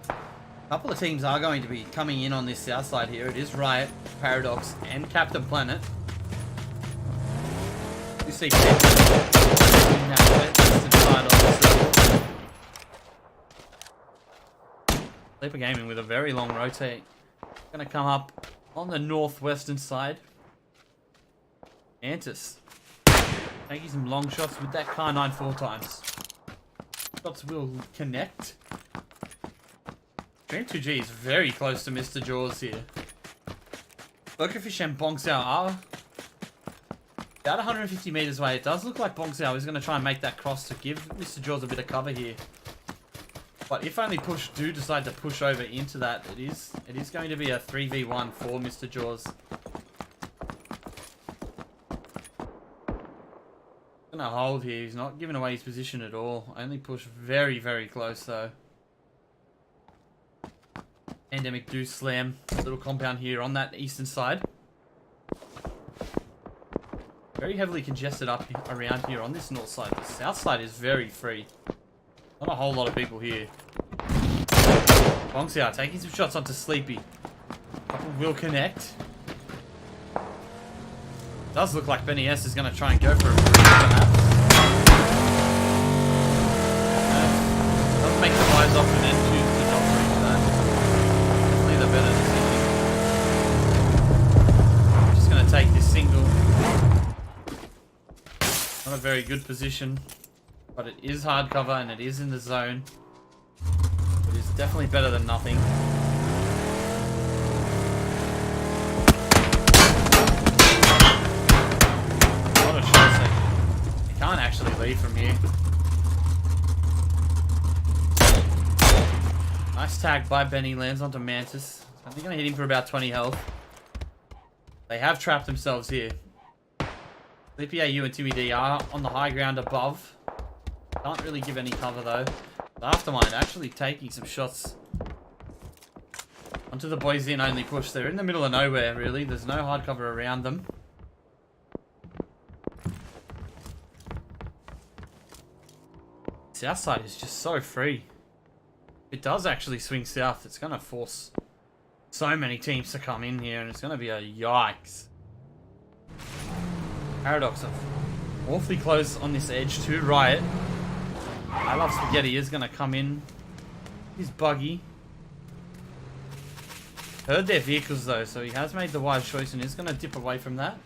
A couple of teams are going to be coming in on this south side here. It is Riot, Paradox, and Captain Planet. You see Sleeper Gaming with a very long rotate. Gonna come up on the northwestern side. Antis taking some long shots with that car 9 4 times. Shots will connect. Dream 2G is very close to Mr. Jaws here. Bokafish and Bongsao are about 150 meters away. It does look like Bongsao is going to try and make that cross to give Mr. Jaws a bit of cover here. But if only Push do decide to push over into that, it is going to be a 3v1 for Mr. Jaws. Gonna hold here. He's not giving away his position at all. Only push very, very close though. Pandemic do slam a little compound here on that eastern side. Very heavily congested up around here on this north side. The south side is very free. Not a whole lot of people here. Bongsao taking some shots onto Sleepy. Couple will connect. Does look like Benny S is going to try and go for a perhaps. Doesn't make the flies off and then choose to not reach that. Definitely the better decision. Just going to take this single. Not a very good position, but it is hard cover and it is in the zone. It is definitely better than nothing. Can't actually leave from here. Nice tag by Benny, lands onto Mantis. I think I'm gonna hit him for about 20 health. They have trapped themselves here. Sleepy AU and Timmy D are on the high ground above. Can't really give any cover though. Aftermind actually taking some shots onto the boys in only push. They're in the middle of nowhere really. There's no hard cover around them. South side is just so free. It does actually swing south. It's going to force so many teams to come in here and it's going to be a yikes. Paradox are awfully close on this edge to Riot. I Love Spaghetti is going to come in. He's buggy. Heard their vehicles though, so he has made the wise choice and is going to dip away from that.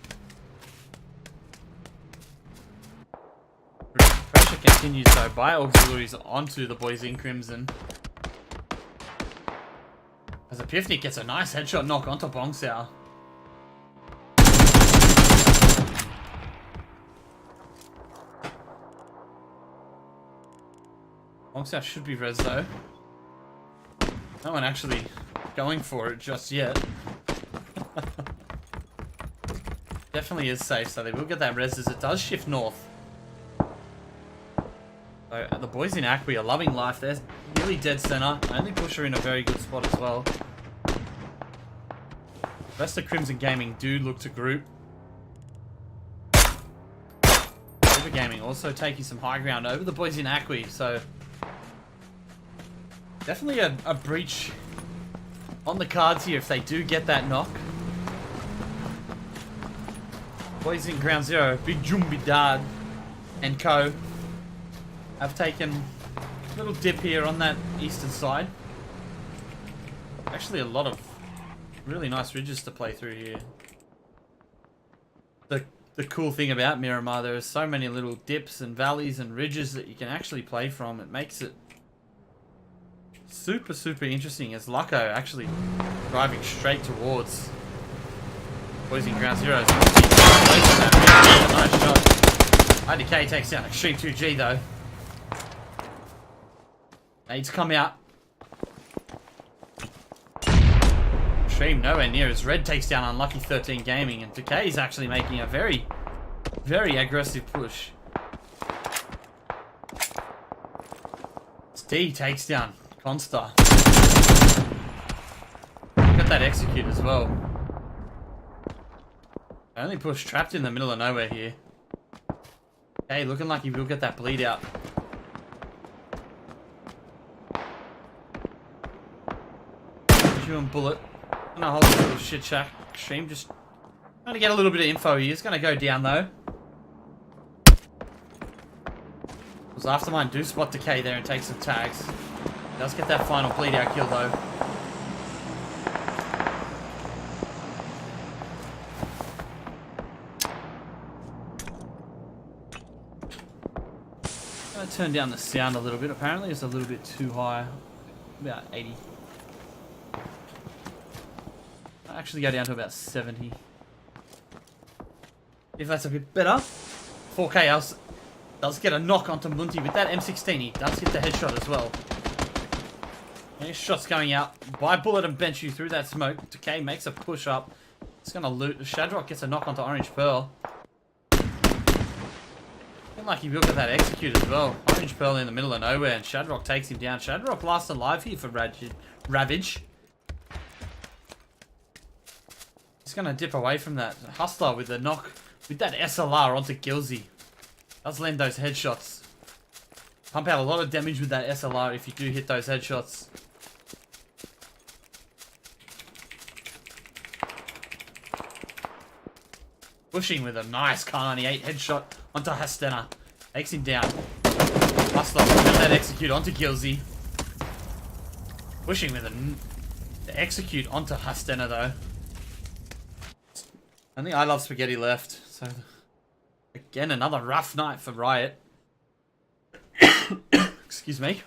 Pressure continues though by auxiliaries onto the boys in Crimson. As Epiphany gets a nice headshot knock onto Bongsao. Bongsao should be res though. No one actually going for it just yet. Definitely is safe, so they will get that res as it does shift north. So the boys in Acqui are loving life. They're really dead center. Only Pusher in a very good spot as well. The rest of Crimson Gaming do look to group. Super Gaming also taking some high ground over the boys in Acqui, so definitely a breach on the cards here if they do get that knock. Boys in Ground Zero, Big Jumbi Dad and co have taken a little dip here on that eastern side. Actually a lot of really nice ridges to play through here. The cool thing about Miramar, there are so many little dips and valleys and ridges that you can actually play from. It makes it super, super interesting as Lucko actually driving straight towards boys in Ground Zero. Nice shot. IDK takes down Extreme 2G though. Nades come out. Extreme nowhere near as Red takes down Unlucky 13 Gaming, and Decay is actually making a very, very aggressive push. D takes down Constar. Got that execute as well. Only push trapped in the middle of nowhere here. Hey, looking like he will get that bleed out. And Bullet. Gonna hold a little shit shack. Extreme just trying to get a little bit of info here. He's gonna go down though. Because Aftermind do spot Decay there and take some tags. Does get that final bleed out kill though. Gonna turn down the sound a little bit. Apparently it's a little bit too high. About 80. I'll actually go down to about 70. If that's a bit better. 4K else does get a knock onto Munti with that M16. He does get the headshot as well. And shots going out by Bullet and Bench you through that smoke. Decay makes a push up. It's gonna loot. Shadrock gets a knock onto Orange Pearl. Looking like he will get that execute as well. Orange Pearl in the middle of nowhere and Shadrock takes him down. Shadrock last alive here for Ravage. He's gonna dip away from that. Hustler with the knock with that SLR onto Gilsey. Does land those headshots. Pump out a lot of damage with that SLR if you do hit those headshots. Pushing with a nice Kar 98 headshot onto Hastena. Takes him down. Hustler with that execute onto Gilsey. Pushing with the execute onto Hastena though. Only I Love Spaghetti left. So again, another rough night for Riot. Excuse me.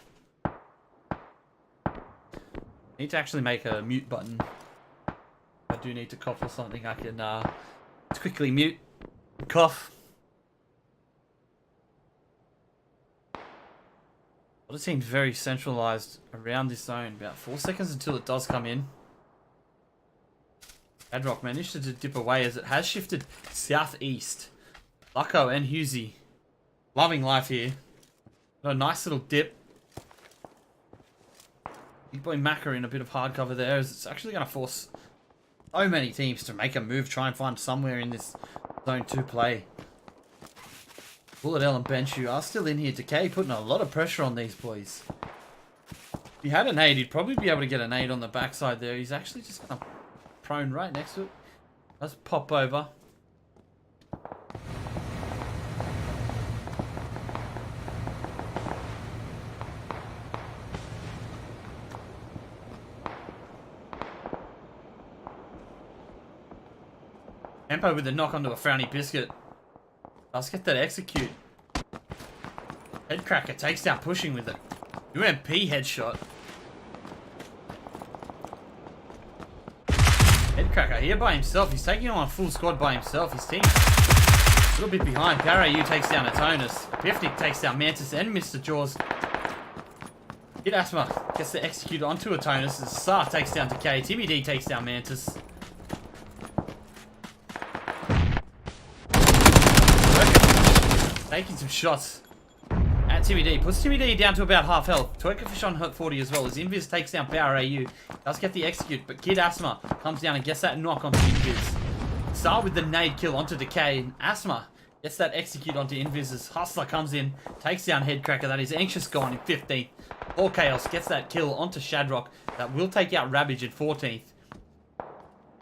Need to actually make a mute button. I do need to cough or something. I can quickly mute. Cough. Well, it seems very centralized around this zone. About 4 seconds until it does come in. Shadrock managed to dip away as it has shifted southeast. Lucko and Husey loving life here. Got a nice little dip. Big boy Macca in a bit of hard cover there as it's actually going to force so many teams to make a move, try and find somewhere in this zone to play. Bullet L and Benshu are still in here. Decay putting a lot of pressure on these boys. If he had an nade, he'd probably be able to get a nade on the backside there. He's actually just going to prone right next to it. Let's pop over. Tempo with the knock onto a Frowny Biscuit. Let's get that execute. Headcracker takes down pushing with it. UMP headshot. Headcracker here by himself. He's taking on a full squad by himself. His team a little bit behind. Parayu takes down Atonus. Pifnik takes down Mantis and Mr. Jaws. Hit Asthma gets the execute onto Atonus. Sar takes down Decay. Timmy D takes down Mantis. Taking some shots at Timmy D. Puts Timmy D down to about half health. Twerkerfish on hurt 40 as well as Invis takes down Power AU. Does get the execute, but Kid Asthma comes down and gets that knock onto Invis. Start with the nade kill onto Decay. And Asthma gets that execute onto Invis as Hustler comes in, takes down Headcracker. That is Anxious gone in 15th. All Chaos gets that kill onto Shadrock. That will take out Ravage in 14th.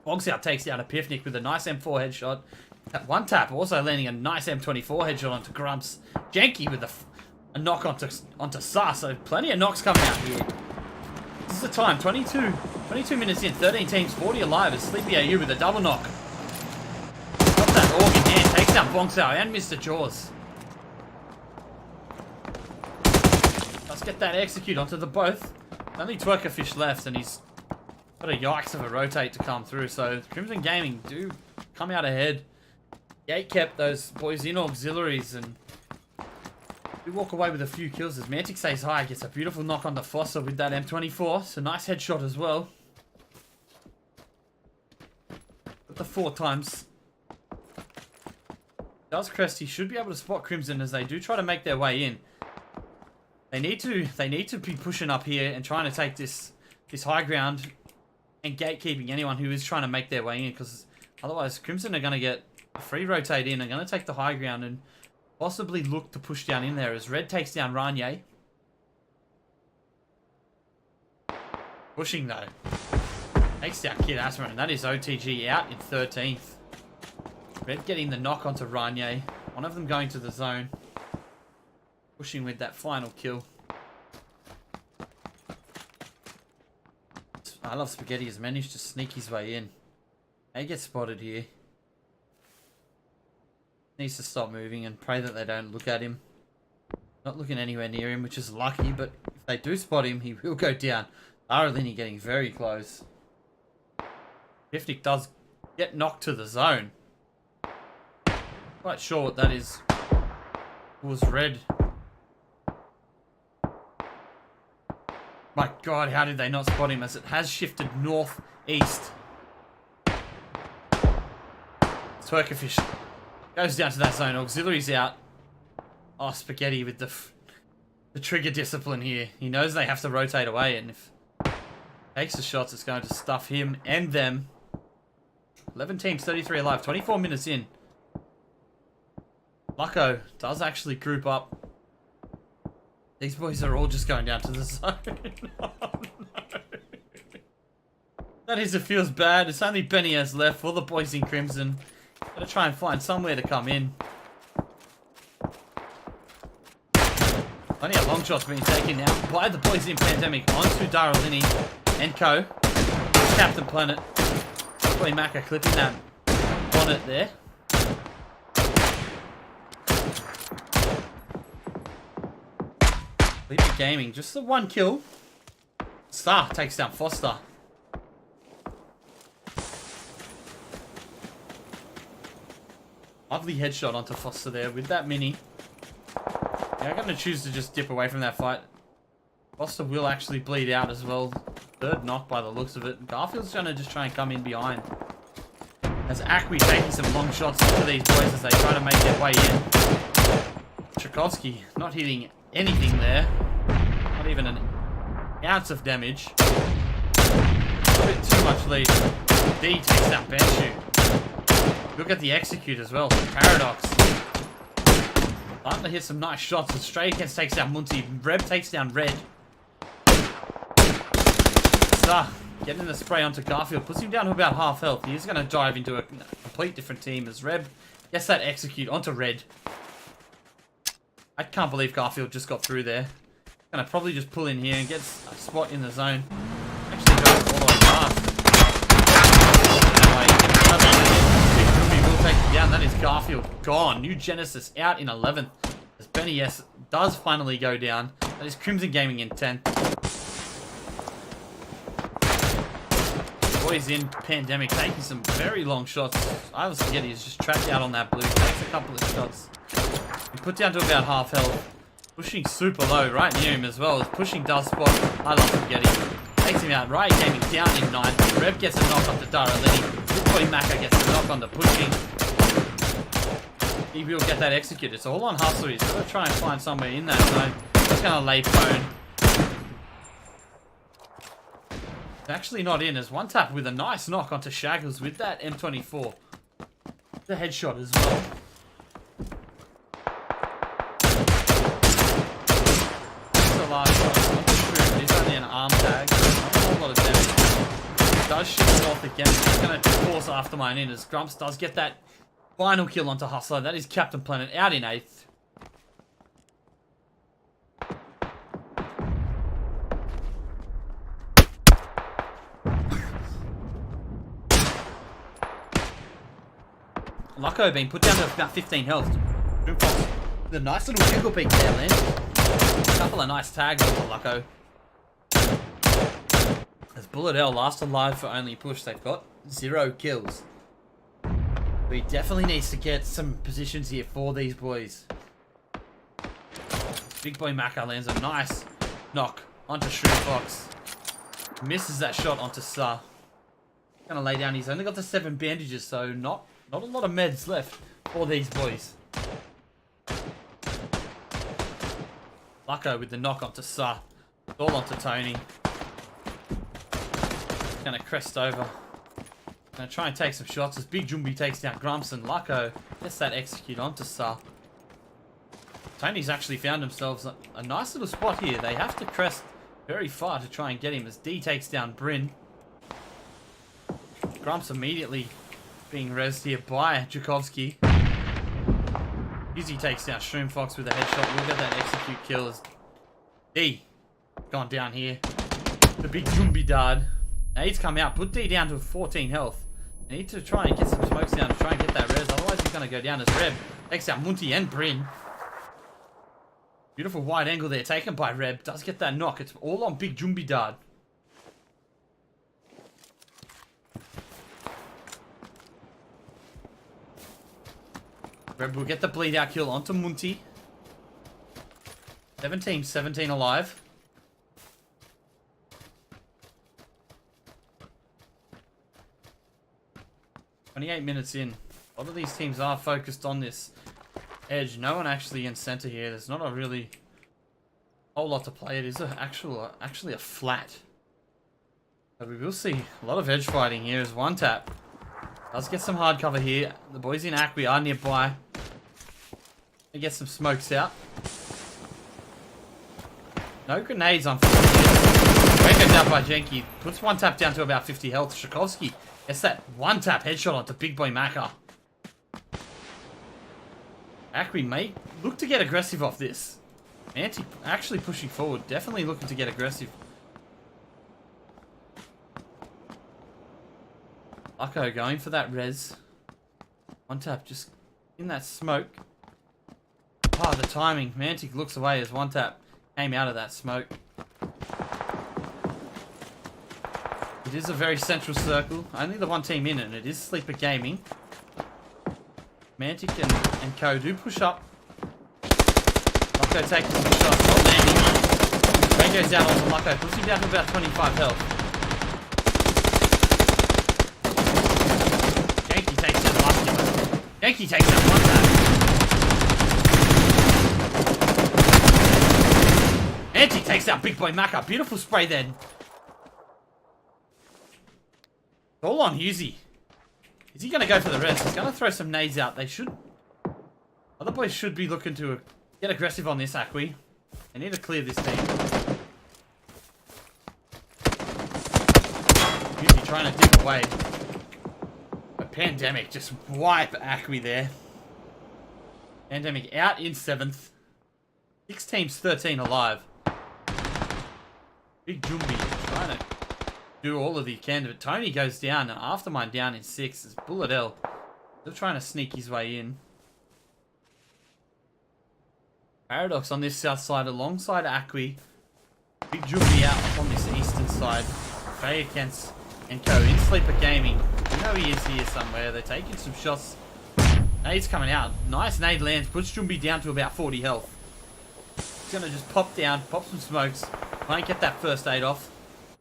Bogs out takes down Epipnik with a nice M4 headshot. That one tap also landing a nice M24 headshot onto Grumps. Janky with a knock onto Sar. So plenty of knocks coming out here. This is the time. 22 minutes in. 13 teams. 40 alive. As Sleepy AU with a double knock. Got that org in hand. Takes down Bonksao and Mr. Jaws. Let's get that execute onto the both. Only Twerkerfish left and he's got a yikes of a rotate to come through. So Crimson Gaming do come out ahead. Gate kept those boys in auxiliaries and we walk away with a few kills as Mantic stays high, gets a beautiful knock on the Fossa with that M24. So nice headshot as well. the 4 times. Does Cresty should be able to spot Crimson as they do try to make their way in. They need to be pushing up here and trying to take this high ground and gatekeeping anyone who is trying to make their way in, because otherwise Crimson are going to get a free rotate in and going to take the high ground and possibly look to push down in there as Red takes down Ranye. Pushing though. Takes down Kid Asma, and that is OTG out in 13th. Red getting the knock onto Ranye. One of them going to the zone. Pushing with that final kill. I Love Spaghetti has managed to sneak his way in. They get spotted here. Needs to stop moving and pray that they don't look at him. Not looking anywhere near him, which is lucky, but if they do spot him, he will go down. Aralini getting very close. Pifnik does get knocked to the zone. Quite sure what that is. It was Red. My god, how did they not spot him as it has shifted northeast? Twerkerfish goes down to that zone. Auxiliary's out. Oh, Spaghetti with the trigger discipline here. He knows they have to rotate away, and if he takes the shots, it's going to stuff him and them. 11 teams, 33 alive, 24 minutes in. Lucko does actually group up. These boys are all just going down to the zone. Oh, no. That is, it feels bad. It's only Benny has left for the boys in Crimson. Gotta try and find somewhere to come in. Plenty of long shots being taken now by the boys in Pandemic onto Daralini and co. Captain Planet. Boy Macca clipping that bonnet there. Leader Gaming, just the 1 kill. Star takes down Foster. Lovely headshot onto Foster there with that mini. Yeah, I'm going to choose to just dip away from that fight. Foster will actually bleed out as well. 3rd knock by the looks of it. Garfield's going to just try and come in behind. As Akwi taking some long shots onto these boys as they try to make their way in. Tchaikovsky not hitting anything there. Not even an ounce of damage. A bit too much lead. D takes down Banshu. Look at the execute as well. Paradox. Starting to hit some nice shots. And Stray Cats takes down Munti. Reb takes down Red. Star getting the spray onto Garfield. Puts him down to about half health. He's going to dive into a complete different team as Reb gets that execute onto Red. I can't believe Garfield just got through there. Gonna probably just pull in here and get a spot in the zone. Actually goes all the way past. Anyway, will take it down. That is Garfield gone. New Genesis out in 11th. As Benny S does finally go down. That is Crimson Gaming in 10th. Boys in Pandemic taking some very long shots. I was forgetting he's just trapped out on that blue. Takes a couple of shots. He put down to about half health. Pushing super low, right near him as well. As pushing does spot. I love Spaghetti. Takes him out. Riot Gaming down in 9th. Rev gets a knock onto Daralini. This boy Macca gets a knock on the pushing. He will get that executed. It's all on Hustle. He's got to try and find somewhere in that zone. He's going to lay prone. It's actually not in. As one tap with a nice knock onto Shaggles with that M24. The headshot as well. Last shot. It's only an arm tag. Not a whole lot of damage. It does shift north again. It's going to force aftermine in as Grumps does get that final kill onto Hustler. That is Captain Planet out in 8th. Lucko being put down to about 15 health. The nice little jiggle peek there, Lance. Couple of nice tags onto Lucko. As Bullet L last alive for only push, they've got 0 kills. But he definitely needs to get some positions here for these boys. Big boy Macca lands a nice knock onto Shroom Fox. Misses that shot onto Sa. Gonna lay down. He's only got the 7 bandages, so not a lot of meds left for these boys. Lucko with the knock onto Sa. All onto Tony. Gonna crest over. Gonna try and take some shots as Big Jumbi takes down Grumps, and Lucko gets that execute onto Sa. Tony's actually found themselves a nice little spot here. They have to crest very far to try and get him as D takes down Bryn. Grumps immediately being rezzed here by Jakovsky. Izzy takes down Shroom Fox with a headshot. We'll get that execute kill as D gone down here. The Big Jumbi dad. Now he's come out, put D down to 14 health. They need to try and get some smokes down to try and get that res, otherwise he's going to go down as Reb. Takes out Munti and Bryn. Beautiful wide angle there taken by Reb. Does get that knock. It's all on Big Jumbi dad. Reb will get the bleed out kill onto Munti. 17 alive. "28 minutes in. A lot of these teams are focused on this edge. No one actually in center here. There's not a really whole lot to play. It is actually a flat. But we will see a lot of edge fighting here as one tap does get some hard cover here. The boys in Acqui are nearby. They get some smokes out. No grenades unfortunately. Great goes out by Jenki. Puts one tap down to about 50 health. Shakovsky gets that one tap headshot onto Big Boy Maka. Acqui may look to get aggressive off this. Anti actually pushing forward. Definitely looking to get aggressive. Lucko going for that res. One tap just in that smoke. Ah, the timing. Mantic looks away as one tap came out of that smoke. It is a very central circle. Only the one team in it, and it is Sleeper Gaming. Mantic and Co do push up. Lucko taking some shots, not landing. Rain goes down onto Lucko, puts him down to about 25 health. Yankee takes down the muscular. Yankee takes down one tap. Mantic takes out Big Boy Maka. Beautiful spray then. All on Husey. Is he going to go for the rest? He's going to throw some nades out. They should... Other boys should be looking to get aggressive on this Acqui. They need to clear this team. Husey trying to dip away. But Pandemic just wipe Acqui there. Pandemic out in 7th. 6 teams, 13 alive. Big Jumbi trying to do all of the can, but Tony goes down, and Aftermind down in 6 as Bullet L still trying to sneak his way in. Paradox on this south side alongside Acqui. Big Jumbi out on this eastern side. Faye against and Co in Sleeper Gaming. You know he is here somewhere. They're taking some shots. Nade's coming out. Nice nade lands. Puts Jumbi down to about 40 health. He's going to just pop down, pop some smokes. Might get that first aid off.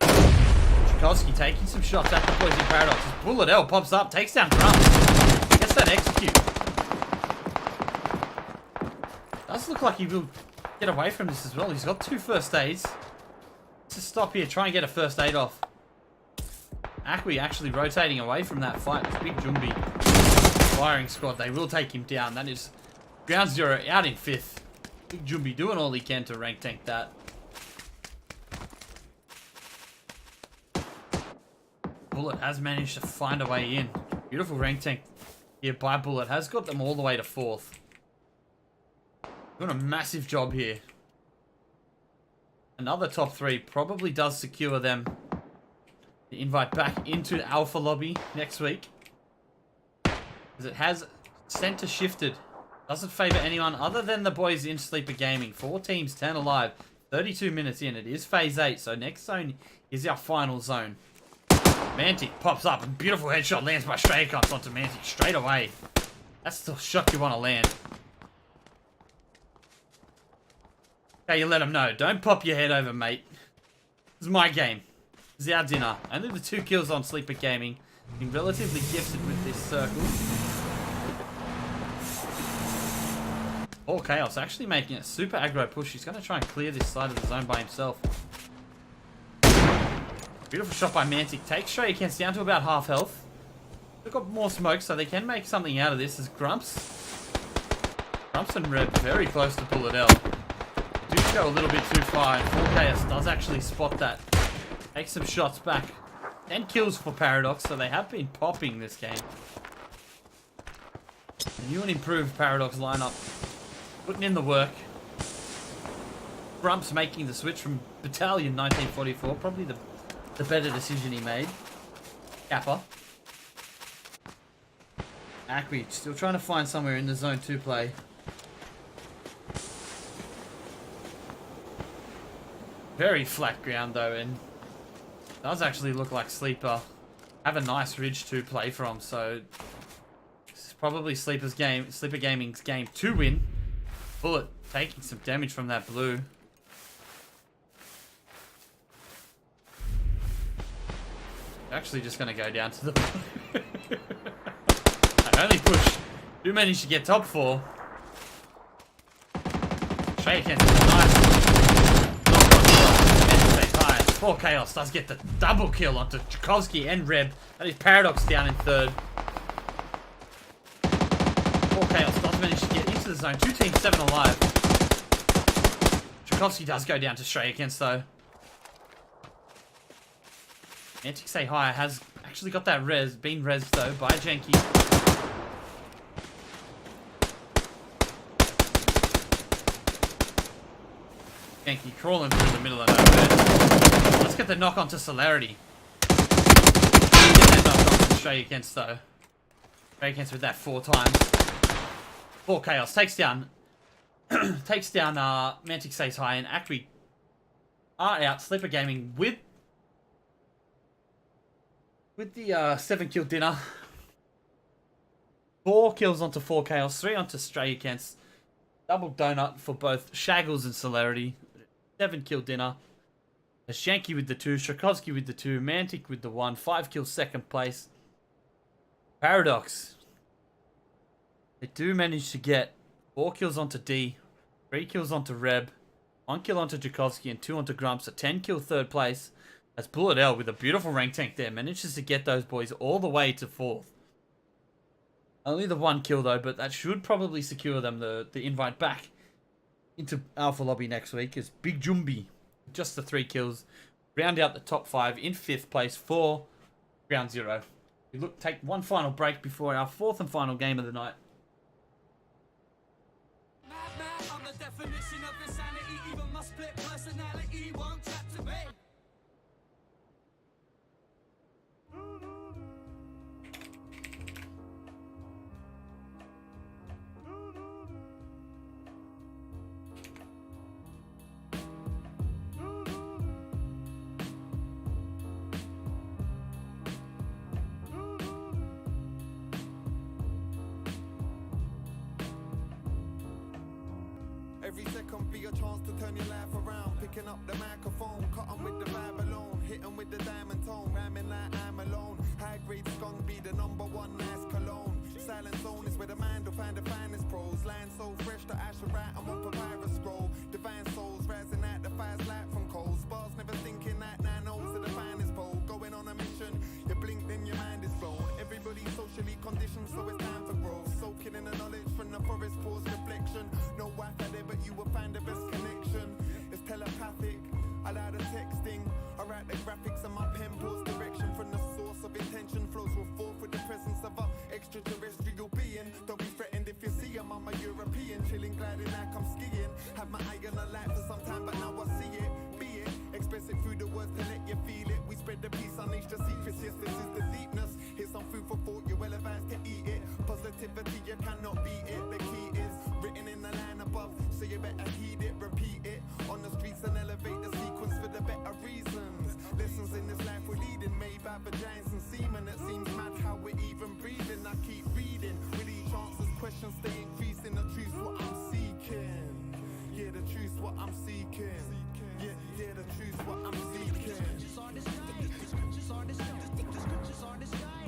Jakovsky taking some shots at the boys in Paradox. His Bullet L pops up, takes down Grumps. Gets that execute. Does look like he will get away from this as well. He's got 2 first aids. Let's stop here, try and get a first aid off. Acqui actually rotating away from that fight. Big Jumbi. Firing squad, they will take him down. That is ground 0 out in 5th. Big Jumbi doing all he can to rank tank that. Bullet has managed to find a way in. Beautiful rank tank here by Bullet. Has got them all the way to 4th. Doing a massive job here. Another top 3 probably does secure them the invite back into Alpha Lobby next week. As it has center shifted. Doesn't favour anyone other than the boys in Sleeper Gaming. 4 teams, 10 alive. 32 minutes in. It is phase 8, so next zone is our final zone. Mantic pops up and beautiful headshot lands by Straycox onto Mantic straight away. That's the shot you want to land. Okay, you let him know. Don't pop your head over, mate. This is my game. This is our dinner. Only the 2 kills on Sleeper Gaming. Being relatively gifted with this circle. All Chaos actually making a super aggro push. He's going to try and clear this side of the zone by himself. Beautiful shot by Mantic. Takes Stray Against down to about half health. They've got more smoke, so they can make something out of this as Grumps and Red very close to pull it out. Do go a little bit too far, and 4KS does actually spot that. Takes some shots back. 10 kills for Paradox, so they have been popping this game. New and improved Paradox lineup. Putting in the work. Grumps making the switch from Battalion 1944. Probably the better decision he made. Kappa. Acme still trying to find somewhere in the zone 2 play. Very flat ground though, and does actually look like Sleeper have a nice ridge to play from, so this is probably Sleeper Gaming's game to win. Bullet taking some damage from that blue. Actually just gonna go down to the I only push. Do manage to get top 4. Shake against the nice. 4 Chaos does get the double kill onto Tchaikovsky and Reb. That is Paradox down in 3rd. 4 Chaos does manage to get into the zone. 2 teams, 7 alive. Tchaikovsky does go down to Stray Against though. Mantic Say Hi has actually got that been rezzed though by Janky. Janky crawling through the middle of nowhere. Let's get the knock onto Celerity. Get that knock onto Stray Against though. Stray Against with that 4 times. 4 Chaos takes down Mantic Says Hi, and Acri are out. Sleeper Gaming with the 7 kill dinner. 4 kills onto 4 Chaos, 3 onto Stray Against. Double donut for both Shaggles and Celerity. 7 kill dinner. Shanky with the 2, Strakovsky with the 2, Mantic with the 1, 5 kills 2nd place. Paradox. They do manage to get 4 kills onto D, 3 kills onto Reb, 1 kill onto Tchaikovsky and 2 onto Grumps, a 10 kill 3rd place. As Bullet L with a beautiful rank tank there manages to get those boys all the way to 4th. Only the 1 kill though, but that should probably secure them the invite back into Alpha Lobby next week as Big Jumbi, just the 3 kills, round out the top 5 in 5th place for round 0. We take one final break before our 4th and final game of the night. I'm the definition of insanity, even my split personality won't chat to me. Every second be a chance to turn your life around. Picking up the microphone, cut 'em with the vibe alone. Hit 'em with the diamond tone, rhyming like I'm alone. High grade skunk be the #1 nice cologne. Silent zone is where the mind will find the finest pros. Lines so fresh that I should write 'em on papyrus scroll. Divine souls rising out the fire's light from cold. Spars never thinking that 9 O's are the finest pole. Going on a mission, you blink then your mind is blown. Everybody socially conditioned, so it's time for growth. Soaking in the knowledge from the forest pause reflection. No Wi-Fi there, but you will find the best connection. It's telepathic, I like the texting. I write the graphics and my pen pulls direction from the source of intention. Flows will forth with the presence of a extraterrestrial being. Don't be threatened if you see him, I'm a European. Chilling, gliding like I'm skiing. Have my eye on the light for some time, but now I see it. Be it, express it through the words to let you feel it. We spread the peace, unleash the secrets, yes this is the deepness. Here's some food for thought, you're well advised to eat it. Positivity, you cannot beat it. The key is written in the line above, so you better heed it, repeat it. On the streets and elevate the sequence for the better reasons. Lessons in this life we're leading, made by vaginas and semen. It seems mad how we're even breathing. I keep reading, with each answer's questions stay increasing. The truth's what I'm seeking. Yeah, the truth's what I'm seeking. Yeah, the truth's what I'm seeking. The scriptures are the sky.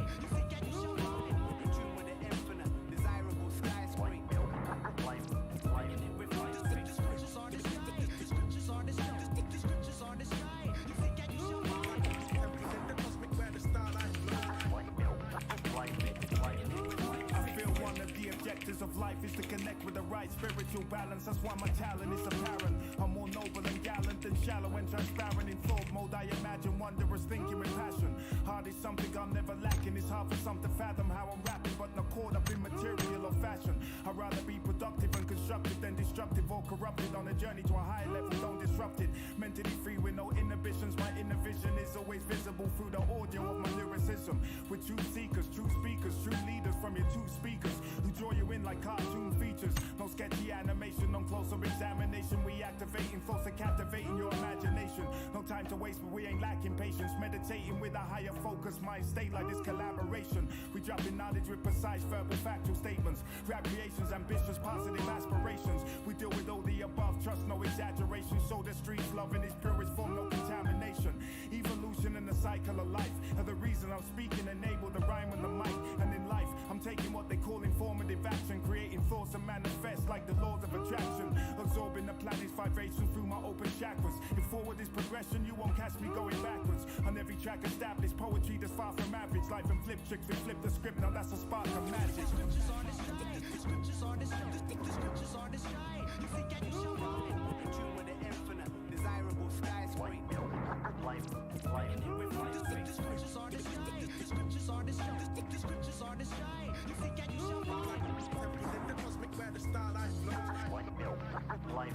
spiritual balance, that's why my talent is apparent. I'm more noble and gallant than shallow and transparent. In thought mode, I imagine wondrous thinking with passion. Heart is something I'm never lacking. It's hard for some to fathom how I'm rapping, but not caught up in material or fashion. I'd rather be productive and constructive than destructive or corrupted. On a journey to a higher level, don't disrupt it. Mentally free with no inhibitions. My inner vision is always visible through the audio of my lyricism. With true seekers, true speakers, true leaders from your two speakers who draw you in like cartoon features. No sketchy animation, no closer examination. We activating thoughts and captivating your imagination. No time to waste, but we ain't lacking patience. Meditating with a higher focus, mind state like this collaboration. We dropping knowledge with precise verbal factual statements. Rap creations, ambitious, positive aspirations. We deal with all the above, trust no exaggeration. Show the streets love in its purest form, no contamination. Evolution and the cycle of life are the reason I'm speaking, enable the rhyme on the mic. And in life, I'm taking what they call informative action, creating thoughts and manifest like the laws of attraction. Absorbing the planet's vibration through my open chakras. If forward is progression, you won't catch me going backwards. On every track established, poetry that's far from average. Life and flip tricks, we flip the script, now that's a spark of magic. The scriptures are the sky. The scriptures are the sky. You see, can you show mine? In tune with the infinite, desirable skyscraper. Life. The scriptures are the sky. The scriptures are the sky. The scriptures are the sky. You see, can you show mine? Represent the cosmic weather style I flow. Life.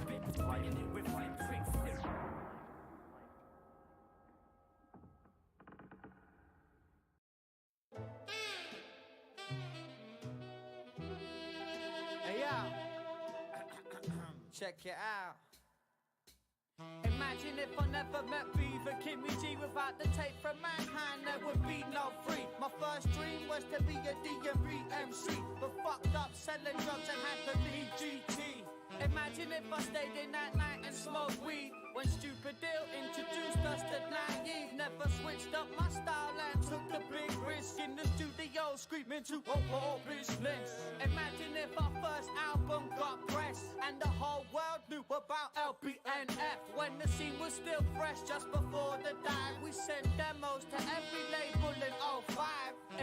Hey yo, check it out. Imagine if I never met Beaver Kimmy G. Without the tape from Mankind, there would be no free. My first dream was to be a D&B MC, but fucked up selling drugs and had to leave GT. Imagine if I stayed in that night and smoked weed. When Stupid Deal introduced us to naive. Never switched up my style and took the big risk in the studio, screaming to business. Imagine if our first album got pressed and the whole world knew about LBNF. When the scene was still fresh just before the dive, we sent demos to every label in 05.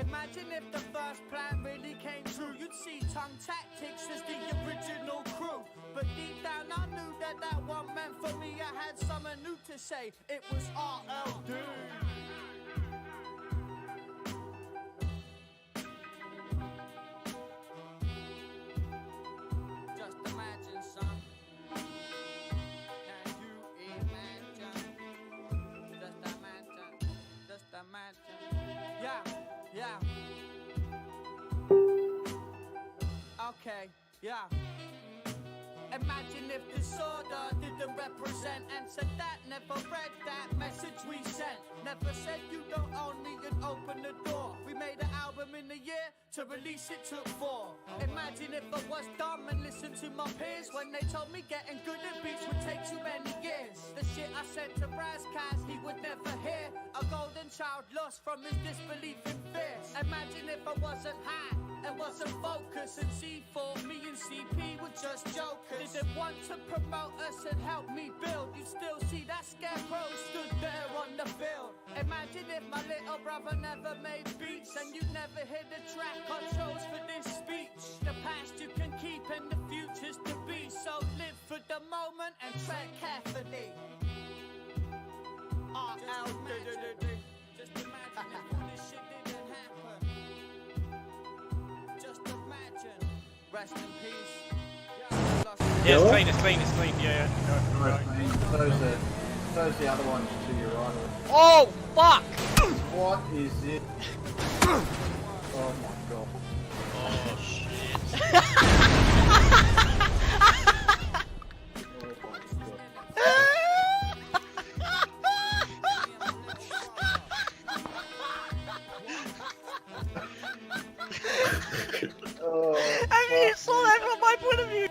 Imagine if the first plan really came true. You'd see Tongue Tactics as the original crew. But deep down I knew that that one meant for me. I had something new to say. It was RLD. Just imagine, son. Can you imagine? Just imagine. Just imagine. Yeah. Okay, yeah. Imagine if disorder didn't represent and said that, never read that message we sent. Never said you don't own me and open the door. We made an album in a year, to release it took 4. Imagine if I was dumb and listened to my peers when they told me getting good at beats would take too many years. The shit I said to Razkaz he would never hear. A golden child lost from his disbelief in fears. Imagine if I wasn't high and wasn't focused and C4, me and CP were just jokers. Didn't want to promote us and help me build. You still see that scarecrow stood there on the field. Imagine if my little brother never made beats and you'd never hear the track I chose for this speech. The past you can keep and the future's to be. So live for the moment and tread carefully. RLD. Just imagine if all this shit didn't happen. Just imagine. Rest in peace. Yeah, it's clean, yeah. Those the other ones to your right. Oh, fuck! What is it? Oh my god. Oh, shit. I mean, you saw that from my point of view.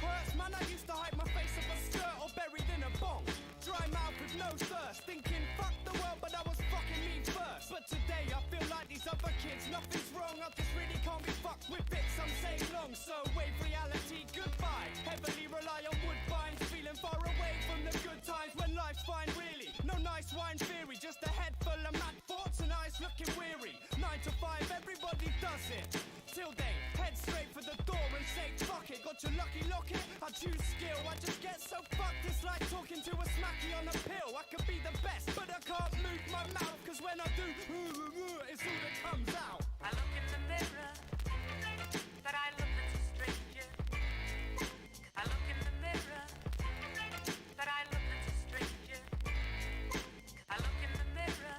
worse, man, I used to hide my face up a skirt or buried in a bong. Dry mouth with no thirst, thinking fuck the world, but I was fucking me first. But today I feel like these other kids, nothing's wrong, I just really can't be fucked with it. Some say long, so wave reality goodbye. Heavily rely on woodbines, feeling far away from the good times when life's fine, really. No nice wine theory, just a head full of mad thoughts and eyes looking weary. 9 to 5, everybody does it. Till they head straight for the door and say fuck it. Got your lucky locket, I choose skill. I just get so fucked, it's like talking to a smacky on a pill. I could be the best, but I can't move my mouth, cause when I do, it's all that comes out. I look in the mirror, but I look at a stranger. I look in the mirror, but I look at a stranger. I look in the mirror,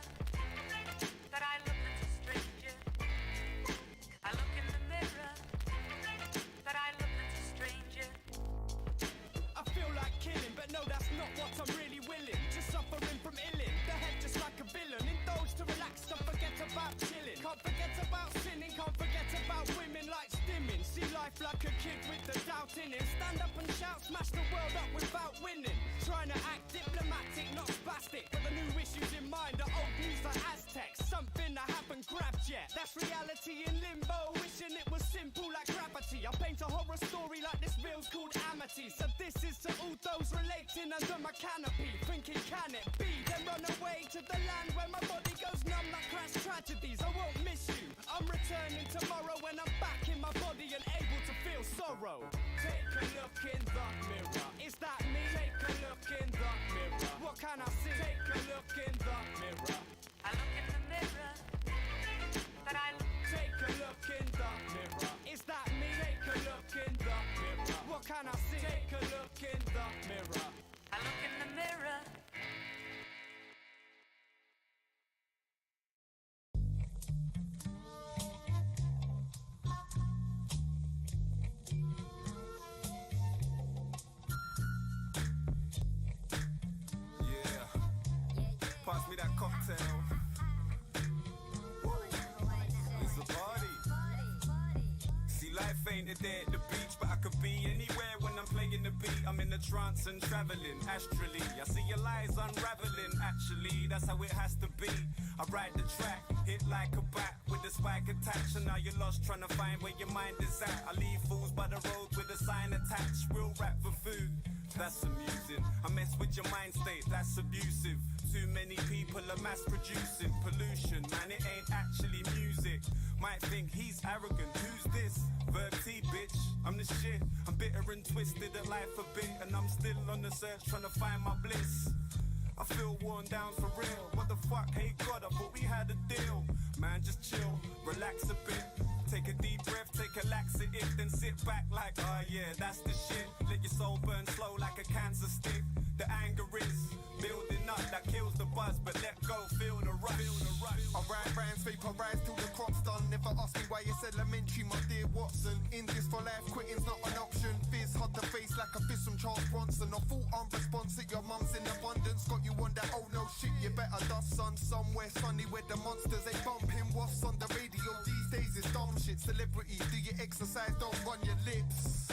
but I look at a stranger. I look in the mirror, but I look at a stranger. I feel like killing, but no, that's not what I'm really willing. Just suffering from illing, the head just like a villain. Indulge to relax, don't forget about chilling. Can't forget about sinning, can't forget about women like stimming. See life like a kid with the doubt in it. Stand up and shout, smash the world up without winning. Trying to act diplomatic, not spastic, but the new issues in mind are old news like Aztecs. Something I haven't grabbed yet, that's reality in limbo. Wishing it was simple like gravity. I paint a horror story like this reel's called Amity. So this is to all those relating under my canopy, thinking can it be? Then run away to the land where my body goes numb like crash tragedies. I won't miss you, I'm returning tomorrow when I'm back in my body and able to feel sorrow. Take a look in the mirror, is that me? Take a look in the mirror, what can I see? Take a look in the mirror. I look in the mirror, but I take a look in the mirror, is that me? Take a look in the mirror, what can I see? Take a look in the mirror. I look in the mirror. Pass me that cocktail. It's a party. See, life ain't a day at the beach, but I could be anywhere when I'm playing the beat. I'm in a trance and traveling astrally. I see your lies unraveling. Actually, that's how it has to be. I ride the track, hit like a bat with the spike attached, and now you're lost trying to find where your mind is at. I leave fools by the road with a sign attached. Real rap for food. That's amusing. I mess with your mind state, that's abusive. Too many people are mass producing pollution, man, it ain't actually music. Might think he's arrogant, who's this? Verb T, bitch, I'm the shit. I'm bitter and twisted at life a bit, and I'm still on the search trying to find my bliss. I feel worn down for real. What the fuck, hey God, I thought we had a deal. Man, just chill, relax a bit. Take a deep breath, take a laxative, then sit back like, oh yeah, that's the shit. Let your soul burn slow like a cancer stick. The anger is building up, that kills the buzz, but let go, feel the rush. I ride rounds, vapor rise till the crop's done. Never ask me why it's elementary, my dear Watson. In this for life, quitting's not an option. Fizz hug the face like a fist from Charles Bronson. A full arm response at your mum's in abundance. Got you on that oh no shit, you better dust son. Somewhere sunny where the monsters ain't bumping. What's on the radio these days is dumb shit. Celebrities, do your exercise, don't run your lips.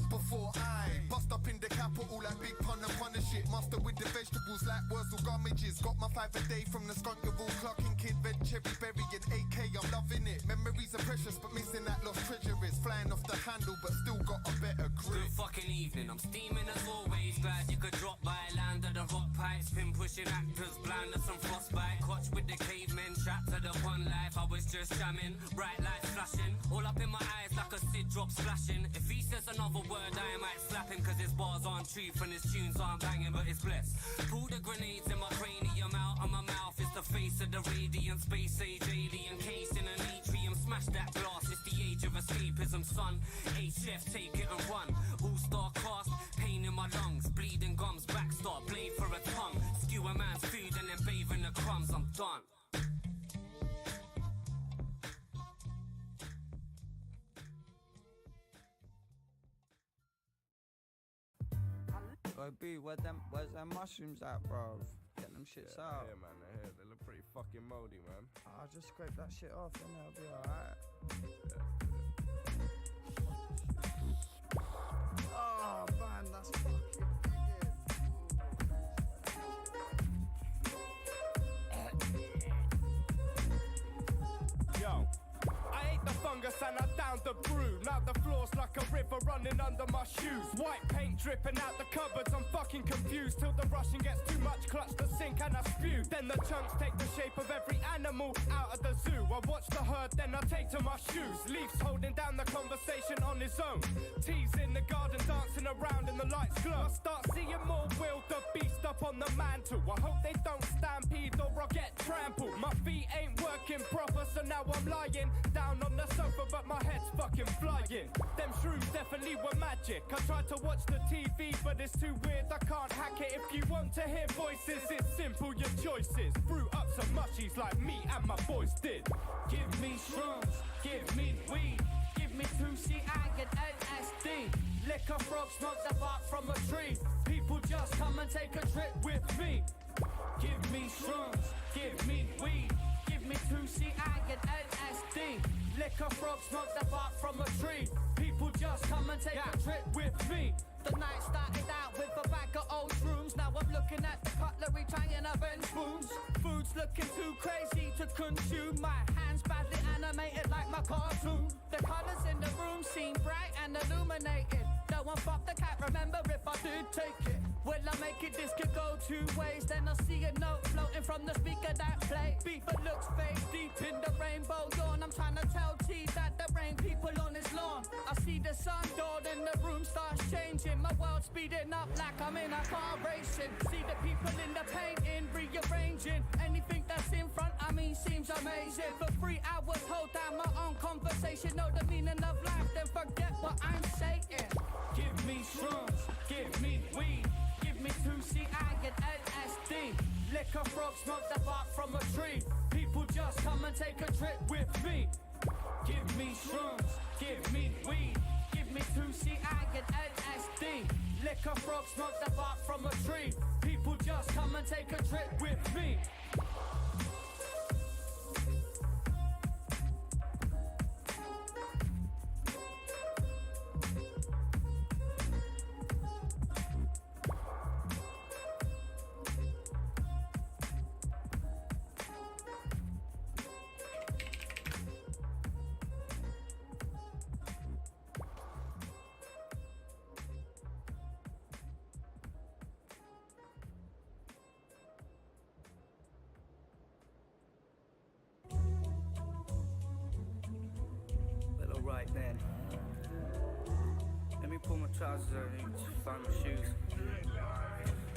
Before I bust up in the capital like Big Pun and Punish it. Master with the vegetables like Wurzel Gummages. Got my 5 a day from the skunk of all clocking kid. Veg, cherry, berry and AK, I'm loving it. Memories are precious but missing that lost treasure is. Flying off the handle but still got a better grip. Good fucking evening, I'm steaming as always. Glad you could drop by, land of the rock pipes. Been pushing actors, blind as some frostbite. Coach with the cavemen, trapped to the one life. I was just jamming, bright lights flashing. All up in my eyes like a Sid drop splashing. If he says another word I might slap him, cause his bars aren't truth and his tunes aren't banging, but it's blessed. Pull the grenades in my cranium out of my mouth. It's the face of the radiant space age alien case in an atrium. Smash that glass, it's the age of escapism, son. HF, take it and run. All-star cast, pain in my lungs. Bleeding gums, backstar, blade for a tongue. Skew a man's food and then bathe in the crumbs, I'm done. Yo, B, where's them mushrooms at, bro? Get them shits out. Yeah, man, they're here. They look pretty fucking moldy, man. I'll just scrape that shit off and it'll be alright. Oh. fungus and I downed the brew. Now the floor's like a river running under my shoes. White paint dripping out the cupboards, I'm fucking confused. Till the rushing gets too much, clutch the sink and I spew. Then the chunks take the shape of every animal out of the zoo. I watch the herd, then I take to my shoes. Leaves holding down the conversation on his own. Teas in the garden dancing around and the lights glow. I start seeing more will the beast up on the mantle. I hope they don't stampede or I'll get trampled. My feet ain't working proper, so now I'm lying down on the sofa, but my head's fucking flying. Them shrooms definitely were magic. I tried to watch the TV, but it's too weird, I can't hack it. If you want to hear voices, it's simple, your choices. Brew up some mushies like me and my boys did. Give me shrooms, give me weed, give me 2C, I get LSD. Lick a frog, smoke the bark from a tree. People just come and take a trip with me. Give me shrooms, give me weed, give me 2C, I get LSD. Lick a frog, smoke the bark from a tree. People just come and take a trip with me. The night started out with a bag of old shrooms. Now I'm looking at the cutlery, trying to bend spoons. Food's looking too crazy to consume. My hands badly animated like my cartoon. The colours in the room seem bright and illuminated. No one fucked the cat, remember if I did take it. Will I make it? This could go two ways. Then I see a note floating from the speaker that play. Beaver looks fake, deep in the rainbow yawn. I'm trying to tell T that there ain't people on his lawn. I see the sun dawn and the room starts changing. My world's speeding up like I'm in a car racing. See the people in the painting, rearranging. Anything that's in front, I mean, seems amazing. For 3 hours, hold down my own conversation. Know the meaning of life, then forget what I'm saying. Give me shrooms, give me weed, give me 2C, I get LSD. Lick a frog, smoke the bark from a tree. People just come and take a trip with me. Give me shrooms, give me weed, give me 2C, I get LSD. Lick a frog, smoke the bark from a tree. People just come and take a trip with me. Right then, let me pull my trousers over and find my shoes.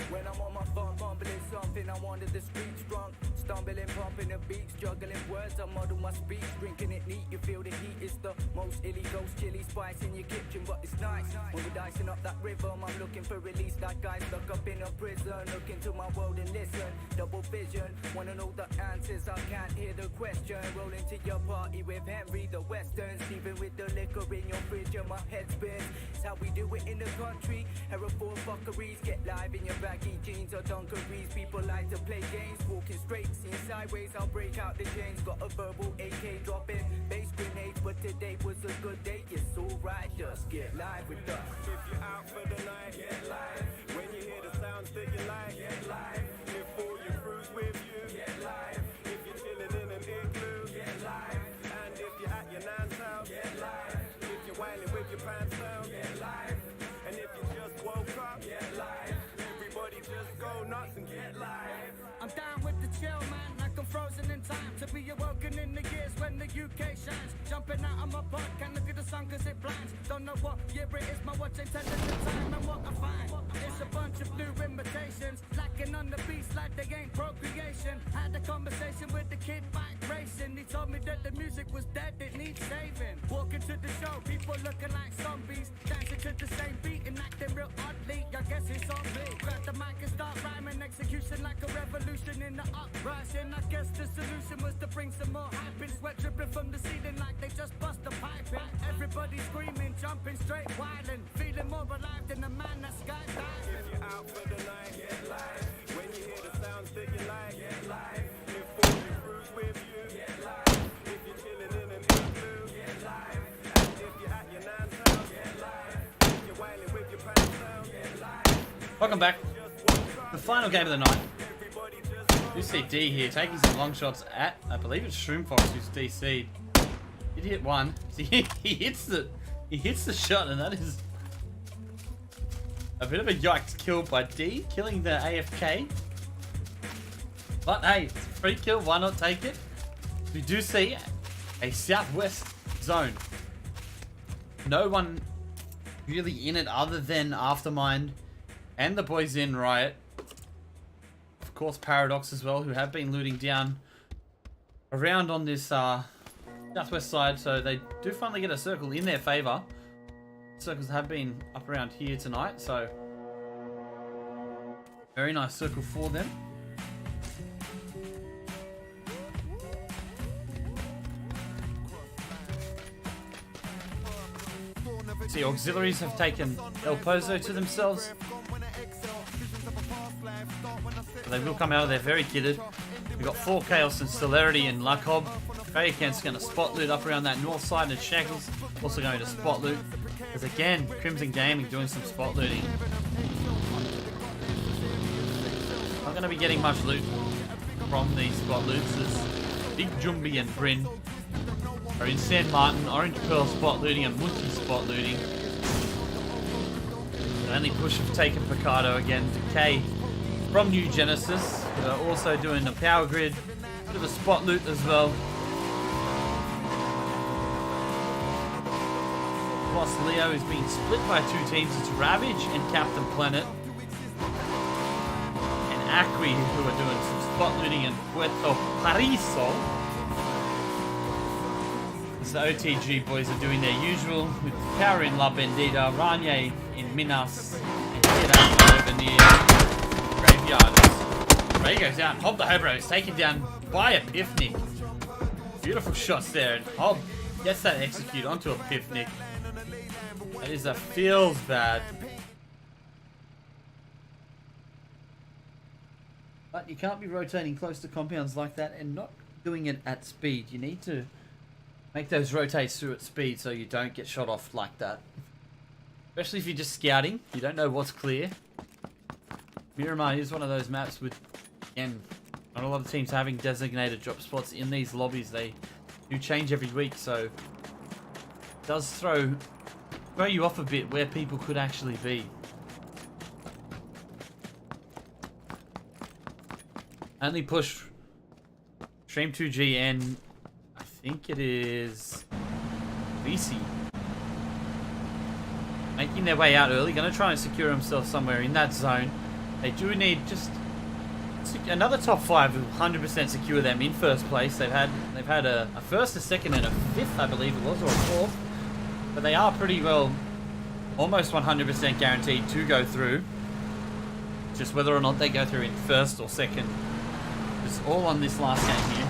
When I'm on my phone, mumbling something, I wander the streets drunk, stumbling, pumping the beats, juggling words, I muddle my speech, drinking it neat, you feel the heat, it's the most illy ghost chili spice in your kitchen, but it's nice, when we're dicing up that rhythm, I'm looking for release, that guy stuck up in a prison, look into my world and listen, double vision, wanna know the answers, I can't hear the question, roll into your party with Henry the Western, Steven with the liquor in your fridge and my head spins, it's how we do it in the country, Hereford fuckeries, get live in your baggy jeans or dungarees, people like to play games, walking straight, seeing sideways, I'll break out the chains, got a verbal AK dropping, base grenades, but today was a good day, it's alright, just get live with us. If you're out for the night, get live. When you hear the sounds that you like, get live. If all your crew's with you, get live. If you're chilling in an igloo, get live. And if you're at your nan's house, get live. If you're whining with your pants down, get live. And if you just woke up, get live. Everybody just go nuts and get live. I'm down with the chill, man, like I'm frozen in time. To be awoken in the years when the UK shines. Jumping out of my butt, can't look at the sun cause it blinds. Don't know what year it is, my watch ain't telling the time. And what I find, it's a bunch of new imitations, lacking on the beats like they ain't procreation. Had a conversation with the kid bike racing. He told me that the music was dead, it needs saving. Walking to the show, people looking like zombies, dancing to the same beat and acting real oddly. I guess it's on me. Grab the mic and start rhyming, execution like a revolution in the uprising. I guess the solution was to bring some more hype in. Sweat dripping from the ceiling like they just bust a pipe in. Everybody screaming, jumping straight, wildin', feeling more alive than a man that's skydiving. If you're out for the night, get live. When you hear the sounds that you like, get live. If all your crew's with you, get live. If you're chilling in an igloo, get live. And if you're at your nan's house, get live. If you're whining with your pants down, get live. Welcome back. The final game of the night. You see D here taking some long shots at, I believe it's Shroom Fox who's DC'd. Did hit one. See, he hits the shot, and that is a bit of a yikes kill by D, killing the AFK. But hey, it's a free kill. Why not take it? We do see a southwest zone. No one really in it other than Aftermind and the boys in Riot. Of course, Paradox as well, who have been looting down around on this southwest side, so they do finally get a circle in their favor. Circles have been up around here tonight, so very nice circle for them. See, auxiliaries have taken El Pozo to themselves. They will come out of there very kitted. We've got 4 Chaos and Celerity and Lacob. Bayakent's going to spot loot up around that north side, and Shackles also going to spot loot. Because again, Crimson Gaming doing some spot looting. Not going to be getting much loot from these spot loots, as Big Jumbi and Bryn are in San Martin, Orange Pearl spot looting and Muncie spot looting. The only push have taken Picardo again. Decay from New Genesis, who are also doing a power grid, bit of a spot loot as well. Plus Leo is being split by 2 teams. It's Ravage and Captain Planet. And Acqui, who are doing some spot looting in Puerto Pariso. As the OTG boys are doing their usual, with Power in La Bendita, Ranye in Minas, and Kira over near Graveyard. Ray goes out, and Hob the Hobro is taken down by Epipnik. Beautiful shots there, and Hob gets that execute onto Epipnik. That is a feels bad. But you can't be rotating close to compounds like that and not doing it at speed. You need to make those rotates through at speed so you don't get shot off like that. Especially if you're just scouting, you don't know what's clear. Miramar is one of those maps with, again, not a lot of teams having designated drop spots in these lobbies. They do change every week, so it does throw you off a bit where people could actually be. Only push Stream 2G and I think it is BC making their way out early, going to try and secure themselves somewhere in that zone. They do need just another top 5 who 100% secure them in first place. They've had a first, a second, and a 5th, I believe it was, or a 4th. But they are pretty well, almost 100% guaranteed to go through. Just whether or not they go through in first or second. It's all on this last game here.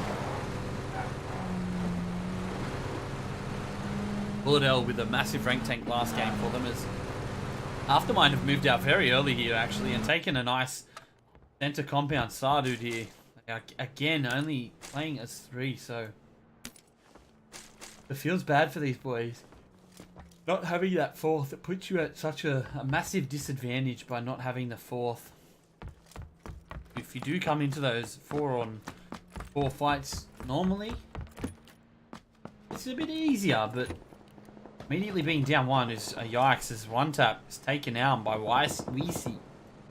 Bullet with a massive rank tank last game for them, as Aftermind have moved out very early here actually and taken a nice center compound Sardude here. They are, again, only playing as 3, so it feels bad for these boys. Not having that 4th, it puts you at such a massive disadvantage by not having the 4th. If you do come into those 4-on-4 fights normally, it's a bit easier, but immediately being down 1 is a yikes, as one tap is taken out by Weezy.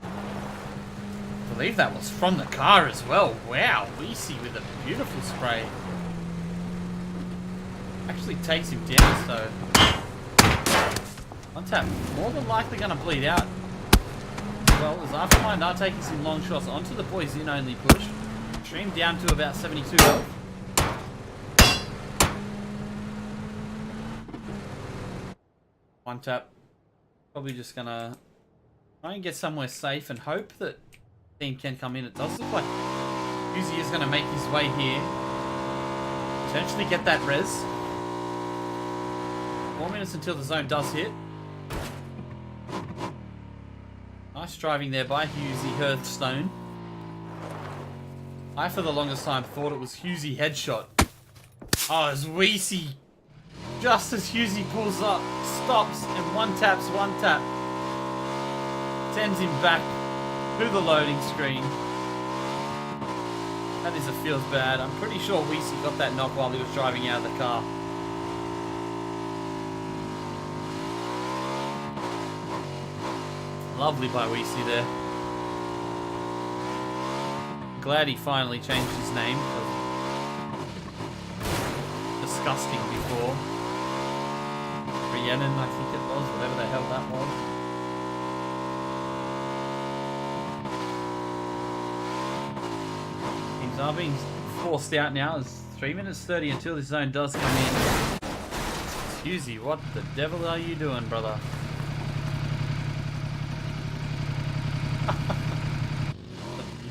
I believe that was from the car as well. Wow, Weezy with a beautiful spray. Actually takes him down, so one tap more than likely going to bleed out. Well, as Aftermind are taking some long shots onto the boys in only push. Stream down to about 72 health. One tap. Probably just going to try and get somewhere safe and hope that team can come in. It does look like Uzi is going to make his way here. Potentially get that res. 4 minutes until the zone does hit. Nice driving there by Husey Hearthstone. I, for the longest time, thought it was Husey headshot. Oh, it's Weezy. Just as Husey pulls up, stops, and one tap. Sends him back to the loading screen. That is a feels bad. I'm pretty sure Weezy got that knock while he was driving out of the car. Lovely by Weesey there. Glad he finally changed his name. Disgusting before. Rhiannon, I think it was, whatever the hell that was. Teams are being forced out now. It's 3 minutes 30 until this zone does come in. Susie, what the devil are you doing, brother?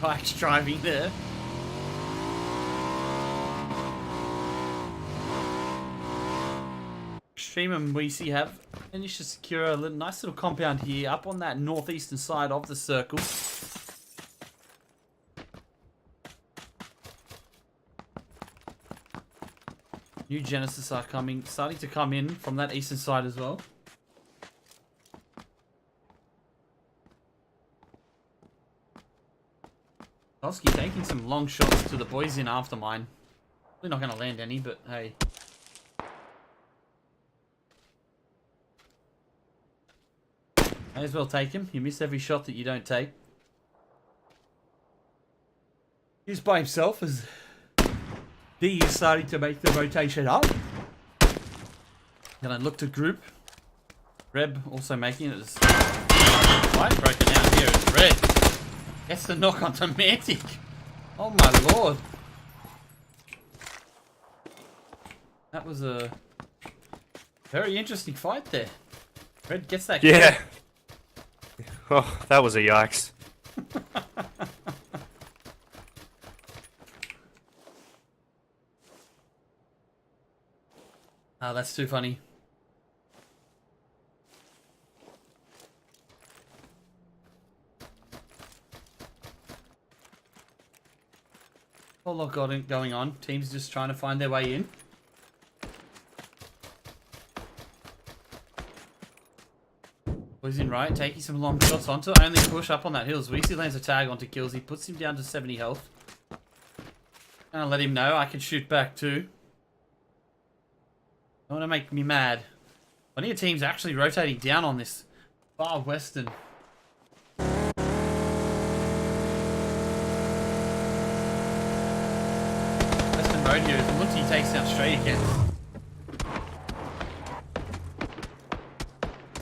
Yikes, driving there. Extreme and Weesey have managed to secure a nice little compound here up on that northeastern side of the circle. New Genesis are starting to come in from that eastern side as well. Kowski taking some long shots to the boys in after mine. Probably not going to land any, but hey. May as well take him. You miss every shot that you don't take. He's by himself as D is starting to make the rotation up. Gonna look to group. Reb also making it as quite broken down here as Red gets the knock on Mantic. Oh my lord. That was a very interesting fight there. Red gets that kill. Yeah. Oh, that was a yikes. Ah, that's too funny. Whole lot going on. Teams just trying to find their way in. Boys in right, taking some long shots onto only push up on that hill. Weesey lands a tag onto kills. He puts him down to 70 health. And I'll let him know I can shoot back too. Don't want to make me mad. One of your teams actually rotating down on this far western. Western road here. It looks he takes down straight again.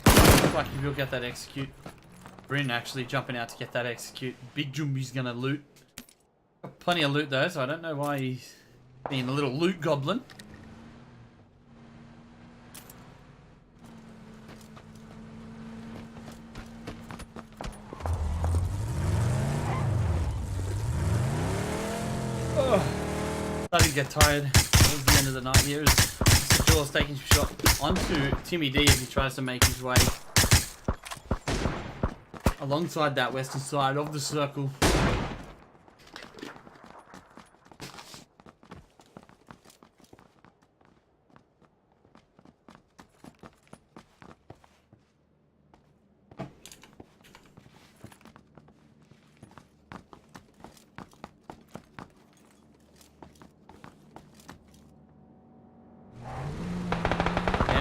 Looks like he will get that execute. Bryn actually jumping out to get that execute. Big Jumbi's gonna loot. Got plenty of loot though, so I don't know why he's being a little loot goblin. Starting to get tired towards the end of the night here as Mr. Jaws taking a shot onto Timmy D as he tries to make his way alongside that western side of the circle.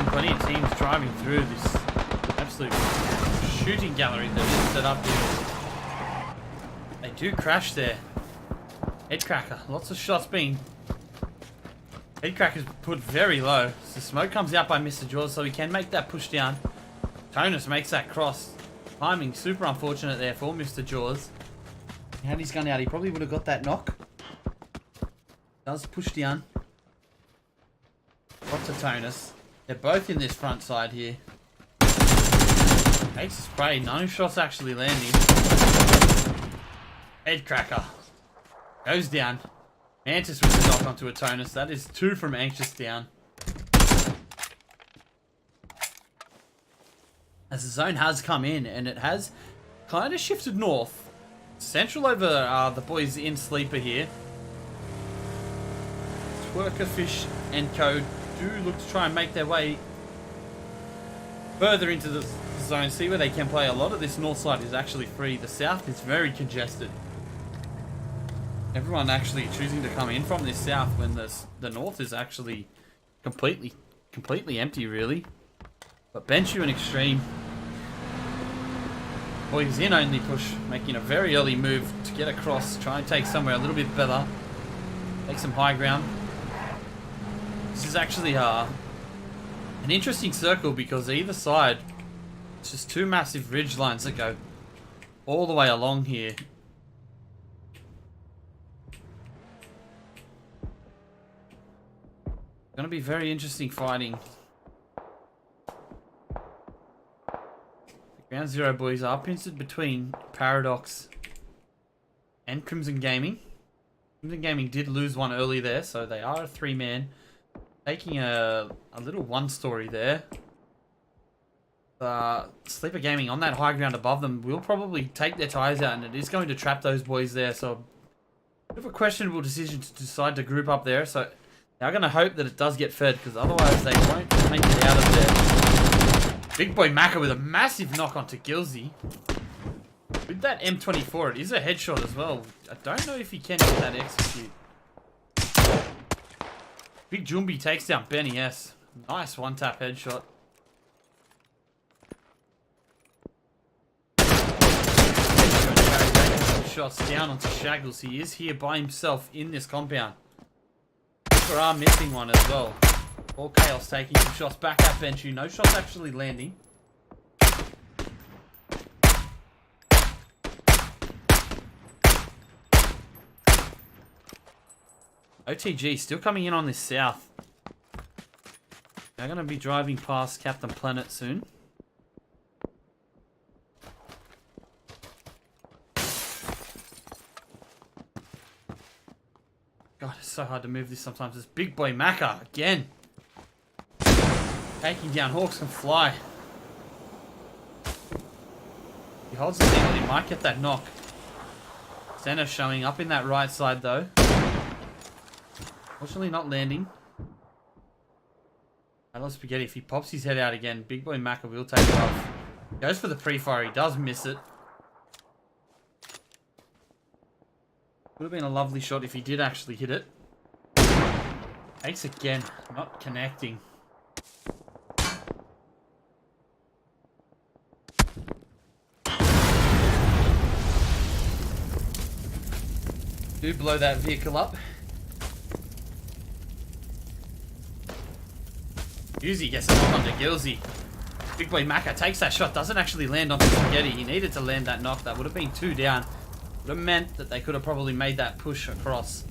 Plenty of teams driving through this absolute shooting gallery that is set up here. They do crash there. Headcracker, lots of shots being... Headcracker's put very low. So smoke comes out by Mr. Jaws so he can make that push down. Tonus makes that cross. Timing super unfortunate there for Mr. Jaws. He had his gun out, he probably would have got that knock. Does push down. Lots of Tonus. They're both in this front side here. Takes a spray. No shots actually landing. Headcracker. Goes down. Mantis with the knock onto a Tonus. That is 2 from Anxious down. As the zone has come in and it has kind of shifted north. Central over the boys in Sleeper here. Twerkerfish and Co. do look to try and make their way further into the zone. See where they can play. A lot of this north side is actually free. The south is very congested. Everyone actually choosing to come in from this south when the north is actually completely empty really. But Benchu and Extreme Boys in only push, making a very early move to get across, try and take somewhere a little bit better. Take some high ground. This is actually an interesting circle because either side, it's just two massive ridge lines that go all the way along here. Gonna be very interesting fighting. Ground Zero boys are pincered between Paradox and Crimson Gaming. Crimson Gaming did lose one early there, so they are a 3-man. Taking a little one story there. Sleeper Gaming on that high ground above them will probably take their tires out, and it is going to trap those boys there. So a bit of a questionable decision to decide to group up there. So they're going to hope that it does get fed, because otherwise they won't make it out of there. Big boy Macca with a massive knock onto Gilsey. With that M24, it is a headshot as well. I don't know if he can get that execute. Big Jumbi takes down Benny S. Nice one-tap headshot. Shots down onto Shaggles. He is here by himself in this compound. Cooper are missing one as well. All Chaos taking some shots back at Benchu. No shots actually landing. OTG still coming in on this south. They're going to be driving past Captain Planet soon. God, it's so hard to move this sometimes. It's Big Boy Macca again. Taking down Hawks Can Fly. He holds the thing, he might get that knock. Senna showing up in that right side though. Fortunately not landing. Hello Spaghetti, if he pops his head out again, Big Boy Macca will take it off. Goes for the pre-fire, he does miss it. Would have been a lovely shot if he did actually hit it. Takes again, not connecting. Do blow that vehicle up. Uzi gets a knock onto Gilsey. Big Boy Macca takes that shot, doesn't actually land onto Spaghetti. He needed to land that knock, that would have been 2 down. Would have meant that they could have probably made that push across.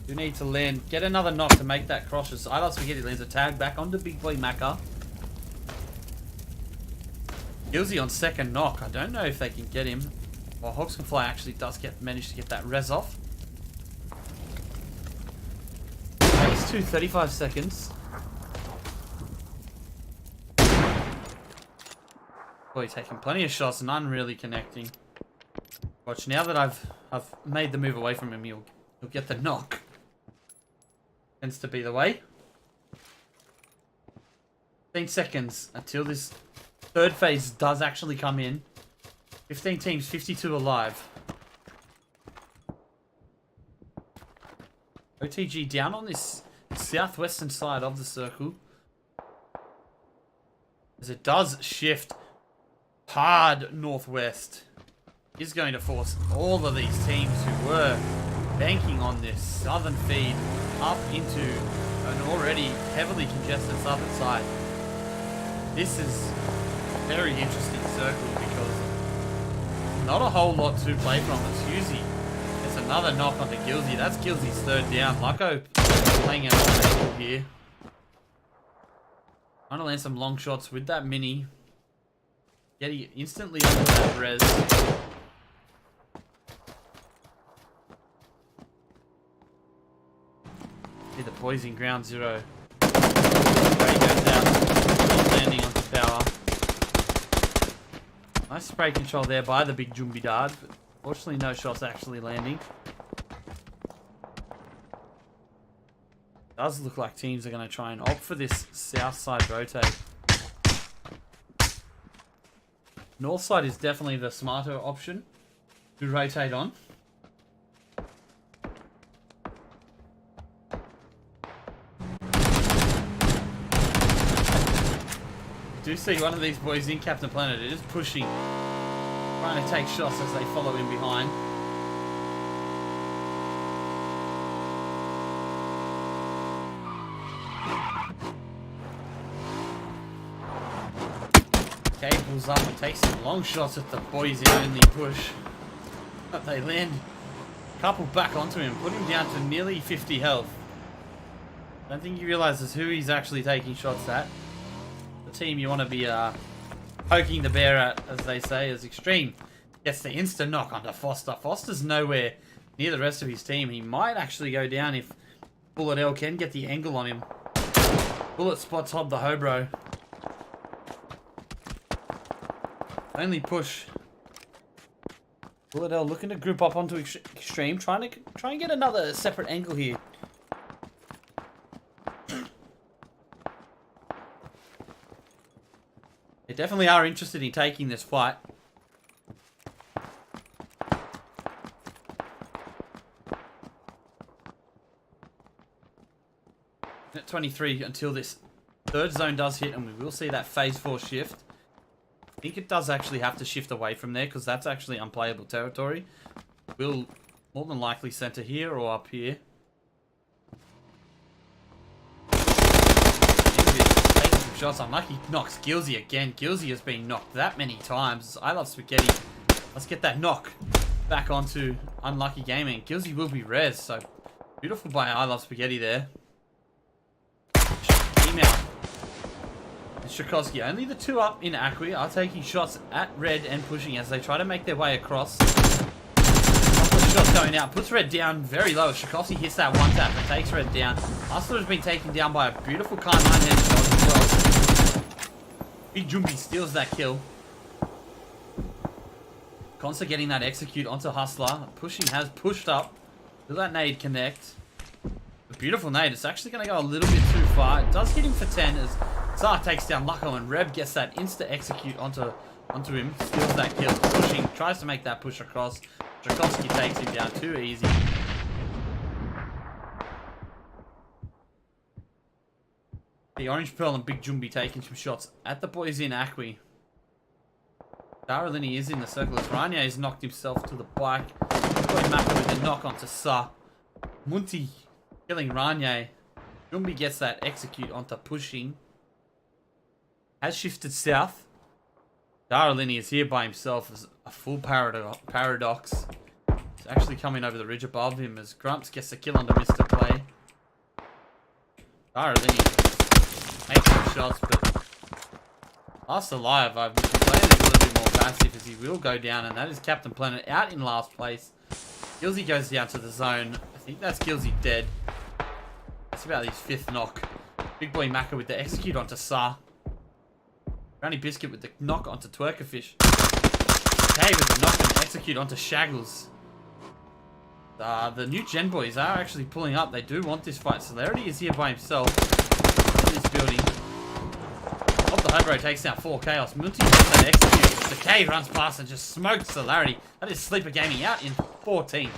You need to land, get another knock to make that cross. As I Love Spaghetti lands a tag back onto Big Boy Macca. Gilsey on second knock. I don't know if they can get him. Well, Hawks Can Fly actually does manage to get that res off. Phase 2, 35 seconds. Boy, taking plenty of shots, none really connecting. Watch, now that I've made the move away from him, he'll get the knock. Tends to be the way. 15 seconds until this third phase does actually come in. 15 teams, 52 alive. OTG down on this southwestern side of the circle. As it does shift hard northwest. Is going to force all of these teams who were banking on this southern feed up into an already heavily congested southern side. This is a very interesting circle because not a whole lot to play from. It's Husey. It's another knock onto Gilsey. That's Gilsey's third down. Lucko playing it on angle here. Trying to land some long shots with that mini. Getting instantly onto that res. See the poison Ground Zero. Spray goes out. Not landing onto power. Nice spray control there by the big Jumbi Dard, but fortunately no shots actually landing. Does look like teams are going to try and opt for this south side rotate. North side is definitely the smarter option to rotate on. Do see one of these boys in Captain Planet. It is pushing Trying to take shots as they follow in behind. Okay, pulls up and takes some long shots at the boys in only push. But they land a couple back onto him, put him down to nearly 50 health. I don't think he realizes who he's actually taking shots at. The team you want to be poking the bear at, as they say, is Extreme. Gets the insta knock onto Foster. Foster's nowhere near the rest of his team. He might actually go down if Bullet L can get the angle on him. Bullet spots Hob the Hobro. Only push. Bullet L looking to group up onto Extreme, trying and get another separate angle here. They definitely are interested in taking this fight. At 23 until this third zone does hit, and we will see that phase 4 shift. I think it does actually have to shift away from there because that's actually unplayable territory. We'll more than likely center here or up here. Taking some shots. Unlucky knocks Gilsey again. Gilsey has been knocked that many times. I love Spaghetti. Let's get that knock back onto Unlucky Gaming. Gilsey will be res, so beautiful by I Love Spaghetti there. Email. Shakovsky, only the two up in Acqui are taking shots at Red and pushing as they try to make their way across. Shots going out, puts Red down very low. Shakovsky hits that one tap and takes Red down. Hustler has been taken down by a beautiful Kar 9 headshot as well. Big Jumbi steals that kill. Consta getting that execute onto Hustler. Pushing has pushed up. Will that nade connect? A beautiful nade. It's actually going to go a little bit too far. It does hit him for 10 as Zar takes down Lucko and Reb gets that insta execute onto him. Steals that kill. Pushing. Tries to make that push across. Drakovsky takes him down too easy. The Orange Pearl and Big Jumbi taking some shots at the boys in Acqui. Daralini is in the circle as Rania has knocked himself to the bike. Boy Maka with a knock onto Sa. Munti killing Rania. Jumbi gets that execute onto pushing. Has shifted south. Daralini is here by himself as a full paradox. He's actually coming over the ridge above him as Grumps gets the kill onto Mr. Play. Daralini makes some shots, but last alive, I've been playing a little bit more passive as he will go down, and that is Captain Planet out in last place. Gilsey goes down to the zone. I think that's Gilsey dead. That's about his 5th knock. Big Boy Maka with the execute onto Sa. Brownie Biscuit with the knock onto Twerkerfish. Kay with the knock and execute onto Shaggles. The new Gen boys are actually pulling up. They do want this fight. Celerity is here by himself in this building. Hob the Hobro takes down 4 Chaos. Munti gets that execute. The K runs past and just smokes Celerity. That is Sleeper Gaming out in 14.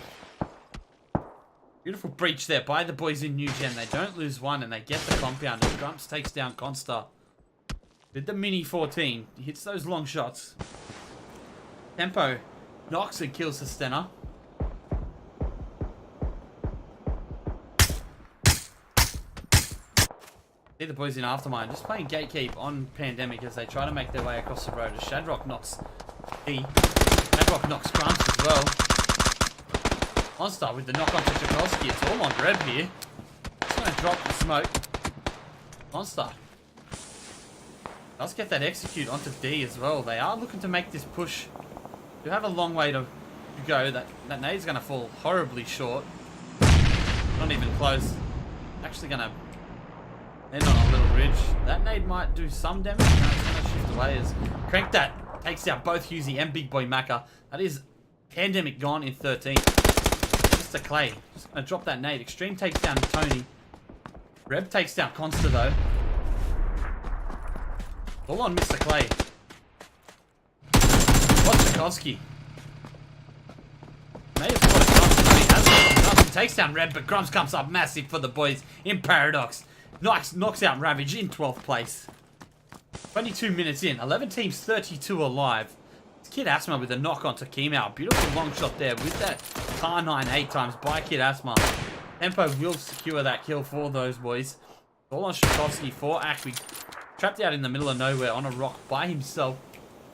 Beautiful breach there by the boys in New Gen. They don't lose one and they get the compound. And Grumps takes down Constar. With the Mini 14, he hits those long shots. Tempo knocks and kills the Stenner. See the boys in Aftermind just playing Gatekeep on Pandemic as they try to make their way across the road. As Shadrock knocks Shadrock knocks Grumps as well. Monster with the knock on to Tchaikovsky. It's all on Reb here. Just going to drop the smoke. Monster does get that execute onto D as well. They are looking to make this push. You have a long way to go. That nade's going to fall horribly short. Not even close. Actually going to end on a little ridge. That nade might do some damage. No, it's going to shift away as Crank that takes out both Husey and Big Boy Maka. That is Pandemic gone in 13. Mr. Clay just going to drop that nade. Extreme takes down Tony. Reb takes down Consta though. All on Mr. Clay. What's Tchaikovsky? May have got a Grumps. He takes down Red, but Grumps comes up massive for the boys in Paradox. Knocks out Ravage in 12th place. 22 minutes in. 11 teams, 32 alive. Kid Asthma with a knock onto Keemau. Beautiful long shot there with that car 9 times by Kid Asthma. Tempo will secure that kill for those boys. All on Strakovsky for Akwi. Trapped out in the middle of nowhere on a rock by himself.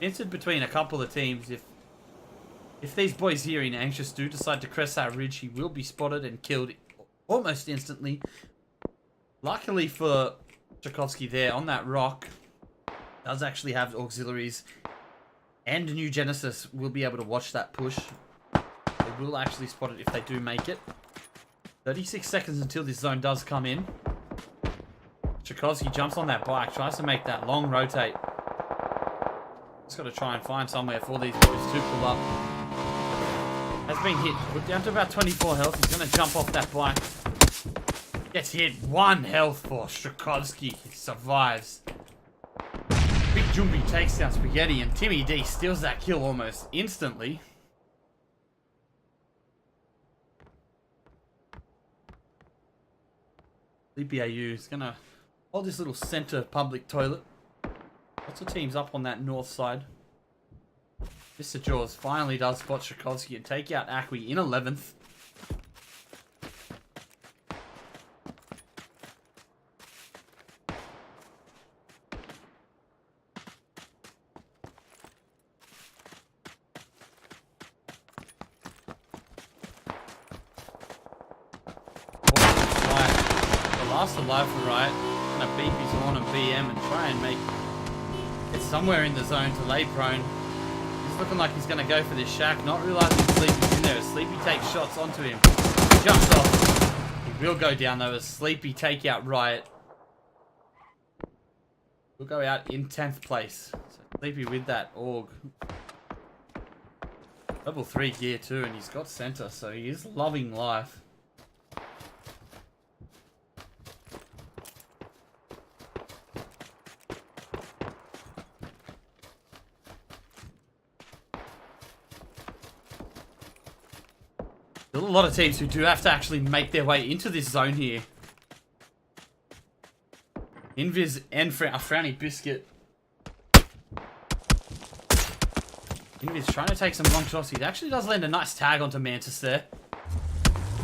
Entered between a couple of teams. If these boys here in Anxious do decide to crest that ridge, he will be spotted and killed almost instantly. Luckily for Strakovsky there on that rock, does actually have auxiliaries. And New Genesis will be able to watch that push. They will actually spot it if they do make it. 36 seconds until this zone does come in. Strakovsky jumps on that bike, tries to make that long rotate. Just got to try and find somewhere for these boys to pull up. Has been hit, put down to about 24 health. He's going to jump off that bike. Gets hit, 1 health for Strakovsky. He survives. Big Jumbi takes down Spaghetti and Timmy D steals that kill almost instantly. Sleepy AU is going to hold this little center public toilet. Lots of teams up on that north side. Mr. Jaws finally does spot Strakovsky and take out Akwi in 11th. Last alive for Riot. Gonna beep his horn and BM and try and make it somewhere in the zone to lay prone. He's looking like he's gonna go for this shack, not realizing Sleepy's in there. Sleepy takes shots onto him. He jumps off. He will go down though as Sleepy take out Riot. We'll go out in 10th place. So Sleepy with that AUG. Level 3 gear too, and he's got center, so he is loving life. There's a lot of teams who do have to actually make their way into this zone here. Invis and a Frowny Biscuit. Invis trying to take some long shots. He actually does land a nice tag onto Mantis there.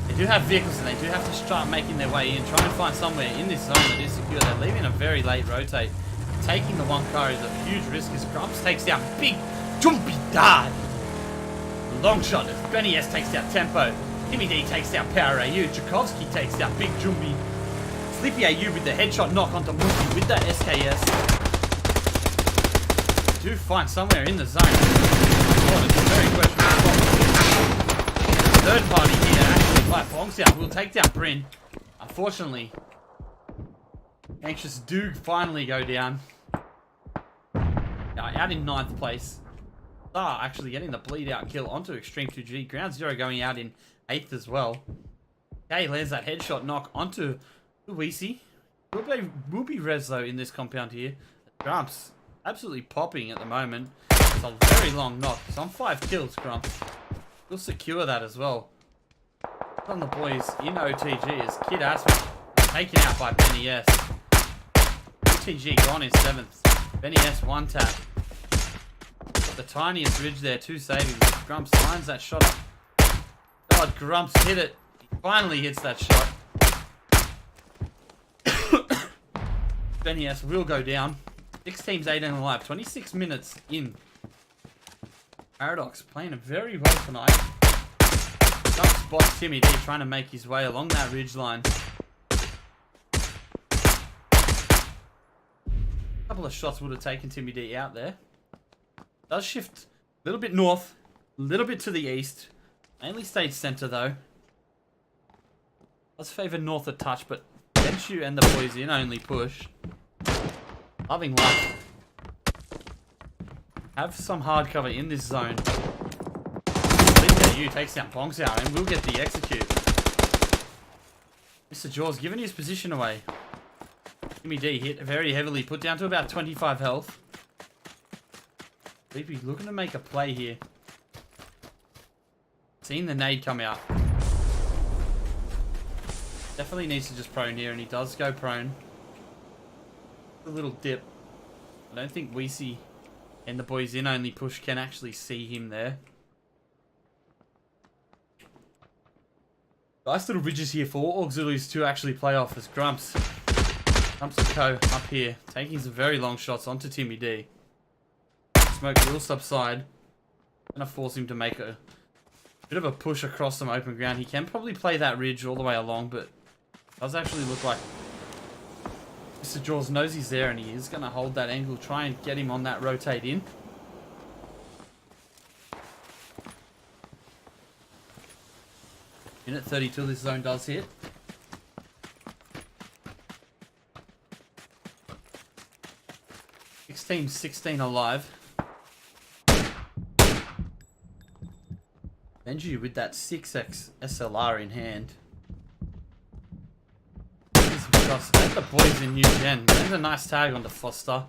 They do have vehicles and they do have to start making their way in. Try and find somewhere in this zone that is secure. They're leaving a very late rotate. Taking the 1 car is a huge risk as Grumps takes down Big Jumpy Dad. Long shot as Benny S takes down Tempo. Timmy D takes down Power AU. Tchaikovsky takes down Big Jumbi. Sleepy AU with the headshot knock onto Mookie with that SKS. Do find somewhere in the zone. Oh, it's a very questionable. Third party here actually by Bongs out will take down Bryn. Unfortunately, Anxious do finally go down. Out in 9th place. Actually getting the bleed out kill onto Extreme 2G. Ground Zero going out in 8th as well. Okay, lands that headshot knock onto Weezy. Will be res though in this compound here. Grumps absolutely popping at the moment. It's a very long knock. He's on 5 kills, Grumps. We'll secure that as well. On the boys in OTG is Kid Aspen taken out by Benny S. OTG gone in 7th. Benny S 1 tap. The tiniest ridge there, 2 savings. Grumps lines that shot up. God, Grumps hit it. He finally hits that shot. Benny S will go down. 6 teams, 18 alive. 26 minutes in. Paradox playing very well tonight. Grumps spots Timmy D trying to make his way along that ridge line. A couple of shots would have taken Timmy D out there. Does shift a little bit north, a little bit to the east. Mainly stayed center though. Does favour north a touch, but Benshu and the boys in only push. Loving life. Have some hard cover in this zone. You takes down Bongs out and will get the execute. Mr. Jaws giving his position away. Timmy D hit very heavily, put down to about 25 health. Sleepy looking to make a play here. Seeing the nade come out. Definitely needs to just prone here, and he does go prone. A little dip. I don't think Weezy And the boys in only push can actually see him there. Nice little ridges here for auxiliaries to actually play off as Grumps. Grumps and Co up here, taking some very long shots onto Timmy D. Smoke will subside. Gonna force him to make a bit of a push across some open ground. He can probably play that ridge all the way along, but it does actually look like Mr. Jaws knows he's there and he is gonna hold that angle, try and get him on that rotate in. Minute 32 this zone does hit. Team 16 alive. Benji with that 6x SLR in hand. Let the boys in New Gen. There's a nice tag onto Foster.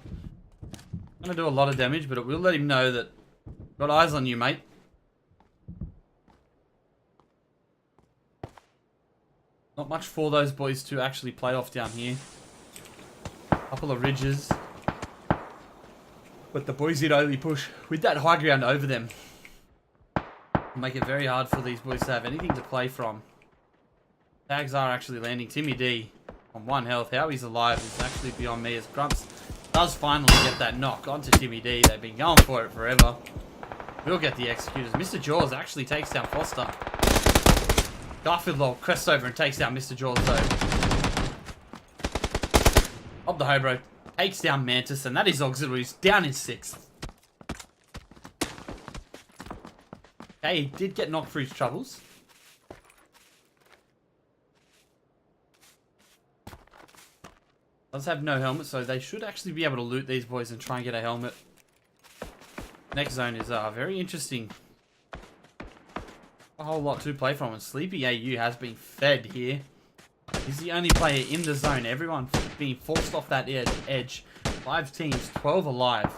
Gonna do a lot of damage, but it will let him know that got eyes on you, mate. Not much for those boys to actually play off down here. Couple of ridges. But the boys did only push with that high ground over them. Make it very hard for these boys to have anything to play from. Tags are actually landing. Timmy D on 1 health. How he's alive is actually beyond me, as Grumps does finally get that knock onto Timmy D. They've been going for it forever. We'll get the executors. Mr. Jaws actually takes down Foster. Garfield Law crests over and takes down Mr. Jaws though. Bob the Hobro takes down Mantis, and that is auxiliaries down in 6th. Okay, he did get knocked for his troubles. Does have no helmet, so they should actually be able to loot these boys and try and get a helmet. Next zone is very interesting. A whole lot to play from, and Sleepy AU has been fed here. He's the only player in the zone. Everyone being forced off that edge. 5 teams, 12 alive.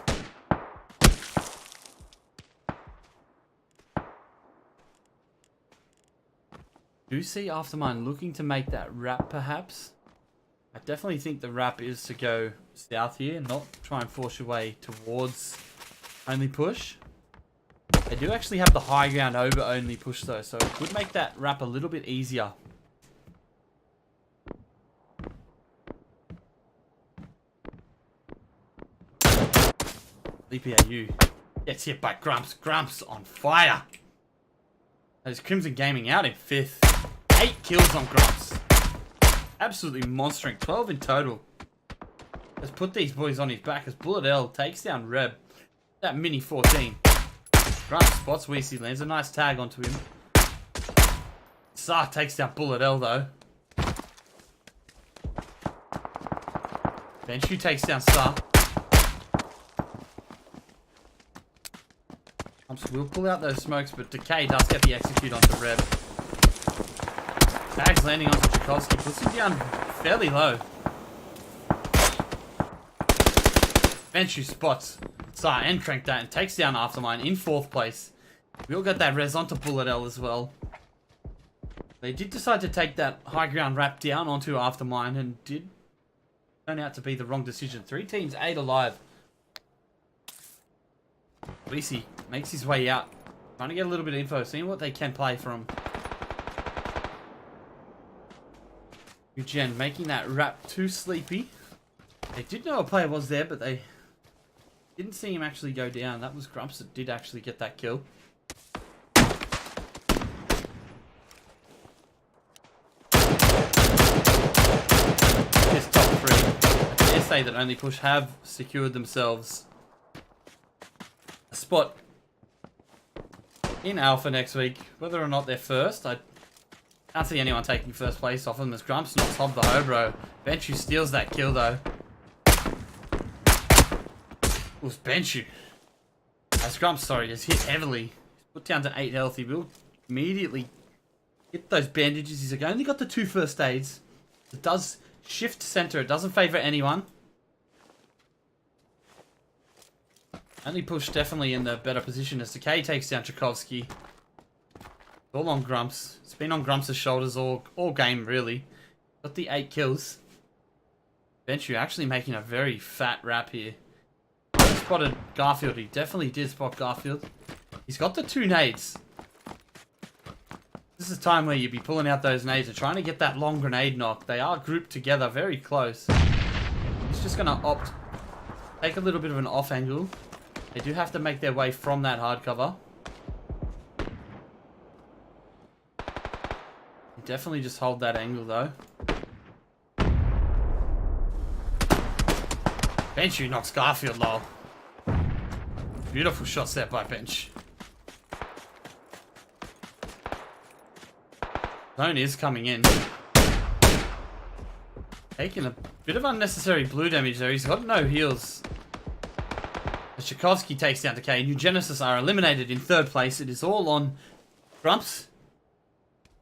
Do see Aftermind looking to make that wrap, perhaps. I definitely think the wrap is to go south here, not try and force your way towards only push. They do actually have the high ground over only push though, so it could make that wrap a little bit easier. DPAU gets hit by Grumps. Grumps on fire. That is Crimson Gaming out in 5th. 8 kills on Grumps. Absolutely monstering. 12 in total. Let's put these boys on his back as Bullet L takes down Reb. That mini 14. Grumps spots Weezy, lands a nice tag onto him. Sar takes down Bullet L though. Benshu takes down Sar. We'll pull out those smokes, but Decay does get the execute onto Reb. Tags landing onto Tchaikovsky, puts him down fairly low. Benshu spots Tsar and Crank that and takes down Aftermind in 4th place. We'll get that res onto Bullet L as well. They did decide to take that high ground wrap down onto Aftermind and did turn out to be the wrong decision. 3 teams, 8 alive. Weezy makes his way out, trying to get a little bit of info, seeing what they can play from. Eugen making that wrap too sleepy. They did know a player was there, but they didn't see him actually go down. That was Grumps that did actually get that kill. This top 3. I dare say that only push have secured themselves a spot in Alpha next week. Whether or not they're first, I can't see anyone taking first place off them as Grumps knocks Hob the Hobro. Benshu steals that kill though. It was Benshu. As Grumps, sorry, is hit heavily. He's put down to 8 health. He will immediately get those bandages. He's only got the 2 first aids. It does shift center. It doesn't favour anyone. Only push definitely in the better position as Decay takes down Tchaikovsky. It's all on Grumps. It's been on Grumps' shoulders all game, really. Got the 8 kills. Benshu actually making a very fat wrap here. spotted Garfield. He definitely did spot Garfield. He's got the 2 nades. This is a time where you'd be pulling out those nades and trying to get that long grenade knock. They are grouped together very close. He's just going to take a little bit of an off angle. They do have to make their way from that hard cover. Definitely just hold that angle though. Bench who knocks Garfield low. Beautiful shot set by Bench. Zone is coming in. Taking a bit of unnecessary blue damage there. He's got no heals. Tchaikovsky takes down Decay. New Genesis are eliminated in 3rd place. It is all on Grumps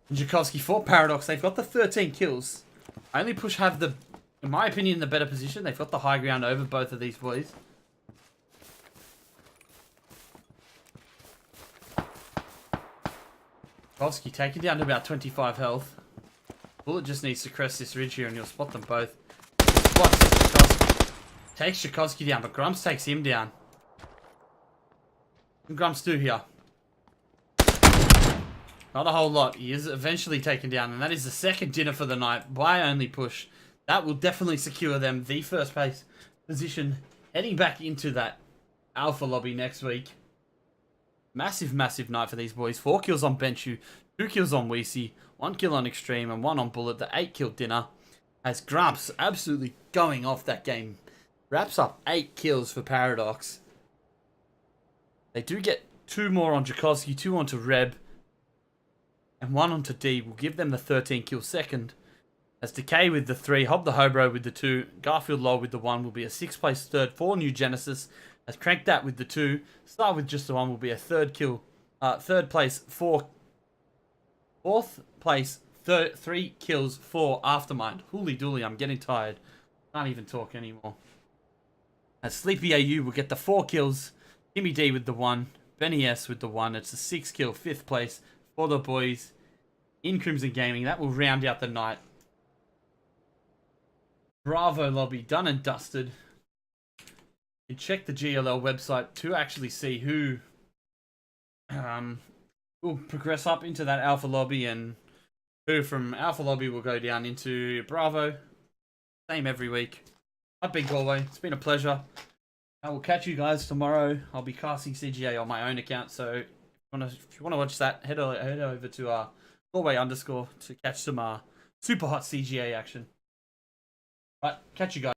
and Tchaikovsky for Paradox. They've got the 13 kills. Only Push have the, in my opinion, the better position. They've got the high ground over both of these boys. Tchaikovsky taken down to about 25 health. Bullet just needs to crest this ridge here and you'll spot them both. Spots Tchaikovsky. Takes Tchaikovsky down, but Grumps takes him down. What can Grumps do here? Not a whole lot. He is eventually taken down, and that is the 2nd dinner for the night by only Push. That will definitely secure them the 1st place position heading back into that Alpha lobby next week. Massive, massive night for these boys. 4 kills on Benchu, 2 kills on Weesey, 1 kill on Extreme, and 1 on Bullet. The 8-kill dinner as Grumps absolutely going off that game. Wraps up 8 kills for Paradox. They do get 2 more on Tchaikovsky, 2 onto Reb, and 1 onto D. Will give them the 13 kill 2nd. As Decay with the 3, Hob the Hobro with the 2, Garfield Low with the 1 will be a 6th place 3rd for New Genesis. As Crank That with the 2, Star with just the 1 will be a 3rd place 4. 4th place 3 kills for Aftermind. Hooly dooly, I'm getting tired. Can't even talk anymore. As Sleepy AU will get the 4 kills. Timmy D with the 1, Benny S with the 1. It's a 6 kill 5th place for the boys in Crimson Gaming. That will round out the night. Bravo lobby done and dusted. You check the GLL website to actually see who will progress up into that Alpha lobby and who from Alpha lobby will go down into Bravo. Same every week. I've been Galway. It's been a pleasure. I will catch you guys tomorrow. I'll be casting CGA on my own account, so if you want to watch that, head over to Galway _ to catch some super hot CGA action. Right, catch you guys.